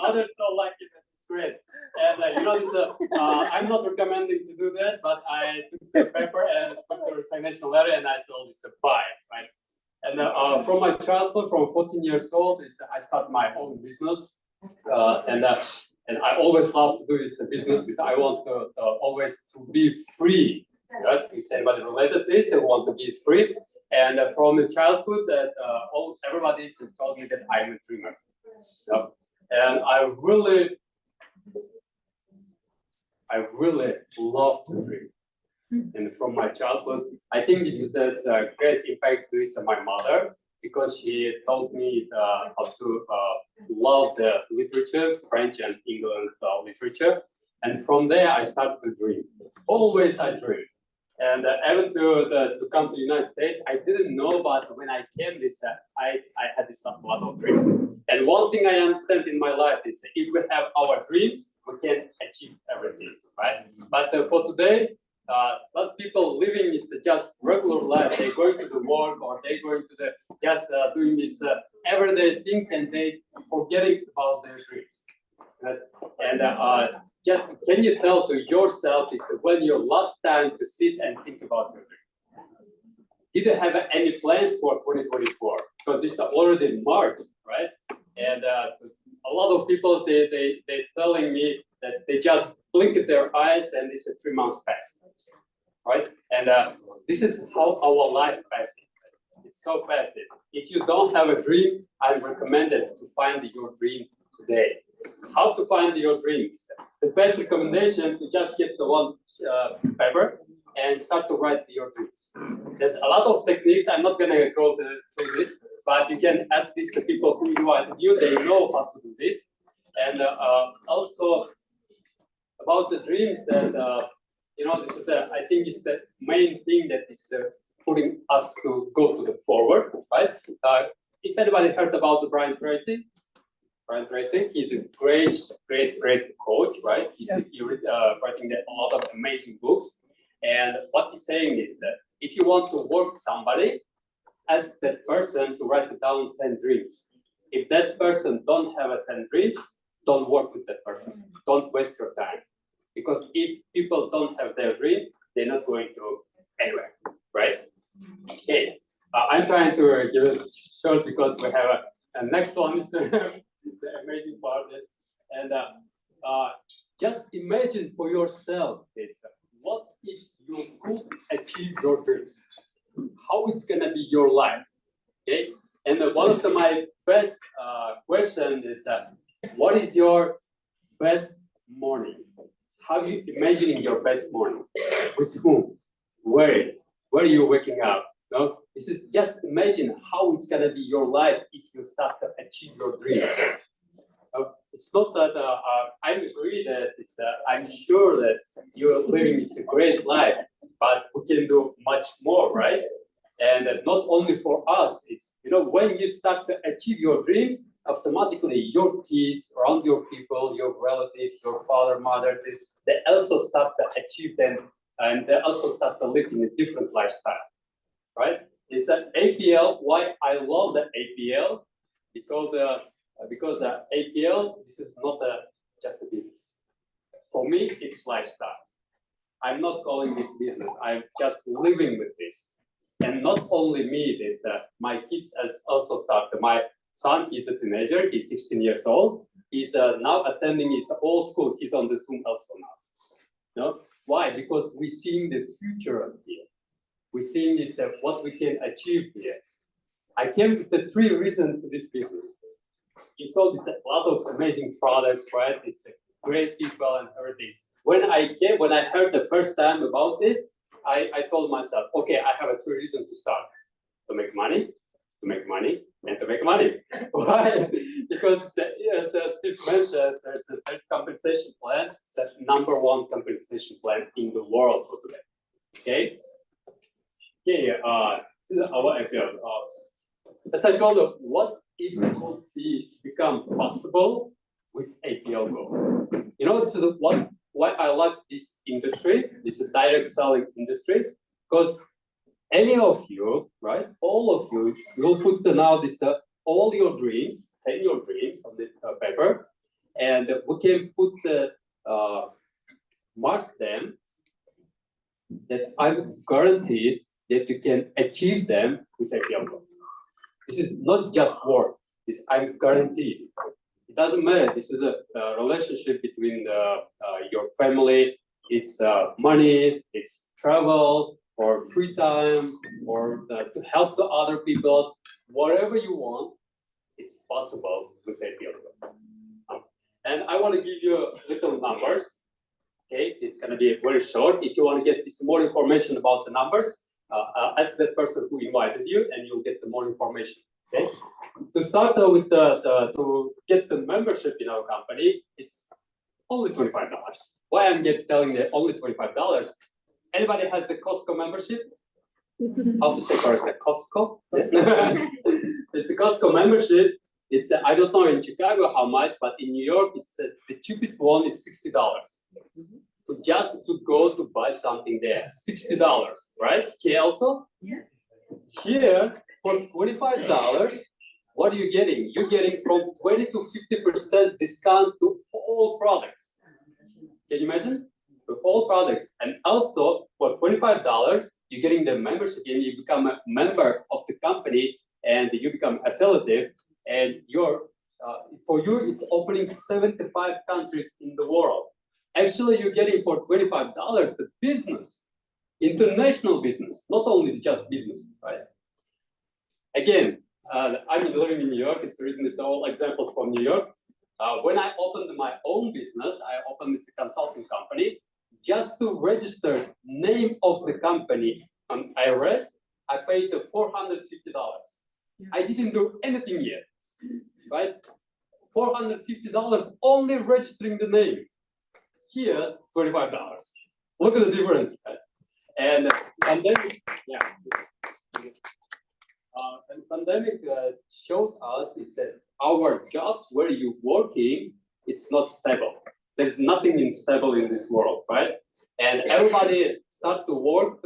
Others don't like it. It's great. And I'm not recommending to do that, but I took the paper and put the resignation letter, and I told it's a buy, right? And from my childhood, from 14 years old, I started my own business, and I always love to do this business because I want to always to be free. Right? Is anybody related to this? I want to be free. And from the childhood, that everybody told me that I'm a dreamer. So, and I really love to dream. And from my childhood, I think this is that great impact to my mother, because she taught me how to love the literature, French and English literature. And from there, I started to dream. Always I dream. And even to come to the United States, I didn't know, but when I came, I had a lot of dreams. And one thing I understand in my life is if we have our dreams, we can achieve everything, right? But for today, a lot of people living is just regular life. They're going to the work, or they're going to just doing these everyday things, and they forgetting about their dreams. Right? And just can you tell to yourself is when your last time to sit and think about your dream? Did you have any plans for 2024? Because this is already March, right? And a lot of people they telling me that they just blinked their eyes and it's 3 months past, right? And this is how our life passes. It's so fast. If you don't have a dream, I recommend it to find your dream today. How to find your dreams? The best recommendation is to just get the one paper and start to write your dreams. There's a lot of techniques. I'm not gonna go through this, but you can ask these people who invited you. They know how to do this. And also about the dreams, that this is I think is the main thing that is putting us to go to the forward, right? If anybody heard about the Brian Tracy, he's a great coach, right? He's writing a lot of amazing books. And what he's saying is that if you want to work with somebody, ask that person to write down 10 dreams. If that person don't have 10 dreams, don't work with that person. Don't waste your time. Because if people don't have their dreams, they're not going to anywhere, right? Okay, I'm trying to give it short because we have a next one is the amazing part. And just imagine for yourself, what if you could achieve your dream? How it's gonna be your life, okay? And one of my best question is, what is your best morning? How are you imagining your best morning? With whom? Where? Where are you waking up? No? This is just imagine how it's gonna be your life if you start to achieve your dreams. It's not that I agree that I'm sure that you're living is a great life, but we can do much more, right? And not only for us, it's when you start to achieve your dreams, automatically your kids, around your people, your relatives, your father, mother, they also start to achieve them, and they also start to live in a different lifestyle, right? It's an APL. Why I love the APL? Because the APL, this is not just a business. For me, it's lifestyle. I'm not calling this business. I'm just living with this. And not only me, it's my kids also started. My son, he's a teenager. He's 16 years old. He's now attending his old school. He's on the Zoom also now. No? Why? Because we're seeing the future here. We're seeing this what we can achieve here. I came with the 3 reasons to this business. You saw it's a lot of amazing products, right? It's great people and everything. When I heard the first time about this, I told myself, okay, I have 3 reasons to start. To make money, and to make money. Why? Because as Steve mentioned, there's compensation plan. It's the #1 compensation plan in the world for today. Okay. Okay. This is our IPO. As I told you, what if it could become possible with APO Go? You know, this is why I like this industry, this direct selling industry, because any of you, right? All of you, will put now this all your dreams, 10 your dreams on the paper, and we can put the mark them that I'm guaranteed that you can achieve them with APO Go. This is not just word. This I'm guaranteed. It doesn't matter. This is a relationship between your family. It's money. It's travel or free time or to help the other people. Whatever you want, it's possible with APO Go. And I want to give you little numbers. Okay, it's going to be very short. If you want to get more information about the numbers, ask that person who invited you, and you'll get the more information. Okay. To start with to get the membership in our company, it's only $25. Why I'm telling you only $25? Anybody has the Costco membership? How to say correctly? Costco? It's a Costco membership. It's I don't know in Chicago how much, but in New York, it's the cheapest one is $60. So just to go to buy something there, $60, right? Here also? Yeah. Here, for $25, what are you getting? You're getting from 20 to 50% discount to all products. Can you imagine? To all products. And also, for $25, you're getting the membership and you become a member of the company and you become affiliate. And for you, it's opening 75 countries in the world. Actually, you're getting for $25 the business, international business, not only just business, right? Again, I'm living in New York. It's the reason it's all examples from New York. When I opened my own business, I opened this consulting company. Just to register name of the company on IRS, I paid $450. I didn't do anything yet, right? $450 only registering the name. Here, $25. Look at the difference, right? And pandemic, yeah. And pandemic shows us is that our jobs where you're working, it's not stable. There's nothing unstable in this world, right? And everybody start to work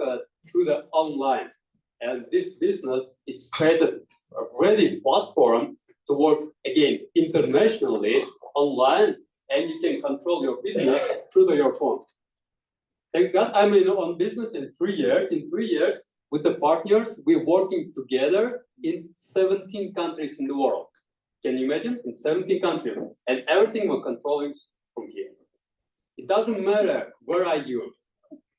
through the online. And this business is created a ready platform to work again internationally online, and you can control your business through your phone. Thanks God, I'm on business in 3 years. In 3 years, with the partners, we're working together in 17 countries in the world. Can you imagine? In 17 countries, and everything we're controlling from here. It doesn't matter where are you.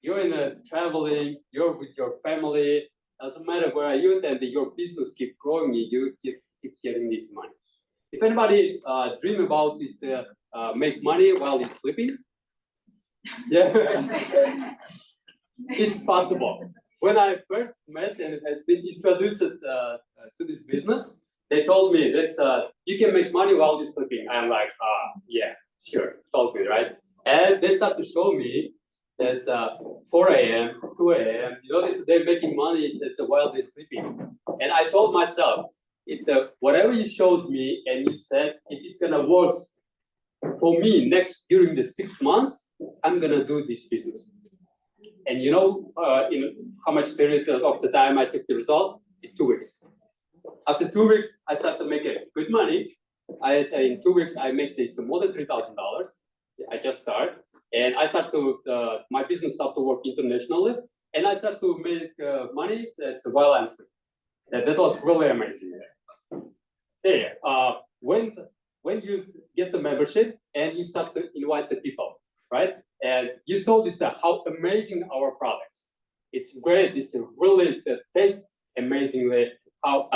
You're in a traveling. You're with your family. Doesn't matter where are you, and your business keep growing. You keep getting this money. If anybody dream about this, make money while he's sleeping, yeah, it's possible. When I first met and has been introduced to this business, they told me that you can make money while you're sleeping. I'm like, yeah, sure, told me, right? And they start to show me that 4 a.m., 2 a.m., they're making money that's while they're sleeping. And I told myself, whatever you showed me and you said, if it's gonna work for me during the 6 months, I'm gonna do this business. And in how much period of the time I took the result? In 2 weeks. After 2 weeks, I started making good money. In 2 weeks, I make this more than $3,000. I just started, and I start to my business start to work internationally, and I start to make money that's while I'm sleeping. That was really amazing. Hey, when you get the membership and you start to invite the people, right? And you saw this how amazing our products. It's great. It's really tastes amazingly. How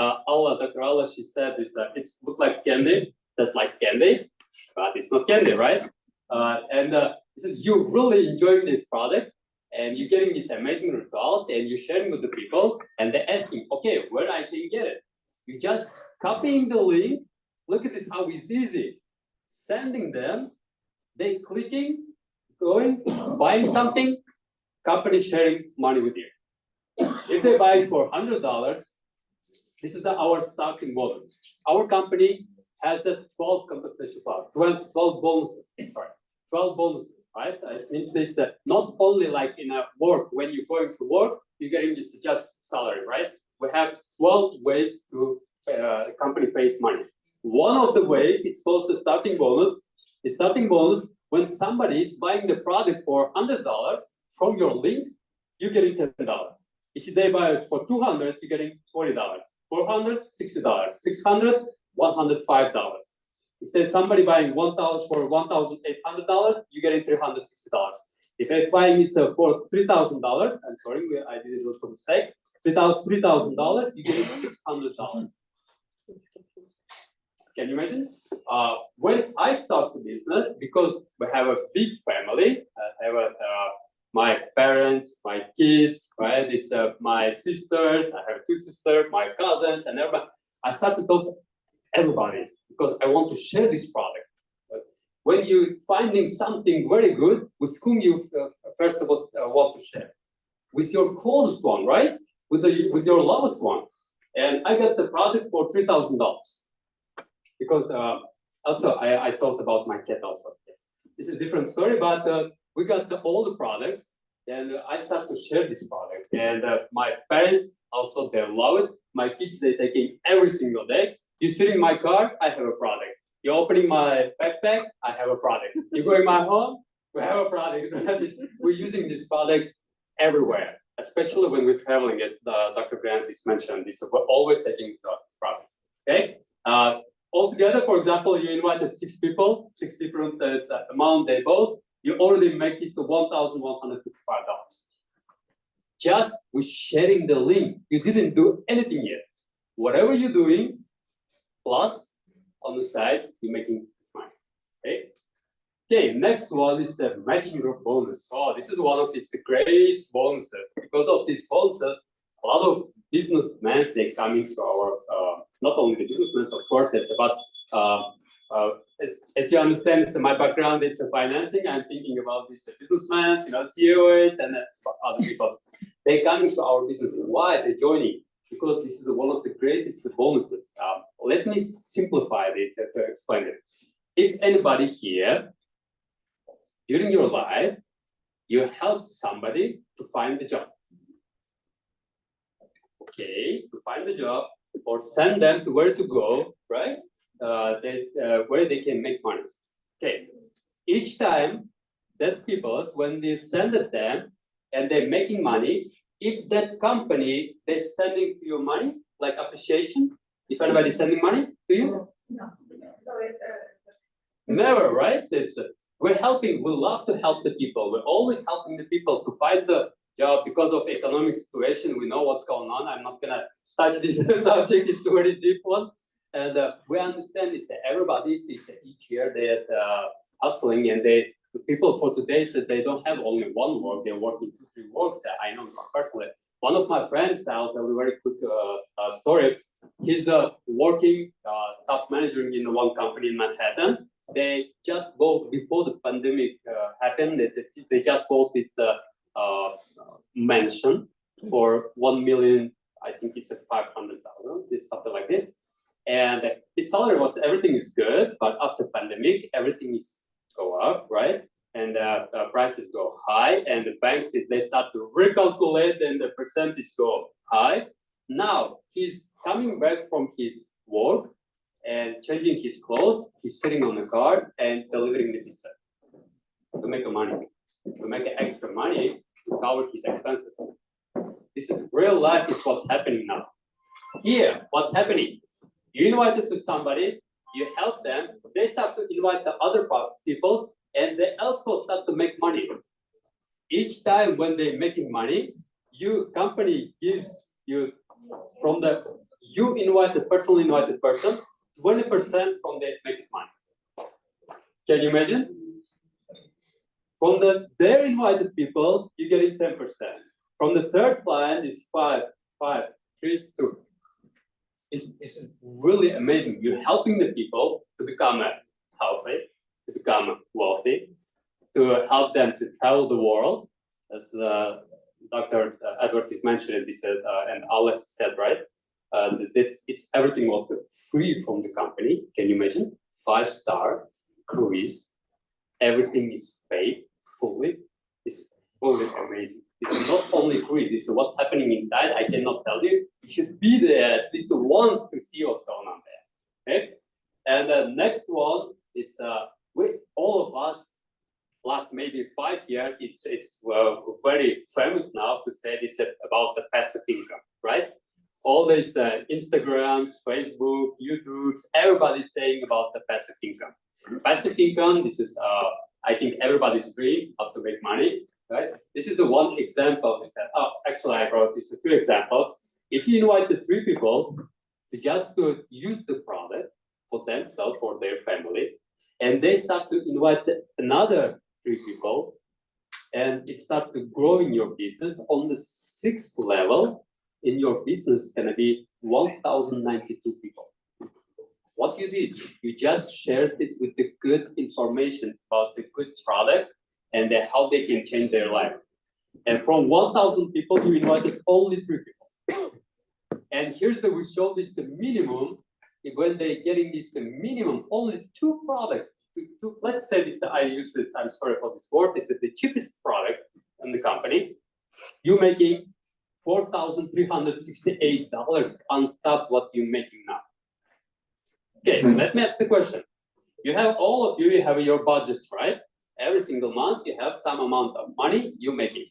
Dr. Allah, she said this. It's look like candy. That's like candy, but it's not candy, right? This is you really enjoying this product, and you're getting these amazing results, and you're sharing with the people, and they're asking, okay, where I can get it? You just copying the link. Look at this, how it's easy. Sending them, they clicking, going, buying something, company sharing money with you. If they buy it for $100, this is our starting bonus. Our company has the 12 compensation plan, 12 bonuses, sorry, 12 bonuses, right? It means this not only like in a work, when you're going to work, you're getting this just salary, right? We have 12 ways to the company pays money. One of the ways it's called the starting bonus. The starting bonus, when somebody is buying the product for $100 from your link, you're getting $10. If they buy it for $200, you're getting $40. $400, $60. $600, $105. If there's somebody buying 1,000 for $1,800, you're getting $360. If they're buying it for $3,000, I'm sorry, I did lots of mistakes. $3,000, you're getting $600. Can you imagine? When I start the business, because we have a big family, I have my parents, my kids, right? It's my sisters, I have 2 sisters, my cousins, and everybody. I start to talk to everybody because I want to share this product. But when you're finding something very good, with whom you first of all want to share? With your closest one, right? With your lowest one. And I got the product for $3,000. Because also I talked about my cat also. Yes. This is a different story, but we got all the products, and I start to share this product. And my parents also, they love it. My kids, they take it every single day. You sit in my car, I have a product. You're opening my backpack, I have a product. You go in my home, we have a product. We're using these products everywhere, especially when we're traveling, as Dr. Grant is mentioned. We're always taking these products. Okay. Altogether, for example, you invited 6 people, 6 different amount they bought, you already make this $1,155. Just with sharing the link, you didn't do anything yet. Whatever you're doing, plus on the side, you're making money. Okay. Okay, next one is the matching group bonus. Oh, this is one of these great bonuses. Because of these bonuses, a lot of businessmen, they come into our not only the businessmen, of course, it's about, as you understand, it's my background is financing. I'm thinking about these businessmen, CEOs and other people. They come into our business. Why they're joining? Because this is one of the greatest bonuses. Let me simplify it to explain it. If anybody here, during your life, you helped somebody to find a job. Okay, to find a job, or send them to where to go, right? Where they can make money. Okay. Each time that people, when they send it them and they're making money, if that company they're sending you money, like appreciation, if anybody's sending money to you? No. Never, right? We're helping, we love to help the people. We're always helping the people to find the job because of economic situation. We know what's going on. I'm not gonna touch this subject. It's a very deep one, and we understand this. Everybody sees each year they're hustling, and the people for today said they don't have only one work. They're working 2, 3 works. I know personally. One of my friends, I'll tell you a very quick story. He's working top manager in one company in Manhattan. They just bought before the pandemic happened. They just bought this mansion for 1 million. I think it's 500,000. It's something like this. And his salary was everything is good, but after pandemic, everything is go up, right? And prices go high, and the banks they start to recalculate, and the percentage go high. Now he's coming back from his work and changing his clothes. He's sitting on the car and delivering the pizza to make money, to make extra money to cover his expenses. This is real life. Is what's happening now. Here, what's happening? You invited to somebody, you help them, they start to invite the other people, and they also start to make money. Each time when they're making money, company gives you from the personally invited person, 20% from the making money. Can you imagine? From their invited people, you're getting 10%. From the third client is 5, 3, 2. This is really amazing. You're helping the people to become healthy, to become wealthy, to help them to travel the world, as Dr. Edward is mentioning. This and Alice said, right? It's everything was free from the company. Can you imagine? 5-star cruise, everything is paid fully. It's really amazing. It's not only cruise, it's what's happening inside. I cannot tell you. You should be there at least once to see what's going on there. Okay? And the next one, it's with all of us, last maybe 5 years, it's very famous now to say this about the passive income, right? All these Instagrams, Facebook, YouTubes, everybody's saying about the passive income. Passive income, this is, I think everybody's dream how to make money, right? This is the one example. Actually, I brought these 2 examples. If you invite the 3 people to use the product for themselves, for their family, and they start to invite another 3 people, and it starts to grow in your business. On the 6th level in your business, it's gonna be 1,092 people. What you did, you just shared it with the good information about the good product and how they can change their life. And from 1,000 people, you invited only 3 people. And here's we show this the minimum. When they're getting this the minimum, only 2 products. Let's say this, I use this, I'm sorry for this word, this is the cheapest product in the company. You're making $4,368 on top what you're making now. Okay, let me ask the question. You have all of you have your budgets, right? Every single month you have some amount of money you're making.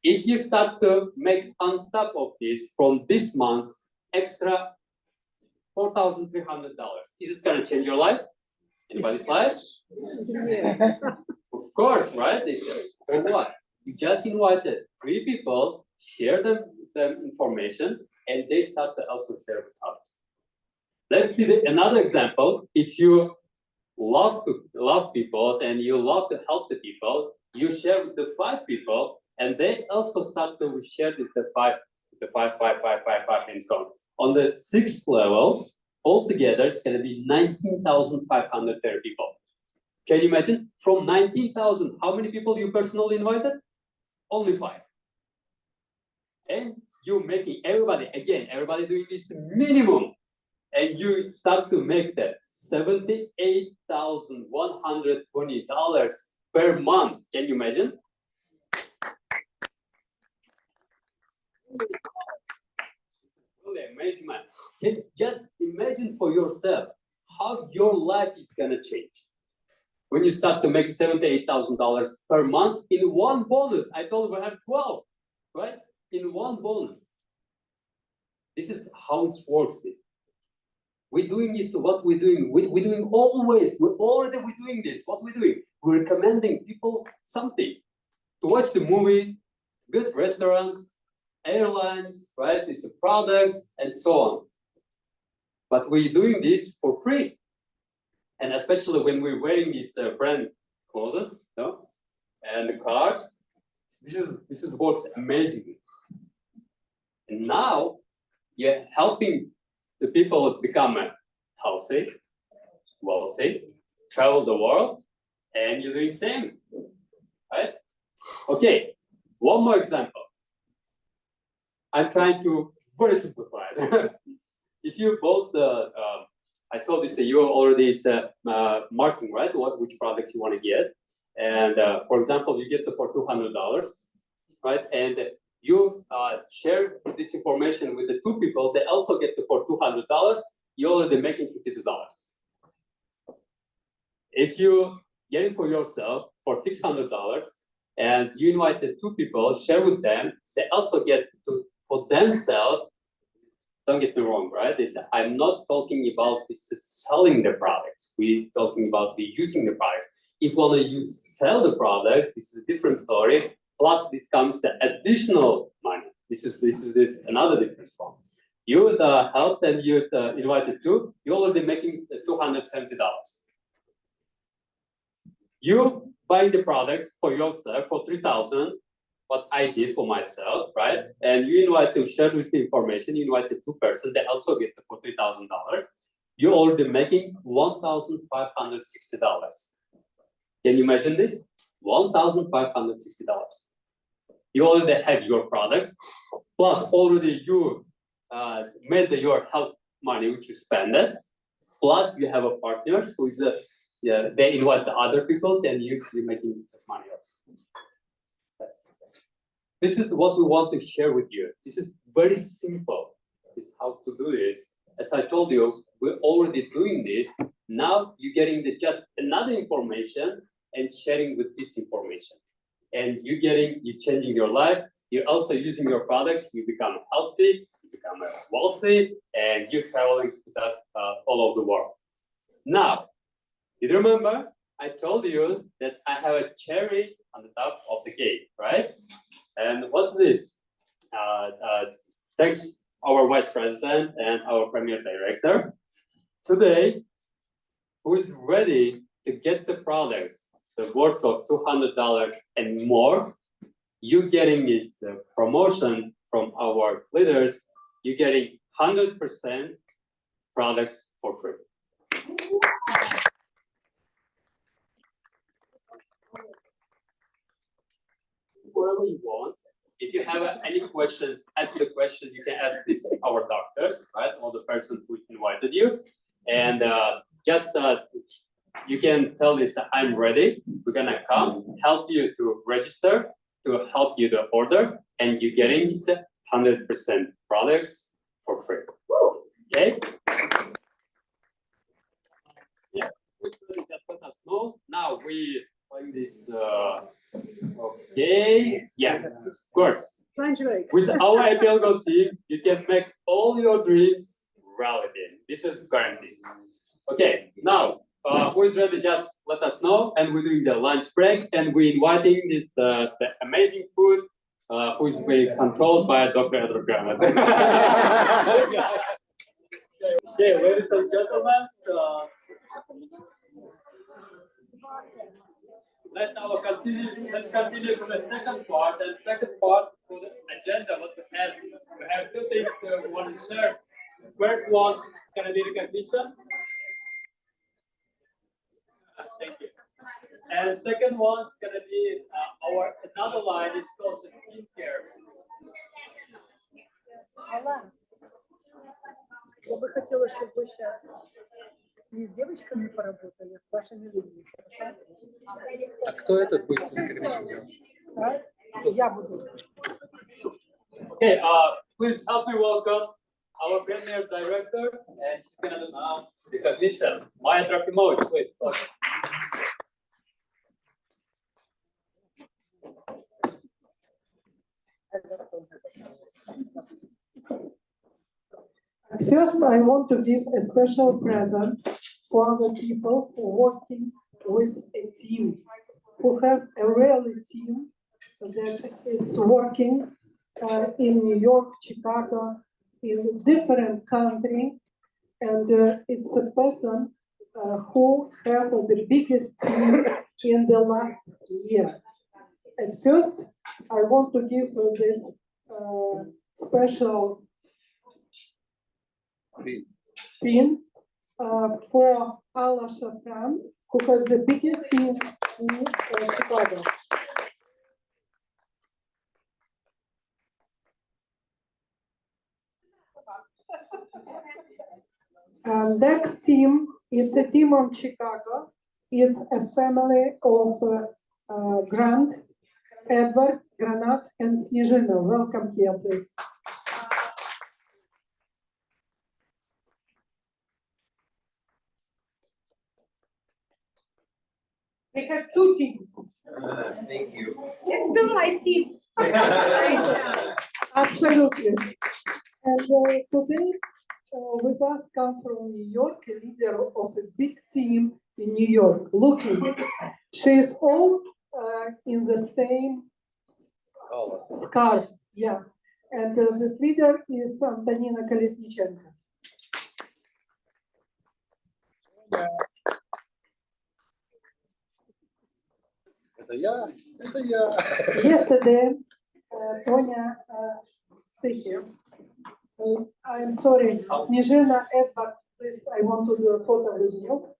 If you start to make on top of this from this month's extra $4,300, is it gonna change your life? Anybody's life? Yes. Of course, right? For what? You just invited 3 people, share them information, and they start to also share with others. Let's see another example. If you love people and you love to help the people, you share with the 5 people, and they also start to share with the 5, and so on. On the 6th level, altogether, it's going to be 19,530 people. Can you imagine? From 19,000, how many people you personally invited? Only 5. And you're making everybody doing this minimum. And you start to make that $78,120 per month. Can you imagine? Really amazing, man. Just imagine for yourself how your life is gonna change when you start to make $78,000 per month in one bonus. I told you we have 12, right? In one bonus. This is how it works. We're doing this, what we're doing. We're doing always. We're doing this. What we're doing. We're recommending people something to watch the movie, good restaurants, airlines, right? It's the products and so on. But we're doing this for free, and especially when we're wearing these brand clothes, and the cars. This works amazingly. And now you're helping the people become healthy, wealthy, travel the world, and you're doing the same, right? Okay, one more example. I'm trying to very simplify it. If you bought I saw this, you already marking, right? Which products you want to get. And for example, you get for $200, right? And you share this information with the 2 people, they also get for $200, you're already making $52. If you get it for yourself for $600 and you invite the 2 people, share with them, they also get for themselves. Don't get me wrong, right? I'm not talking about selling the products. We're talking about using the products. If you want to sell the products, this is a different story. Plus, this comes additional money. This is another different one. You would help and you invited 2. You're already making $270. You buying the products for yourself for $3,000. what I did for myself, right? And you invite to share this information, you invite the two person, they also get the $40,000. You're already making $1,560. Can you imagine this? $1,560. You already have your products, plus already you made your help money which you spend it, plus you have a partners who is they invite the other people and you're making money also. This is what we want to share with you. This is very simple. This is how to do this. As I told you, we're already doing this. Now you're getting just another information and sharing with this information. And you're changing your life. You're also using your products. You become healthy, you become wealthy, and you're traveling with us all over the world. Now, did you remember? I told you that I have a cherry on the top of the cake, right? And what's this? Thanks our vice president and our premier director. Today, who is ready to get the products, the worth of $200 and more, you getting this promotion from our leaders, you're getting 100% products for free. Whoever you want. If you have any questions, ask the question. You can ask this our doctors, right, or the person who invited you, and you can tell this I'm ready. We're gonna come help you to register, to help you to order, and you're getting 100% products for free. Okay. Yeah. Just let us know. Now we find this. Okay. Yeah. Of course. With our APL team, you can make all your dreams reality. This is guaranteed. Okay. Now, who is ready? Just let us know. And we're doing the lunch break, and we're inviting this the amazing food, who is being controlled by Dr. Edward Grant. Okay, ladies and gentlemen, let's continue to the second part. And second part for the agenda, what we have two things we want to share. First one is going to be recognition. Thank you. And second one is going to be our another line. It's called the skincare. Я бы хотела, чтобы вы сейчас не с девочками поработали, а с вашими людьми. Хорошо? А кто этот будет recognition делать? А? Я буду. Okay, please help me welcome our premier director, and she's gonna do now recognition. Maya Trofimovic, please. First, I want to give a special present for the people who are working with a team, who have a real team that is working in New York, Chicago, in different countries, and it's a person who have the biggest team in the last year. At first, I want to give this special pin for Alla Shafran, who has the biggest team in Chicago. Next team, it's a team from Chicago. It's a family of Grant, Edward, Granat, and Snezhina. Welcome here, please. We have two teams. Thank you. It's still my team. Absolutely. And today with us come from New York, a leader of a big team in New York. Looking, she is all in the same scarves. Yeah. And this leader is Antonina Kolesnichenko. Это я. Yesterday, Tonya, stay here. I'm sorry, Snezhina, Edward, please, I want to do a photo with you.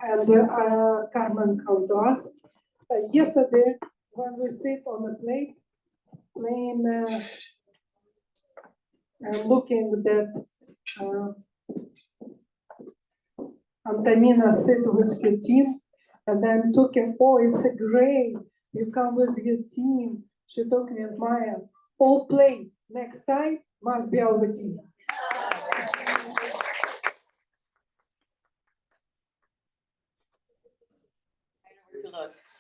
And Carmen come to us. Yesterday, when we sit on the plate, playing, looking that Antonina sit with her team, and I'm talking, oh, it's a great, you come with your team. She told me, Maya, all play, next time must be our team.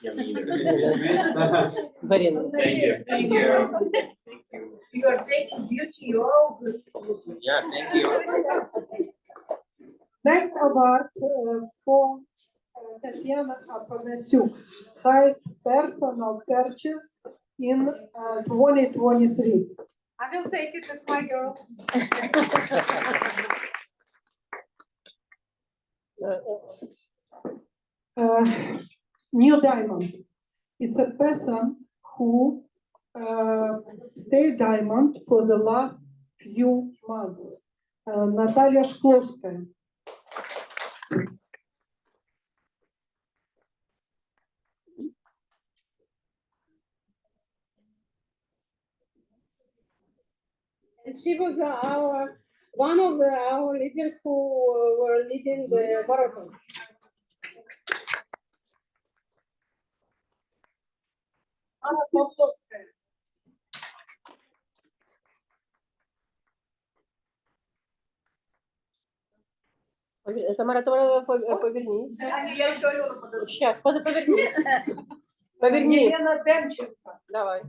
Yeah, me either. Very nice. Thank you. Thank you. You are taking beauty, you're all good. Yeah, thank you. Next award for Tatiana Apanasiuk, highest personal purchase in 2023. I will take it as my girl. Neil Diamond. It's a person who stayed diamond for the last few months. Natalia Shklovskaya. And she was one of our leaders who were leading the marathon. Anna Smolkovskaya. Это маратон, повернись. Я еще Алену подожду. Сейчас, повернись. Поверни. Елена Демченко. Давай.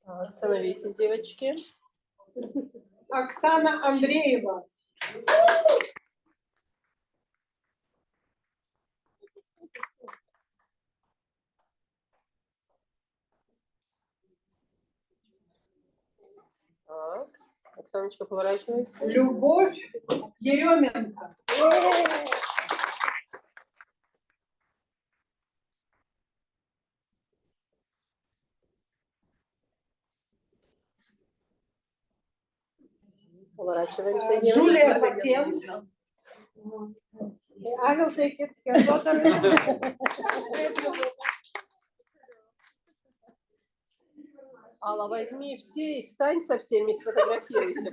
Так, становитесь, девочки. Оксана Андреева. Так, Оксаночка, поворачивайся. Любовь Еременко. Поворачиваемся, Джулия девочки. Патен. I will take it. Your daughter is- Алла, возьми все и стань со всеми, сфотографируйся.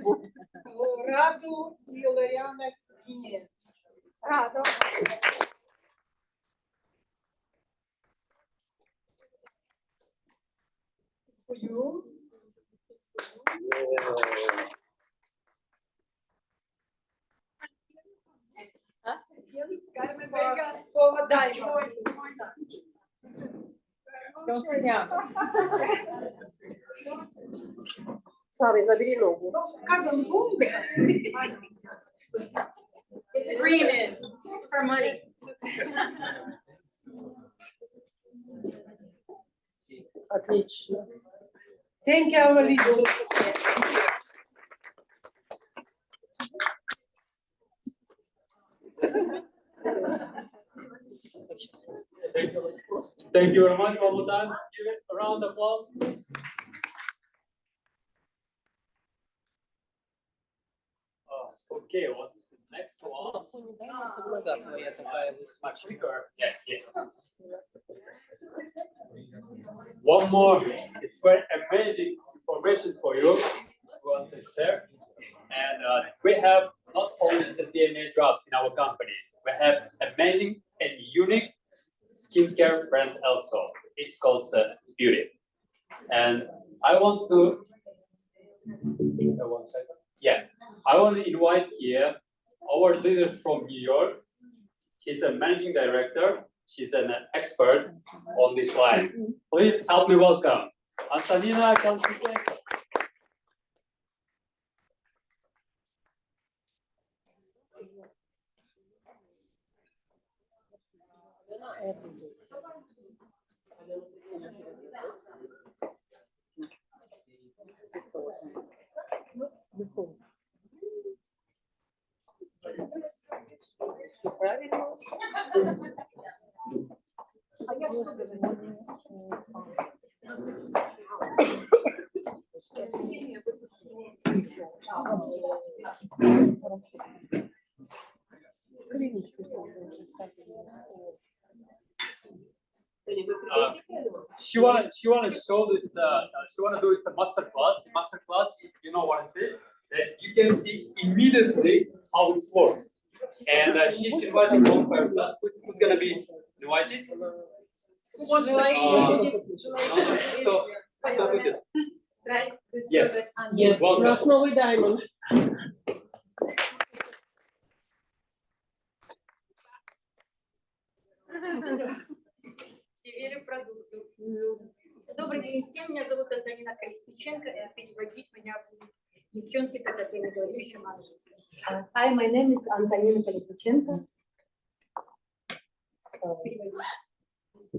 Раду и Лариана Кине. Рада. For you. For diamond. Сави, забери ногу. Green in, it's for money. Отлично. Thank you, our leaders. Thank you very much. One more time. Give it a round of applause. Okay, what's the next one? Нога твоя такая Much bigger. Yeah. One more. It's very amazing information for you. We want to share. And we have not only the DNA drops in our company, we have amazing and unique skincare brand also. It's called the Beauty. And I want to, one second. Yeah, I want to invite here our leaders from New York. He's a managing director. She's an expert on this line. Please help me welcome Antonina Kalpichenko. Все правильно. She wanna show this. She wanna do it a master class. Master class, if you know what it is, that you can see immediately how it works. And she's inviting one person. Who's gonna be invited? Who wants to? Кто будет? Yes. Yes, Welcome. наш новый Diamond. Добрый день всем, меня зовут Антонина Колесниченко, и переводить меня будут девчонки, так я не говорю еще на английском. Hi, my name is Antonina Kolesnichenko.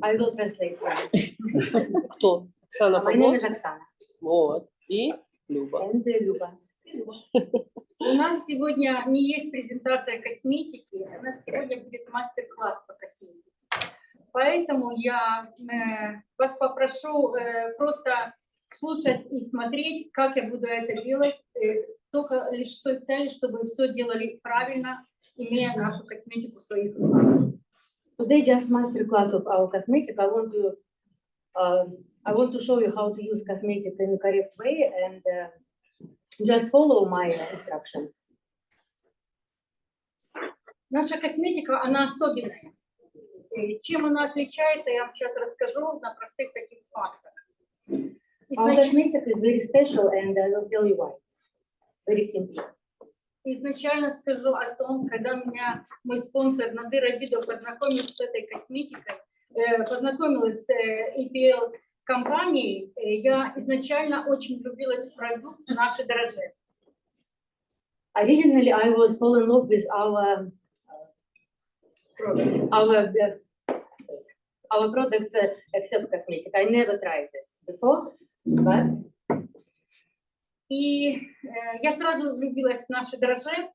I will translate for you. Кто? Оксана My name is Павловна. Oksana Вот. И Люба. and Luba. У нас сегодня не есть презентация косметики, у нас сегодня будет мастер-класс по косметике. Поэтому я вас попрошу просто слушать и смотреть, как я буду это делать, только лишь с той целью, чтобы все делали правильно, имея нашу косметику в своих руках. Today, just master class of our cosmetic. I want to show you how to use cosmetic in the correct way and just follow my instructions. Наша косметика, она особенная. И чем она отличается, я вам сейчас расскажу на простых таких фактах. Our cosmetic is very special and I will tell you why. Very simple. Изначально скажу о том, когда меня мой спонсор Надыр Абидов познакомил с этой косметикой, познакомилась с EPL компанией, я изначально очень влюбилась в продукт нашей дрожжи. Originally, I was fall in love with our products except cosmetic. I never tried this before, but И я сразу влюбилась в наши дрожжи,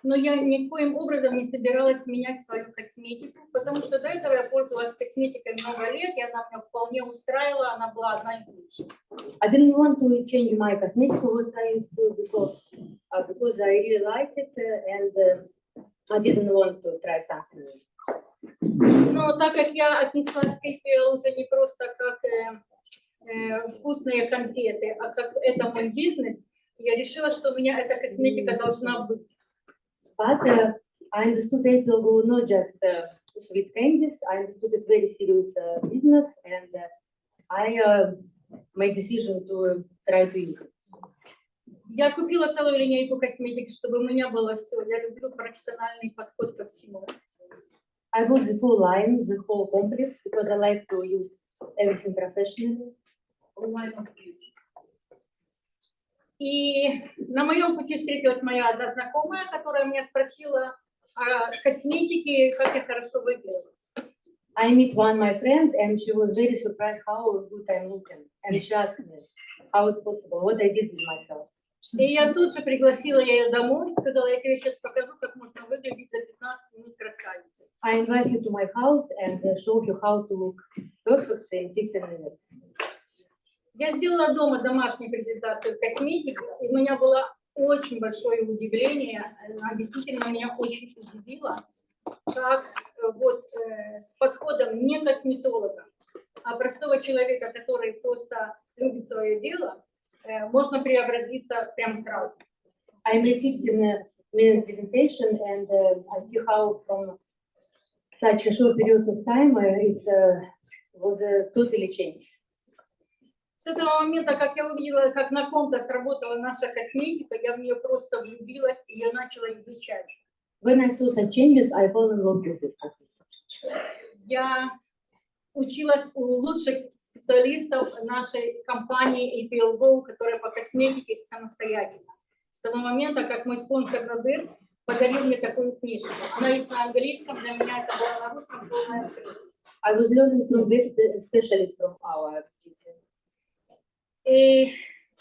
но я никоим образом не собиралась менять свою косметику, потому что до этого я пользовалась косметикой много лет, и она меня вполне устраивала, она была одна из лучших. I didn't want to change my cosmetic what I used to because I really liked it and I didn't want to try something new. Но так как я отнеслась к EPL уже не просто как вкусные конфеты, а как это мой бизнес, я решила, что у меня эта косметика должна быть. But I understood April were not just sweet candies. I understood it's very serious business, and I made decision to try to use it. Я купила целую линейку косметики, чтобы у меня было все. Я люблю профессиональный подход ко всему. I bought the full line, the whole complex, because I like to use everything professionally. И на моем пути встретилась моя одна знакомая, которая меня спросила о косметике, как я хорошо выгляжу. I met one my friend, and she was very surprised how good I'm looking, and she asked me how it's possible, what I did with myself. И я тут же пригласила ее домой и сказала, я тебе сейчас покажу, как можно выглядеть за 15 минут красавицей. I invite you to my house and show you how to look perfect in 15 minutes. Я сделала дома домашнюю презентацию косметики, и у меня было очень большое удивление, она действительно меня очень удивила, как вот с подходом не косметолога, а простого человека, который просто любит свое дело, можно преобразиться прямо сразу. I made 15-minute presentation and I see how from such a short period of time it was totally changed. С этого момента, как я увидела, как на ком-то сработала наша косметика, я в нее просто влюбилась и я начала изучать. When I saw such changes, I fell in love with this cosmetic. Я училась у лучших специалистов нашей компании EPL Go, которая по косметике самостоятельно. С того момента, как мой спонсор Надыр подарил мне такую книжку. Она есть на английском, для меня это было на русском полное открытие. I was learning from this specialist from our teacher. И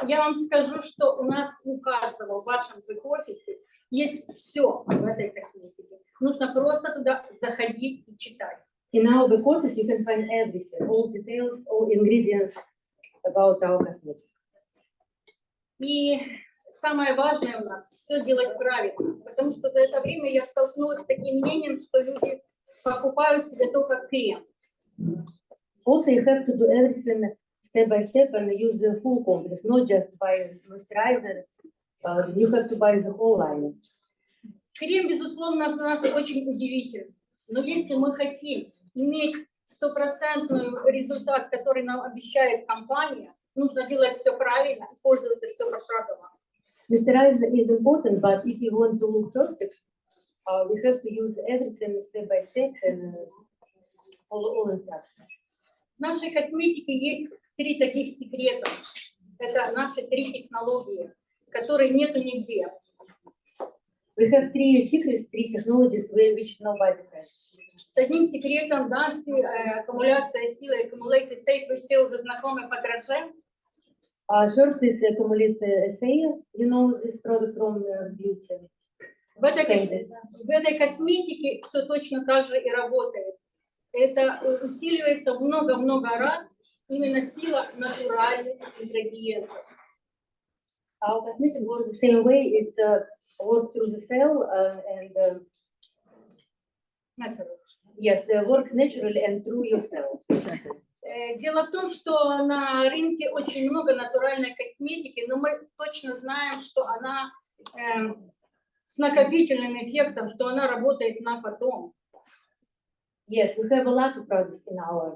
я вам скажу, что у нас у каждого в вашем офисе есть все в этой косметике. Нужно просто туда заходить и читать. In our back office, you can find everything, all details, all ingredients about our cosmetics. И самое важное у нас все делать правильно, потому что за это время я столкнулась с таким мнением, что люди покупают себе только крем. Also, you have to do everything step by step and use the full complex, not just buy moisturizer. You have to buy the whole line. Крем, безусловно, наш очень удивителен. Но если мы хотим иметь стопроцентный результат, который нам обещает компания, нужно делать все правильно и пользоваться все пошагово. Moisturizer is important, but if you want to look perfect, we have to use everything step by step and follow all instructions. В нашей косметике есть 3 таких секрета. Это наши 3 технологии, которые нету нигде. We have 3 secrets, 3 technologies which nobody has. С одним секретом, да, аккумуляция силы, accumulate state, вы все уже знакомы по дрожжам. First is accumulate essay. You know this product from beauty. В этой косметике все точно так же и работает. Это усиливается много-много раз именно сила натуральных ингредиентов. Our cosmetic works the same way. It's work through the cell and yes, it works naturally and through your cell. Дело в том, что на рынке очень много натуральной косметики, но мы точно знаем, что она с накопительным эффектом, что она работает на потом. Yes, we have a lot of products in our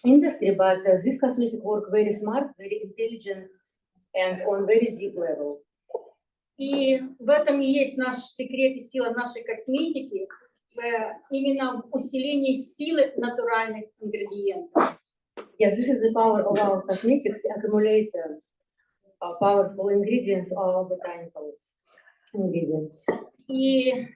industry, but this cosmetic work very smart, very intelligent, and on very deep level. И в этом и есть наш секрет и сила нашей косметики, именно в усилении силы натуральных ингредиентов. Yes, this is the power of our cosmetics, accumulate powerful ingredients or botanical ingredients. И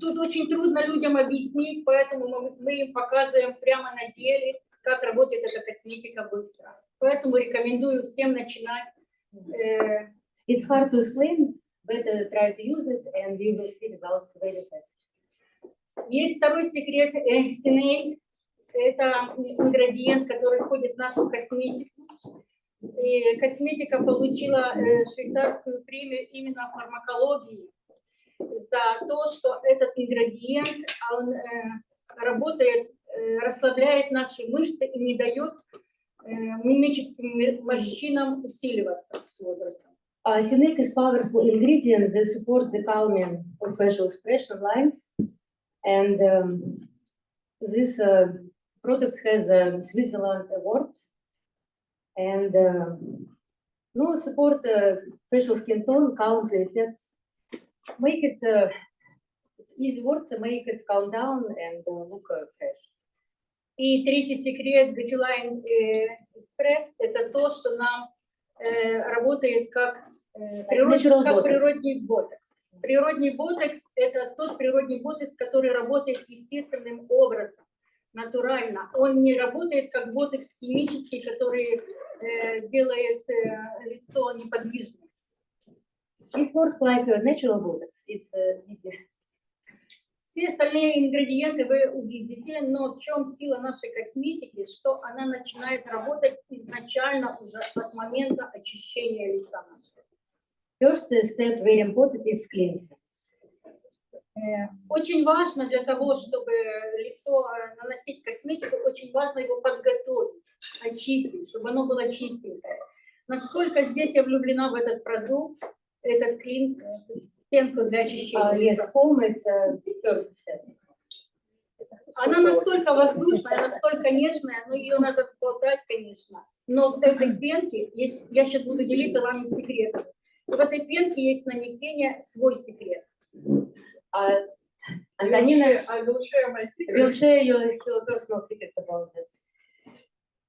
тут очень трудно людям объяснить, поэтому мы им показываем прямо на деле, как работает эта косметика быстро. Поэтому рекомендую всем начинать. It's hard to explain, better try to use it and you will see results very fast. Есть второй секрет, синей. Это ингредиент, который входит в нашу косметику. И косметика получила швейцарскую премию именно в фармакологии за то, что этот ингредиент, он работает, расслабляет наши мышцы и не дает мимическим морщинам усиливаться с возрастом. Cynic is powerful ingredient that support the calming of facial expression lines, and this product has a Switzerland award, and support facial skin tone, calm the effect, make it easy work to make it calm down and look fresh. И третий секрет Beautyline Express – это то, что нам работает как природный ботокс. Природный ботокс – это тот природный ботокс, который работает естественным образом, натурально. Он не работает как ботокс химический, который делает лицо неподвижным. It works like a natural botox. It's easy. Все остальные ингредиенты вы увидите, но в чем сила нашей косметики, что она начинает работать изначально уже от момента очищения лица нашего. First step, very important, is cleansing. Очень важно для того, чтобы лицо наносить косметику, очень важно его подготовить, очистить, чтобы оно было чистенькое. Насколько здесь я влюблена в этот продукт, этот клин, пенку для очищения лица. Yes, foam is first step. Она настолько воздушная, настолько нежная, но ее надо взболтать, конечно. Но в этой пенке есть, я сейчас буду делиться вами секретом. В этой пенке есть нанесение свой секрет. Антонина I will share my secret. will share your personal secret about it.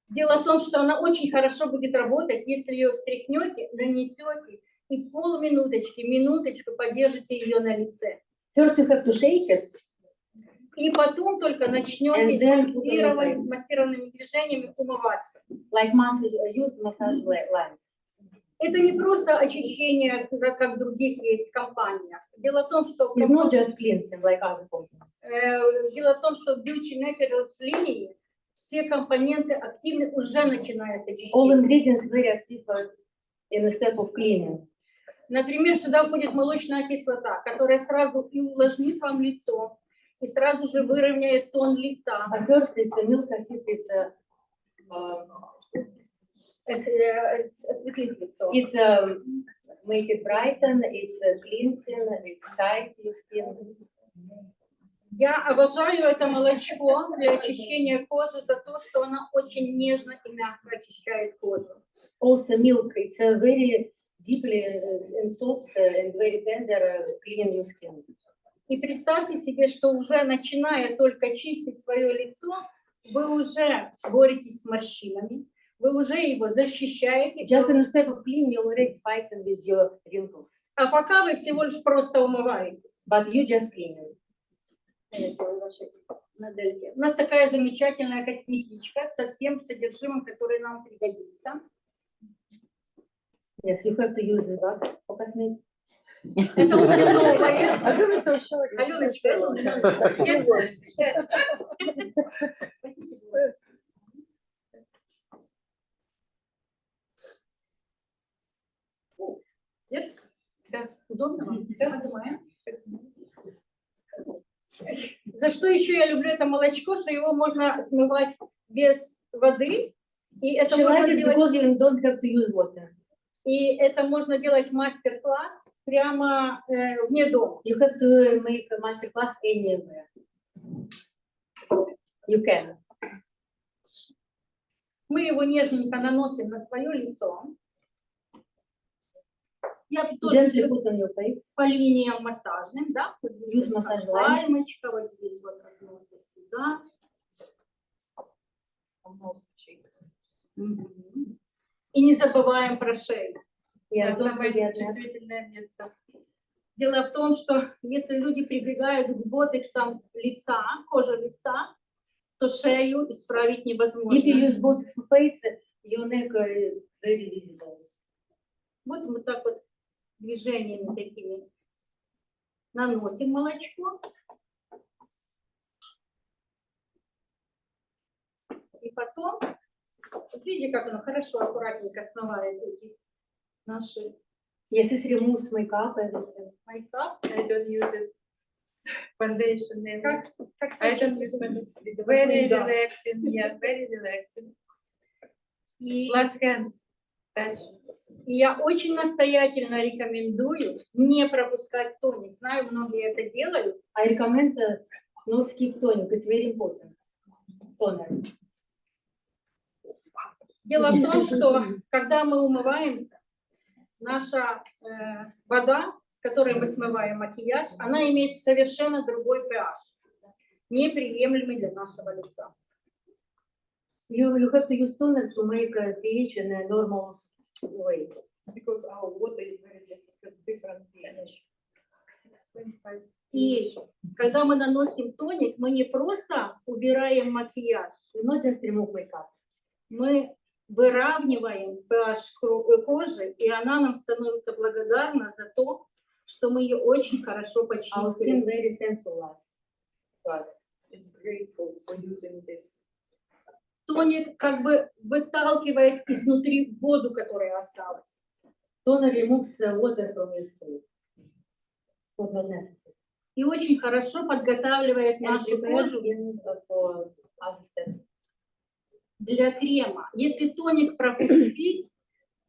Дело в том, что она очень хорошо будет работать, если ее встряхнете, нанесете и полминуточки, минуточку подержите ее на лице. First you have to shake it. И потом только начнете массированными движениями умываться. Like massage, use massage lines. Это не просто очищение, как в других есть компаниях. Дело в том, что It's not just cleansing like other companies. дело в том, что в Beauty Naturals линии все компоненты активны уже начиная с All очищения. ingredients very active in the step of cleaning. Например, сюда входит молочная кислота, которая сразу и увлажнит вам лицо, и сразу же выровняет тон лица. At first, it's a milk acid, Осветлит лицо. it's make it brighten, it's cleansing, it's tight your skin. Я обожаю это молочко для очищения кожи за то, что оно очень нежно и мягко очищает кожу. Also milk, it's a very deeply and soft and very tender clean your skin. И представьте себе, что уже начиная только чистить свое лицо, вы уже боретесь с морщинами, вы уже его защищаете. Just in the step of cleaning, you're already fighting with your wrinkles. А пока вы всего лишь просто умываетесь. But you just clean. Я делаю ваши модельки. У нас такая замечательная косметичка со всем содержимым, которое нам пригодится. Yes, you have to use the wax for cosmetics. Это будет новое. Аленочка, Да, удобно вам? Да, поднимаем. За что еще я люблю это молочко, что его можно смывать без воды, и это She можно like it делать, because you don't have to use water. и это можно делать мастер-класс прямо вне дома. You have to make a master class anywhere. You can. Мы его нежненько наносим на свое лицо. Я тоже Gently put on your face. по линиям массажным, да, вот здесь Use вот massage так lines. пальмочка, вот здесь вот относится сюда. Мгм. И не забываем про шею. Yeah, Это don't самое forget that. чувствительное место. Дело в том, что если люди прибегают к ботоксам лица, кожи лица, то шею исправить невозможно. If you use botox for face, your neck very visible. Вот мы так вот движениями такими наносим молочко. И потом, вот видите, как оно хорошо, аккуратненько смывает эти наши Yes, it removes makeup, everything. майкап. I don't use it. Foundation. Как I сейчас don't use it. Very Very relaxed. relaxing. Yeah, very relaxing. И Last hands. Touch. я очень настоятельно рекомендую не пропускать тоник. Знаю, многие это делают. I recommend not skip tonic. It's very important. Toner. Дело в том, что когда мы умываемся, наша вода, с которой мы смываем макияж, она имеет совершенно другой pH, неприемлемый для нашего лица. You have to use toner to make pH in a normal way. Because our water is very different pH. 6.5. И когда мы наносим тоник, мы не просто убираем макияж, You not just remove makeup. мы выравниваем pH кожи, и она нам становится благодарна за то, что мы ее очень хорошо Our skin почистили. very sensual to us. It's grateful for using this. Тоник как бы выталкивает изнутри воду, которая осталась. Toner removes water from your skin. What not necessary. И очень хорошо подготавливает And нашу prepare кожу skin for other steps. для крема. Если тоник пропустить,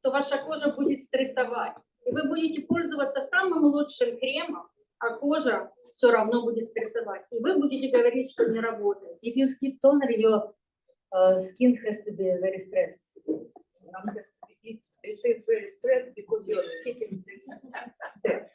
то ваша кожа будет стрессовать. И вы будете пользоваться самым лучшим кремом, а кожа все равно будет стрессовать. И вы будете говорить, что не работает. If you skip toner, your skin has to be very stressed. It is very stressed because you are skipping this step.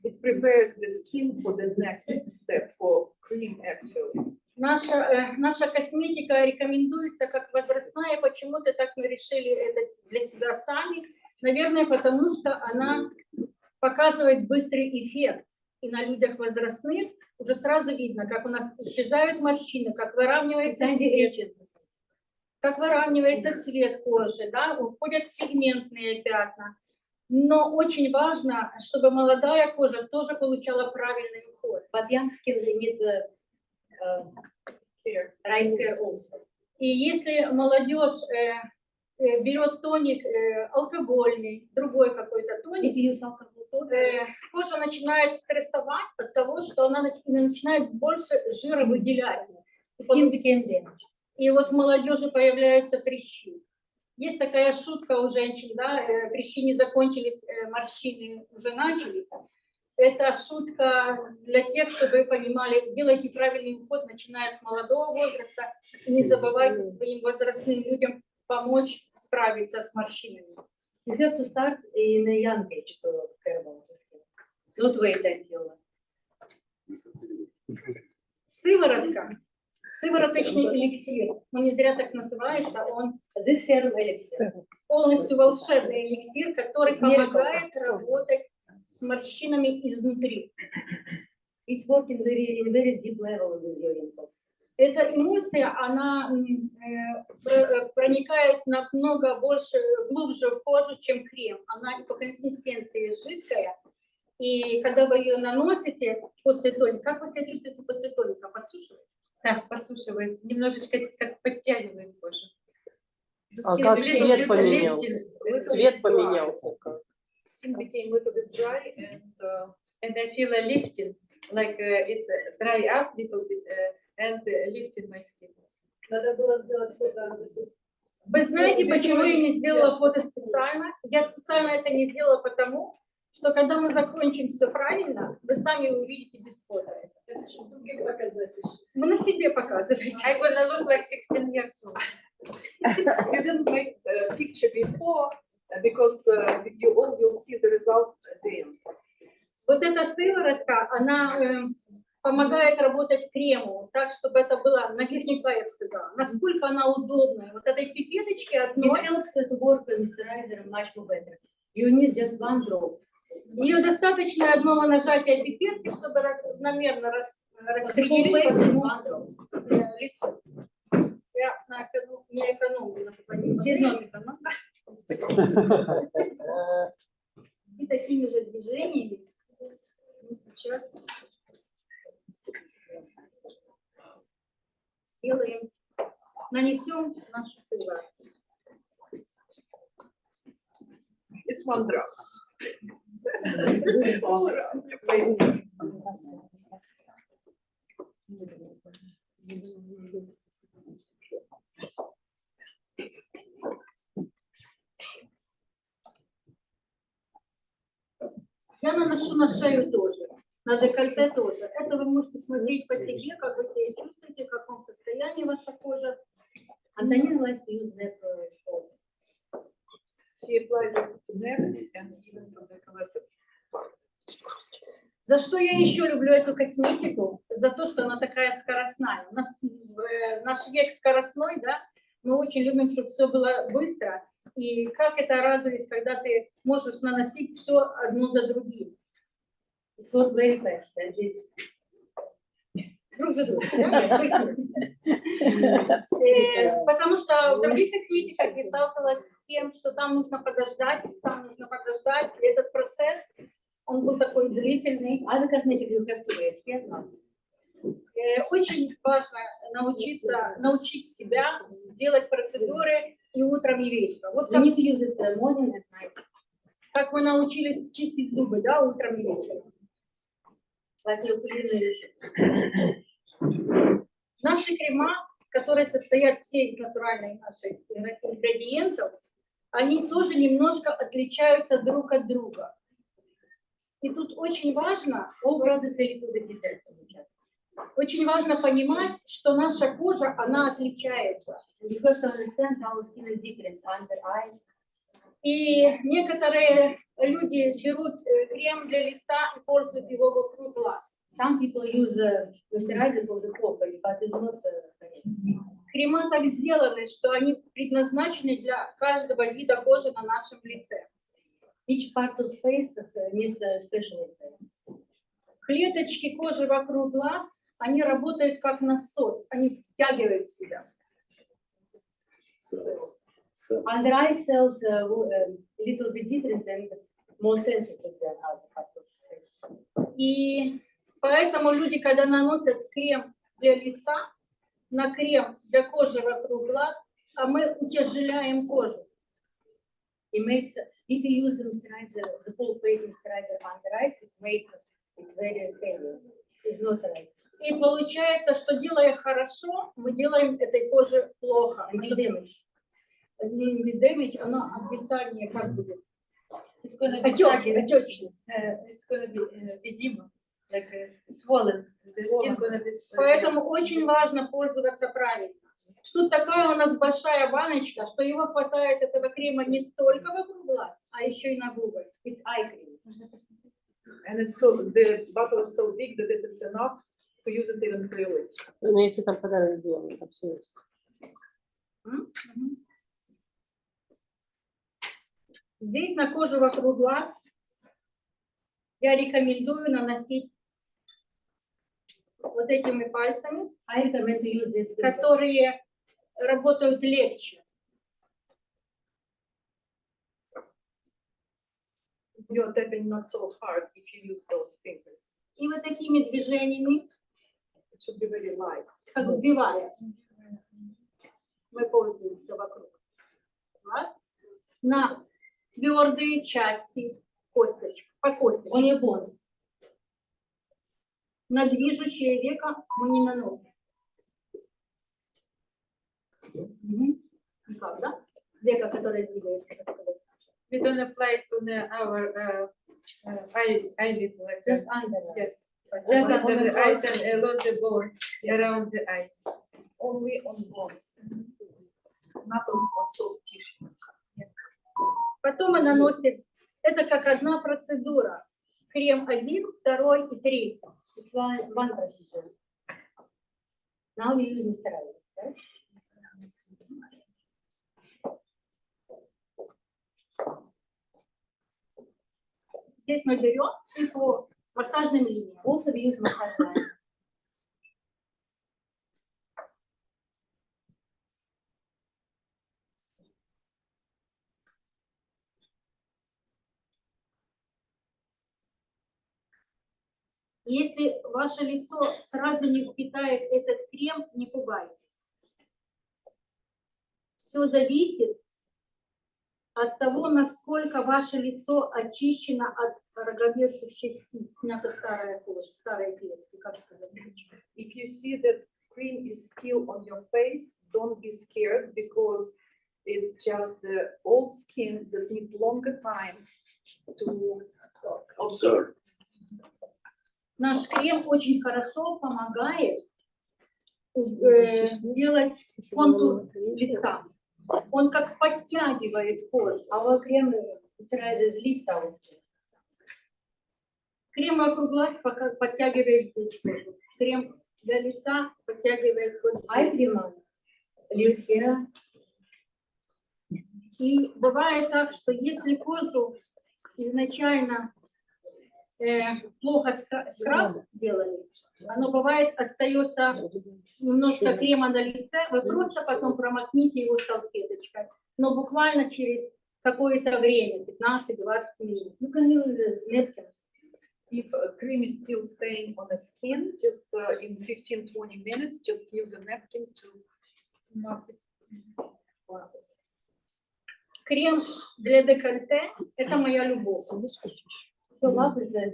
It prepares the skin for the next step, for cream actually. Наша косметика рекомендуется как возрастная. Почему-то так мы решили это для себя сами. Наверное, потому что она показывает быстрый эффект. И на людях возрастных уже сразу видно, как у нас исчезают морщины, как выравнивается It's цвет. anti-aging. как выравнивается цвет кожи, да, уходят пигментные пятна. Но очень важно, чтобы молодая кожа тоже получала правильный уход. But young skin need right care also. И если молодежь берет тоник алкогольный, другой какой-то If тоник, you use alcohol, кожа начинает стрессовать от того, что она начинает больше жира выделять. skin became damaged. И вот в молодежи появляются прыщи. Есть такая шутка у женщин, да, прыщи не закончились, морщины уже начались. Это шутка для тех, чтобы вы понимали, делайте правильный уход, начиная с молодого возраста, и не забывайте своим возрастным людям помочь справиться с морщинами. You have to start in a young age to care about your skin. Not wait until. Сыворотка, сывороточный эликсир, ну не зря так называется, он This serum elixir. полностью волшебный эликсир, который помогает работать с морщинами изнутри. It's working in very deep level with your wrinkles. Эта эмульсия, она проникает намного больше, глубже в кожу, чем крем. Она по консистенции жидкая. И когда вы ее наносите после тоника, как вы себя чувствуете после тоника? Подсушивает? Да, подсушивает, немножечко как подтягивает кожу. А как цвет поменялся? Цвет поменялся. Skin became a little bit dry And I feel a lifting, like it's dry up little bit and lifting my skin. Надо было сделать фото. Вы знаете, почему я не сделала фото специально? Я специально это не сделала потому, что когда мы закончим все правильно, вы сами увидите без фото. Это чтобы другим показать еще. Вы на себе показываете. I'm gonna look like 16 years old. You didn't make a picture before because you all will see the result at the end. Вот эта сыворотка, она помогает работать крему, так, чтобы это было, наверняка я бы сказала, насколько она удобная. Вот этой пипеточки It одной, helps to work with moisturizer much more better. You need just one drop. ее достаточно одного нажатия пипетки, чтобы равномерно The whole распределить face по is всему one drop. лицу. Я не экономлю на своей She's модели. not. И такими же движениями мы сейчас сделаем, нанесем нашу сыворотку. It's one drop. All around your face. Я наношу на шею тоже, на декольте тоже. Это вы можете смотреть по себе, как вы себя чувствуете, в каком состоянии ваша кожа. Антонина likes to use that also. She applies it to neck and to the collective part. За что я еще люблю эту косметику? За то, что она такая скоростная. У нас наш век скоростной, да? Мы очень любим, чтобы все было быстро. И как это радует, когда ты можешь наносить все одно за другим. It's work very fast. And it's Друг за другом, да? Быстро. Потому что в других косметиках я сталкивалась с тем, что там нужно подождать, и этот процесс, он был такой длительный. other cosmetic you have to wait. Here, not. Очень важно научить себя делать процедуры и утром, и вечером. Вот You need to use it morning and night. как мы научились чистить зубы, да, утром и вечером. Like you clean Наши крема, которые состоят все из натуральных наших ингредиентов, они тоже немножко отличаются друг от друга. И тут очень важно, all products a little bit different from each other. очень важно понимать, что наша кожа, она отличается. You have to understand our skin is different under eyes. И некоторые люди берут крем для лица и пользуют его вокруг глаз. Some people use moisturizer for the purpose, but it's not Крема так сделаны, что они предназначены для каждого вида кожи на нашем лице. each part of face needs a special effect. Клеточки кожи вокруг глаз, они работают как насос, они втягивают в себя. So, Under eye cells a little bit different and more sensitive than other parts of the face. И поэтому люди, когда наносят крем для лица, на крем для кожи вокруг глаз, а мы утяжеляем кожу. It makes, if you use the moisturizer, the full face moisturizer under eyes, it's very heavy. It's not right. И получается, что делая хорошо, мы делаем этой коже плохо. And you damage. Не damage, оно обвисание как будет? It's gonna be Отечность. it's gonna be edema, like swollen. The skin gonna be Поэтому очень важно пользоваться правильно. Тут такая у нас большая баночка, что его хватает этого крема не только вокруг глаз, а еще и на губы. It's eye cream. And it's so the bottle is so big that it's enough to use it even for your lips. Ну, если там подарок сделан, там все есть. Здесь на кожу вокруг глаз я рекомендую наносить вот этими пальцами, I recommend to use this fingers. которые работают легче. You're tapping not so hard if you use those fingers. И вот такими движениями, It should be very light. как вбивая, мы пользуемся вокруг глаз на твердые части косточек, по On косточке. your bones. На движущее веко мы не наносим. Никак, да? Веко, которое двигается, как сказать. We don't apply it on our eyelid like Just that. under. Yes. Just Just on under the the eyes and along the bones around the eye. Only on bones. Not on soft tissue. Потом мы наносим, это как одна процедура. Крем 1, 2 и 3. It's one procedure. Now we use moisturizer. Right? Здесь мы берем и по массажным линиям. Also we use massage line. Если ваше лицо сразу не впитает этот крем, не пугайтесь. Все зависит от того, насколько ваше лицо очищено от ороговевших частиц, снята старая кожа, старые клетки, как сказать. If you see that cream is still on your face, don't be scared because it's just the old skin that need longer time to absorb. Наш крем очень хорошо помогает делать контур лица. Он как подтягивает кожу. Our cream moisturizers lift our skin. Крем вокруг глаз подтягивает здесь кожу. Крем для лица подтягивает вот Eye здесь. cream lifts here. И бывает так, что если кожу изначально плохо скраб сделали, оно бывает остается немножко крема на лице, вы просто потом промокните его салфеточкой, но буквально через какое-то время, 15-20 минут. You can use the napkins. If cream is still staying on the skin, just in 15-20 minutes, just use a napkin to mop it. Крем для декольте – это моя любовь. So love is the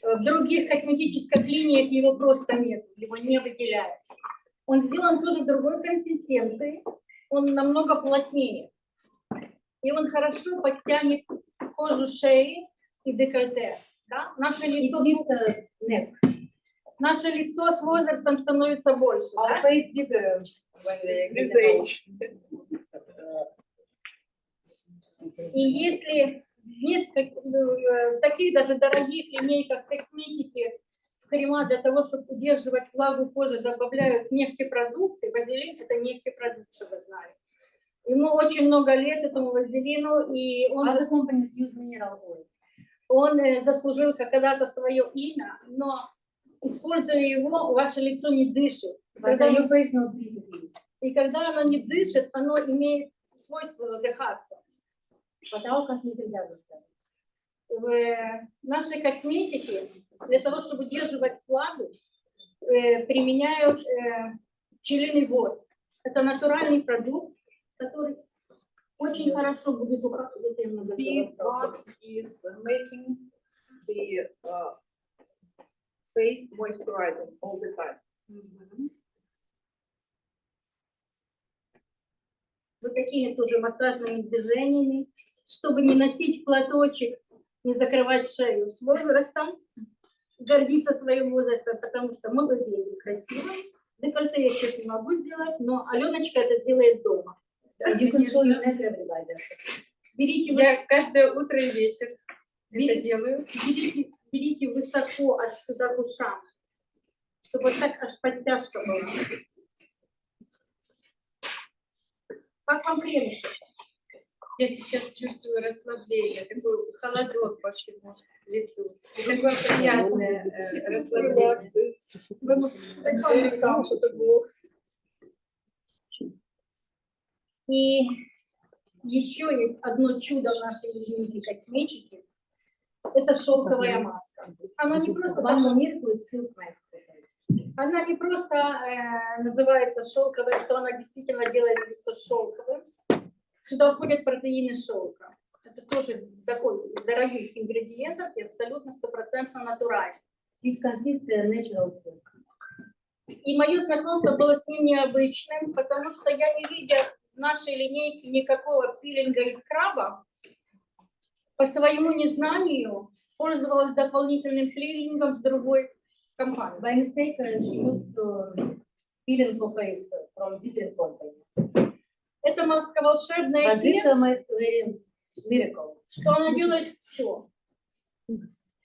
В других косметических линиях его просто нет, его не выделяют. Он сделан тоже в другой консистенции, он намного плотнее. И он хорошо подтянет кожу шеи и декольте. Да? Наше лицо с возрастом становится больше. Our Да? face bigger when we This get old. age. И если в таких даже дорогих линейках косметики, в крема для того, чтобы удерживать влагу кожи, добавляют нефтепродукты, вазелин – это нефтепродукт, чтобы вы знали. Ему очень много лет, этому вазелину, и Other companies use mineral oil. он заслужил когда-то свое имя, но используя его, ваше лицо не дышит. But your face not breathing. И когда оно не дышит, оно имеет свойство задыхаться. But our cosmetic doesn't. В нашей косметике для того, чтобы удерживать влагу, применяют пчелиный воск. Это натуральный продукт, который очень хорошо будет ухаживать. The wax is making the face moisturizing all the time. Вот такими тоже массажными движениями, чтобы не носить платочек, не закрывать шею с возрастом, гордиться своим возрастом, потому что мы выглядим красиво. Декольте я сейчас не могу сделать, но Аленочка это сделает дома. You can show your neck everybody. Берите, Я каждое утро и вечер это берите, делаю. берите высоко аж сюда к ушам, чтобы вот так аж подтяжка была. Как вам кремушек? Я сейчас чувствую расслабление, такой холодок по всему лицу. И такое приятное расслабление. И еще есть одно чудо в нашей линейке косметики. Это шелковая маска. Она не просто, One miracle is silk mask. она не просто называется шелковой, что она действительно делает лицо шелковым. Сюда входят протеины шелка. Это тоже такой из дорогих ингредиентов и абсолютно стопроцентно натуральный. It consists of natural silk. И мое знакомство было с ним необычным, потому что я, не видя в нашей линейке никакого пилинга и скраба, по своему незнанию пользовалась дополнительным пилингом с другой компанией. By mistake, she used to peeling for face from different company. Это маска волшебная But this тем, mask very miracle. что она делает все.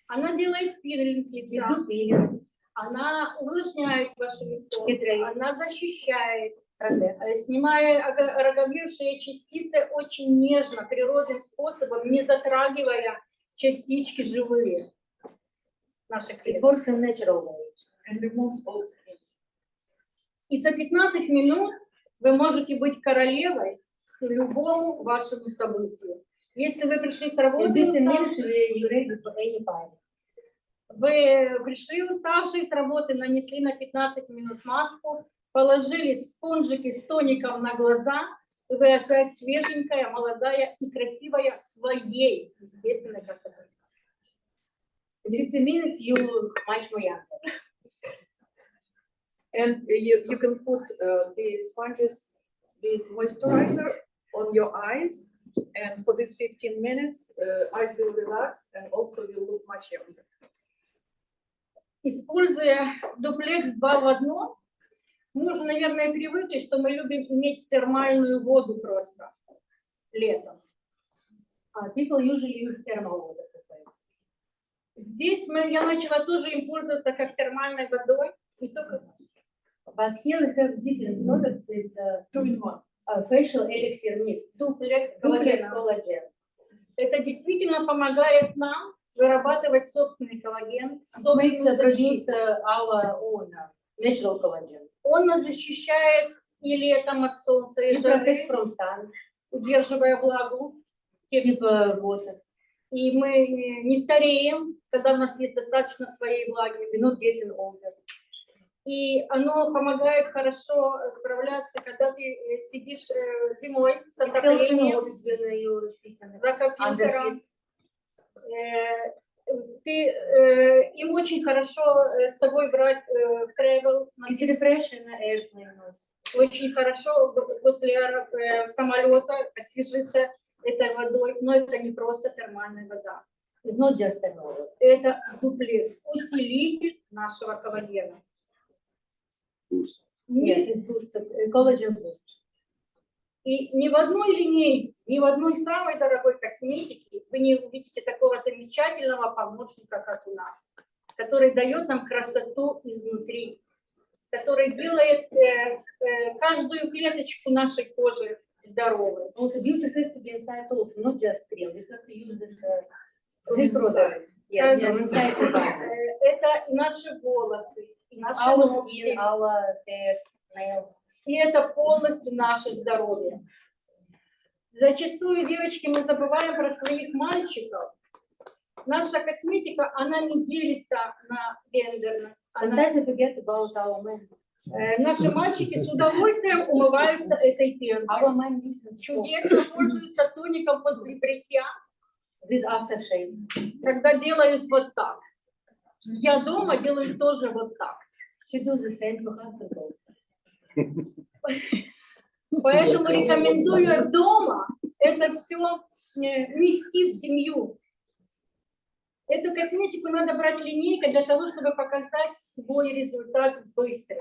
Она делает пилинг You лица, do peeling, она увлажняет ваше лицо, Hydrate. она защищает, protect. снимая ороговевшие частицы очень нежно, природным способом, не затрагивая частички живые наших It клеток. works in natural way. And removes all skin. И за 15 минут вы можете быть королевой к любому вашему событию. Если вы пришли с In работы 15 minutes, уставшие, you're ready for any party. вы пришли уставшие с работы, нанесли на 15 минут маску, положили спонжики с тоником на глаза, и вы опять свеженькая, молодая и красивая своей естественной красотой. In 15 minutes, you much more younger. And you can put the sponges, this moisturizer on your eyes. And for these 15 minutes, eyes will relax and also you look much younger. Используя дуплекс 2 в 1, мы уже, наверное, привыкли, что мы любим иметь термальную воду просто летом. People usually use thermal water for face. Здесь я начала тоже им пользоваться как термальной водой. Не только But here we have different products. It's facial elixir mist. дуплекс Duplex коллагена. collagen. Это действительно помогает нам вырабатывать собственный коллаген, It makes собственную produce защиту. our own natural collagen. Он нас защищает и летом от солнца, и It жары, protects from sun, удерживая влагу. keep water. И мы не стареем, когда у нас есть достаточно своей влаги. We're not getting older. И оно помогает хорошо справляться, когда ты сидишь зимой с It helps in отоплением, office when you sit за компьютером. under Им очень хорошо с собой брать travel. It's refreshing airplane also. Очень хорошо после самолета освежиться этой водой, но это не просто термальная вода. It's not just thermal water. Это дуплекс, усилитель нашего коллагена. Boost. Yes, it boosts collagen boost. И ни в одной линейке, ни в одной самой дорогой косметике вы не увидите такого замечательного помощника, как у нас, который дает нам красоту изнутри, который делает каждую клеточку нашей кожи здоровой. Also, beauty has to be inside also, not just cream. You have to use this product. Yes, from inside to body. Это и наши волосы, и наши Our ногти, skin, our hairs, nails. и это полностью наше здоровье. Зачастую, девочки, мы забываем про своих мальчиков. Наша косметика, она не делится на гендерность. Sometimes we forget about our men. Наши мальчики с удовольствием умываются этой пеной. Our men use soap. Чудесно пользуются тоником после бритья, This aftershave. когда делают вот так. Я дома делаю тоже вот так. She do the same for husband also. Поэтому рекомендую дома это все нести в семью. Эту косметику надо брать линейкой для того, чтобы показать свой результат быстро.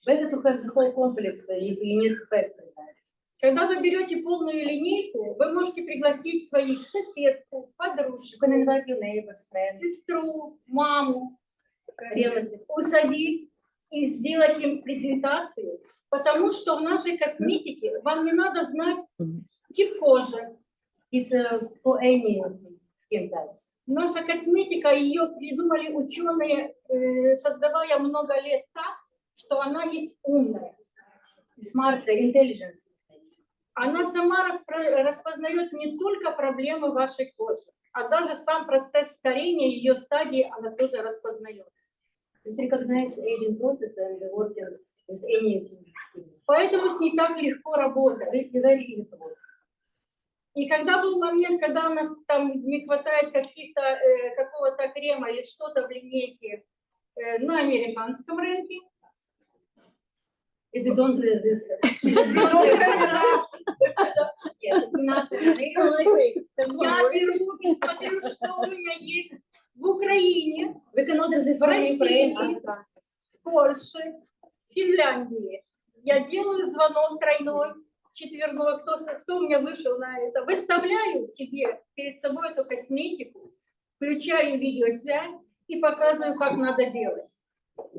Better to have the whole complex if you need fast result. Когда вы берете полную линейку, вы можете пригласить своих соседку, You подружку, can invite your neighbors, friends, сестру, маму, relatives. усадить и сделать им презентацию, потому что в нашей косметике вам не надо знать тип кожи. It's for any skin types. Наша косметика, ее придумали ученые, создавая много лет так, что она есть умная. Smart intelligence. Она сама распознает не только проблемы вашей кожи, а даже сам процесс старения, ее стадии она тоже распознает. It recognizes aging process and working with any skin. Поэтому с ней так легко работать. It's very easy to work. И когда был момент, когда у нас там не хватает какого-то крема или что-то в линейке на американском рынке, If you don't resist, yes, not я беру и смотрю, что у меня есть в Украине, we cannot resist в from России, Ukraine. в Польше, в Финляндии. Я делаю звонок тройной, четверной, кто у меня вышел на это. Выставляю себе перед собой эту косметику, включаю видеосвязь и показываю, как надо делать.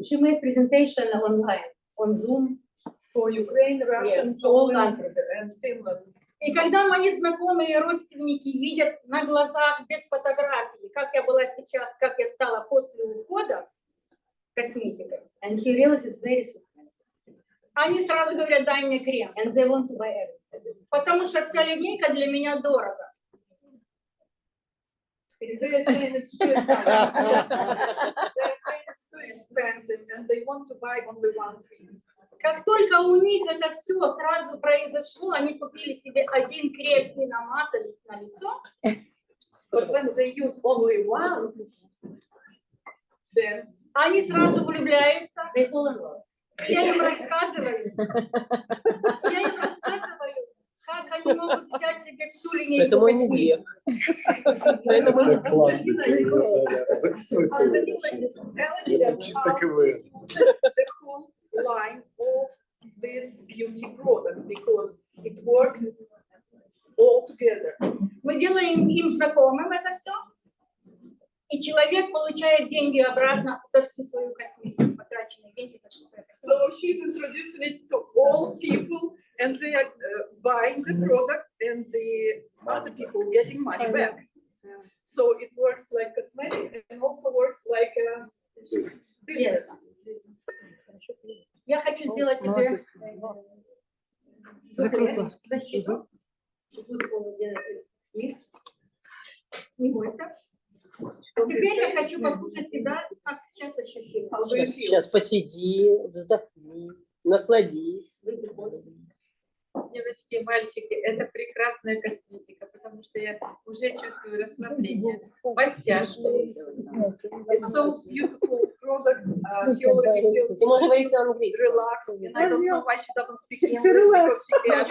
She made presentation online, on Zoom. For Ukraine, Russian, Yes, all Poland, countries. and Finland. И когда мои знакомые и родственники видят на глазах без фотографий, как я была сейчас, как я стала после ухода косметикой, And he realizes it's very simple. они сразу говорят, дай мне крем, And they want to buy everything. потому что вся линейка для меня дорого. They are saying it's too expensive. They are saying it's too expensive and they want to buy only one cream. Как только у них это все сразу произошло, они купили себе один крем и намазали на лицо. But when they use only one, then Они сразу влюбляются. They fall in love. Я им рассказываю, как они могут взять себе всю линейку Это мой не косметики. Это мой Это классно, записывается Antonina очень. is telling them Чисто how to КВН. use the whole line of this beauty product because it works all together. Мы делаем им знакомым это все, и человек получает деньги обратно за всю свою косметику, потраченные деньги за всю свою косметику. So she's introducing it to all people and they are buying the product and the other people getting money back. So it works like cosmetic and also works like a business. Я хочу сделать тебе защиту. Не бойся. А теперь я хочу послушать тебя, как сейчас ощущения. How do you feel? Сейчас посиди, вздохни, насладись. Девочки и мальчики, это прекрасная косметика, потому что я уже чувствую расслабление, подтяжку. It's so beautiful product. She already feels Ты можешь говорить на английском. relaxed, and I don't know why she doesn't speak English because she can't.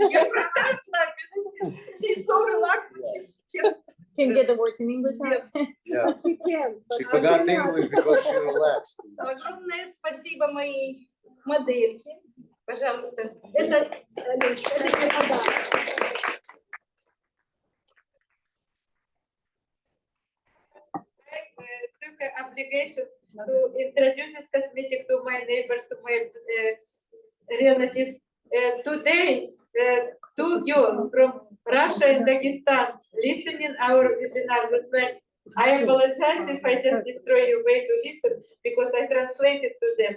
Я просто расслабилась. She's so relaxed that she can't. Can get the words in English? Yes, Yeah. she can. She forgot English because she relaxed. Огромное спасибо моей модельке. Пожалуйста. Это, Алечка, это тебе подарок. I took an obligation to introduce this cosmetic to my neighbors, to my relatives. Today, two girls from Russia and Dagestan listening our webinar. That's why I apologize if I just destroy your way to listen because I translated to them.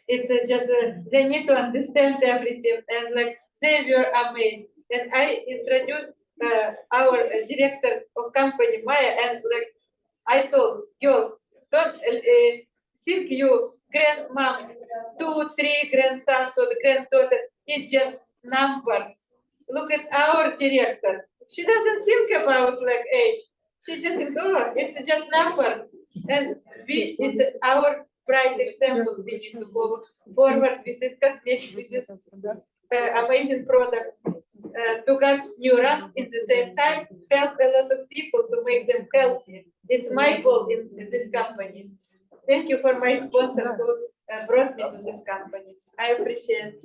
it's just they need to understand everything, and like they were amazed. And I introduced our director of company Maya, and like I told girls, don't think you grandmoms, 2, 3 grandsons or granddaughters, it's just numbers. Look at our director. She doesn't think about like age. She just think, oh, it's just numbers. And it's our bright example we need to go forward with this cosmetic, with this amazing products to get new runs at the same time, help a lot of people to make them healthy. It's my goal in this company. Thank you for my sponsor who brought me to this company. I appreciate it.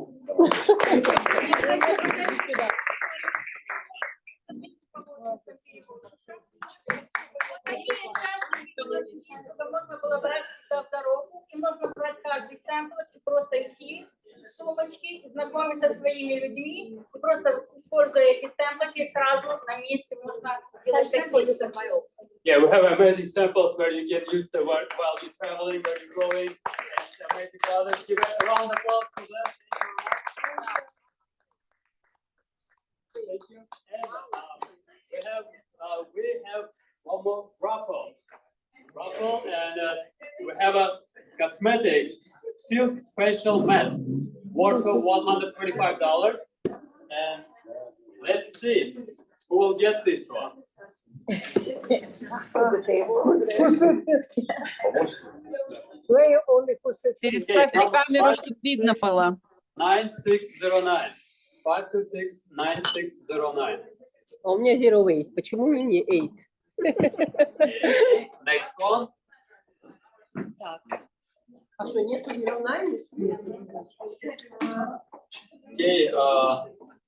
Чтобы можно было брать всегда в дорогу, и можно брать каждый сэмпл и просто идти в сумочки, знакомиться со своими людьми, и просто используя эти сэмплы, сразу на месте можно делать косметику. Yeah, we have amazing samples where you get used to while you're traveling, where you're going, and amazing products. Give it a round of applause for them. Thank you. And we have one more raffle, and we have a cosmetics silk facial mask worth of $125. And let's see who will get this one. Переставьте камеру, чтобы видно было. 9609. 526-9609. А у меня 08. Почему не 8? Okay, next one. А что, нету 09? Okay,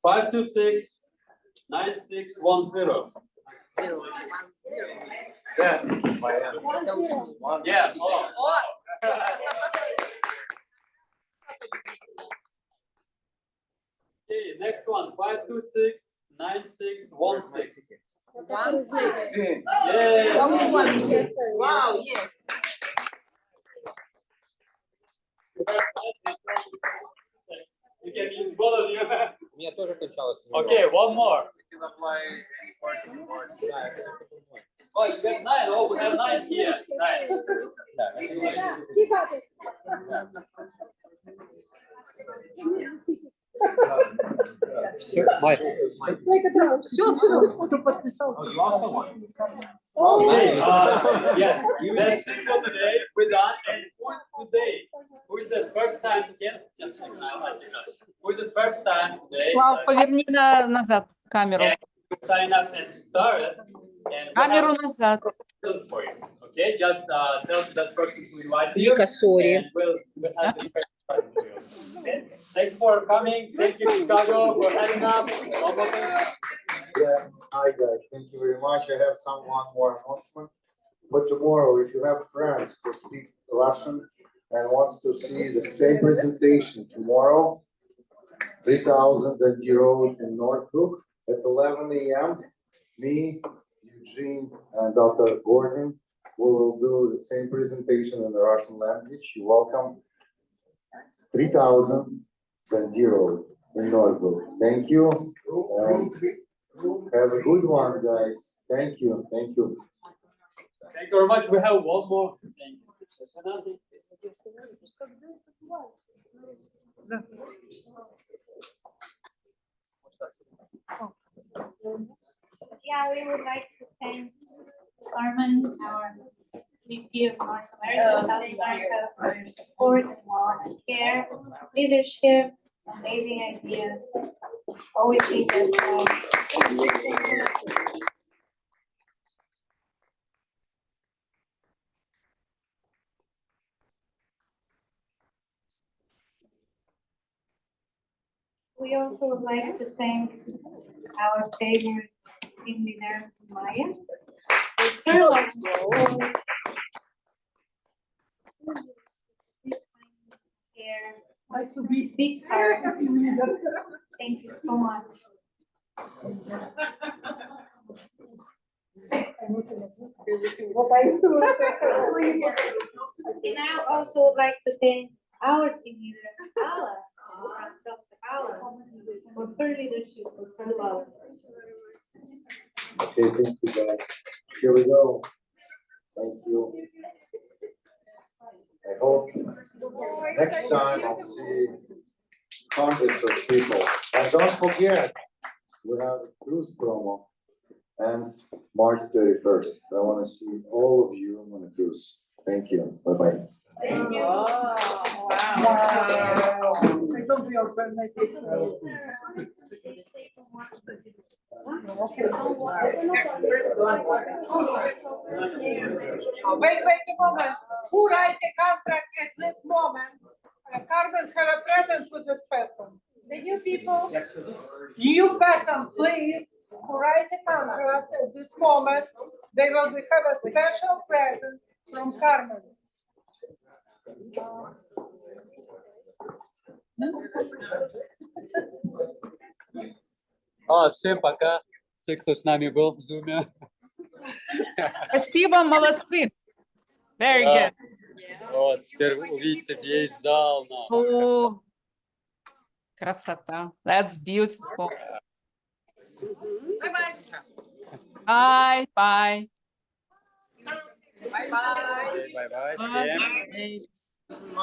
526-9610. Yeah, One. Yeah. Oh. Okay, next one. 526-9616. 16. Yes. Wow, yes. You can use both of you. У меня тоже кончалось. Okay, one more. You can apply any part of the body. Oh, you got 9. Oh, we have 9 here. Nice. Все, подписал. Okay, yes, that's it for today. We're done. And who is the first time again? Just like now, who is the first time today? Слав, поверни назад камеру. Sign up and start. And Камеру назад. for you. Okay, just tell that person to invite you. Вика, sorry. And we'll have this person for you. Okay? Thank you for coming. Thank you, Chicago, for having us. One more thing. Yeah, hi guys, thank you very much. I have one more announcement. For tomorrow, if you have friends who speak Russian and wants to see the same presentation tomorrow, 3000 and Road in Northbrook at 11 a.m. Me, Eugene, and Dr. Gordon, we will do the same presentation in the Russian language. You're welcome. 3000 and Road in Northbrook. Thank you. And have a good one, guys. Thank you. Thank you. Thank you very much. We have one more thing. Yeah, we would like to thank Carmen, our VP of North America, South America, for your support, care, leadership, amazing ideas. Always be there for us. We also would like to thank our favorite team leader, Maya. With her life care, big heart. Thank you so much. And I also would like to thank our team leader, Ala, Dr. Ala, for her leadership, for her love. Okay, thank you guys. Here we go. Thank you. I hope next time I'll see hundreds of people. And don't forget, we have a cruise promo ends March 31st. I want to see all of you on the cruise. Thank you. Bye-bye. Thank you. Wait a moment. Who write the contract at this moment? Carmen, have a present with this person. The new people. New person, please, who write a contract at this moment, they will have a special present from Carmen. Всем пока. Те, кто с нами был в Zoom. Спасибо, молодцы. Very Да. good. Вот, теперь вы увидите весь зал наш. О, красота. That's beautiful. Bye-bye. Bye, bye. Bye-bye. Bye-bye Bye. всем.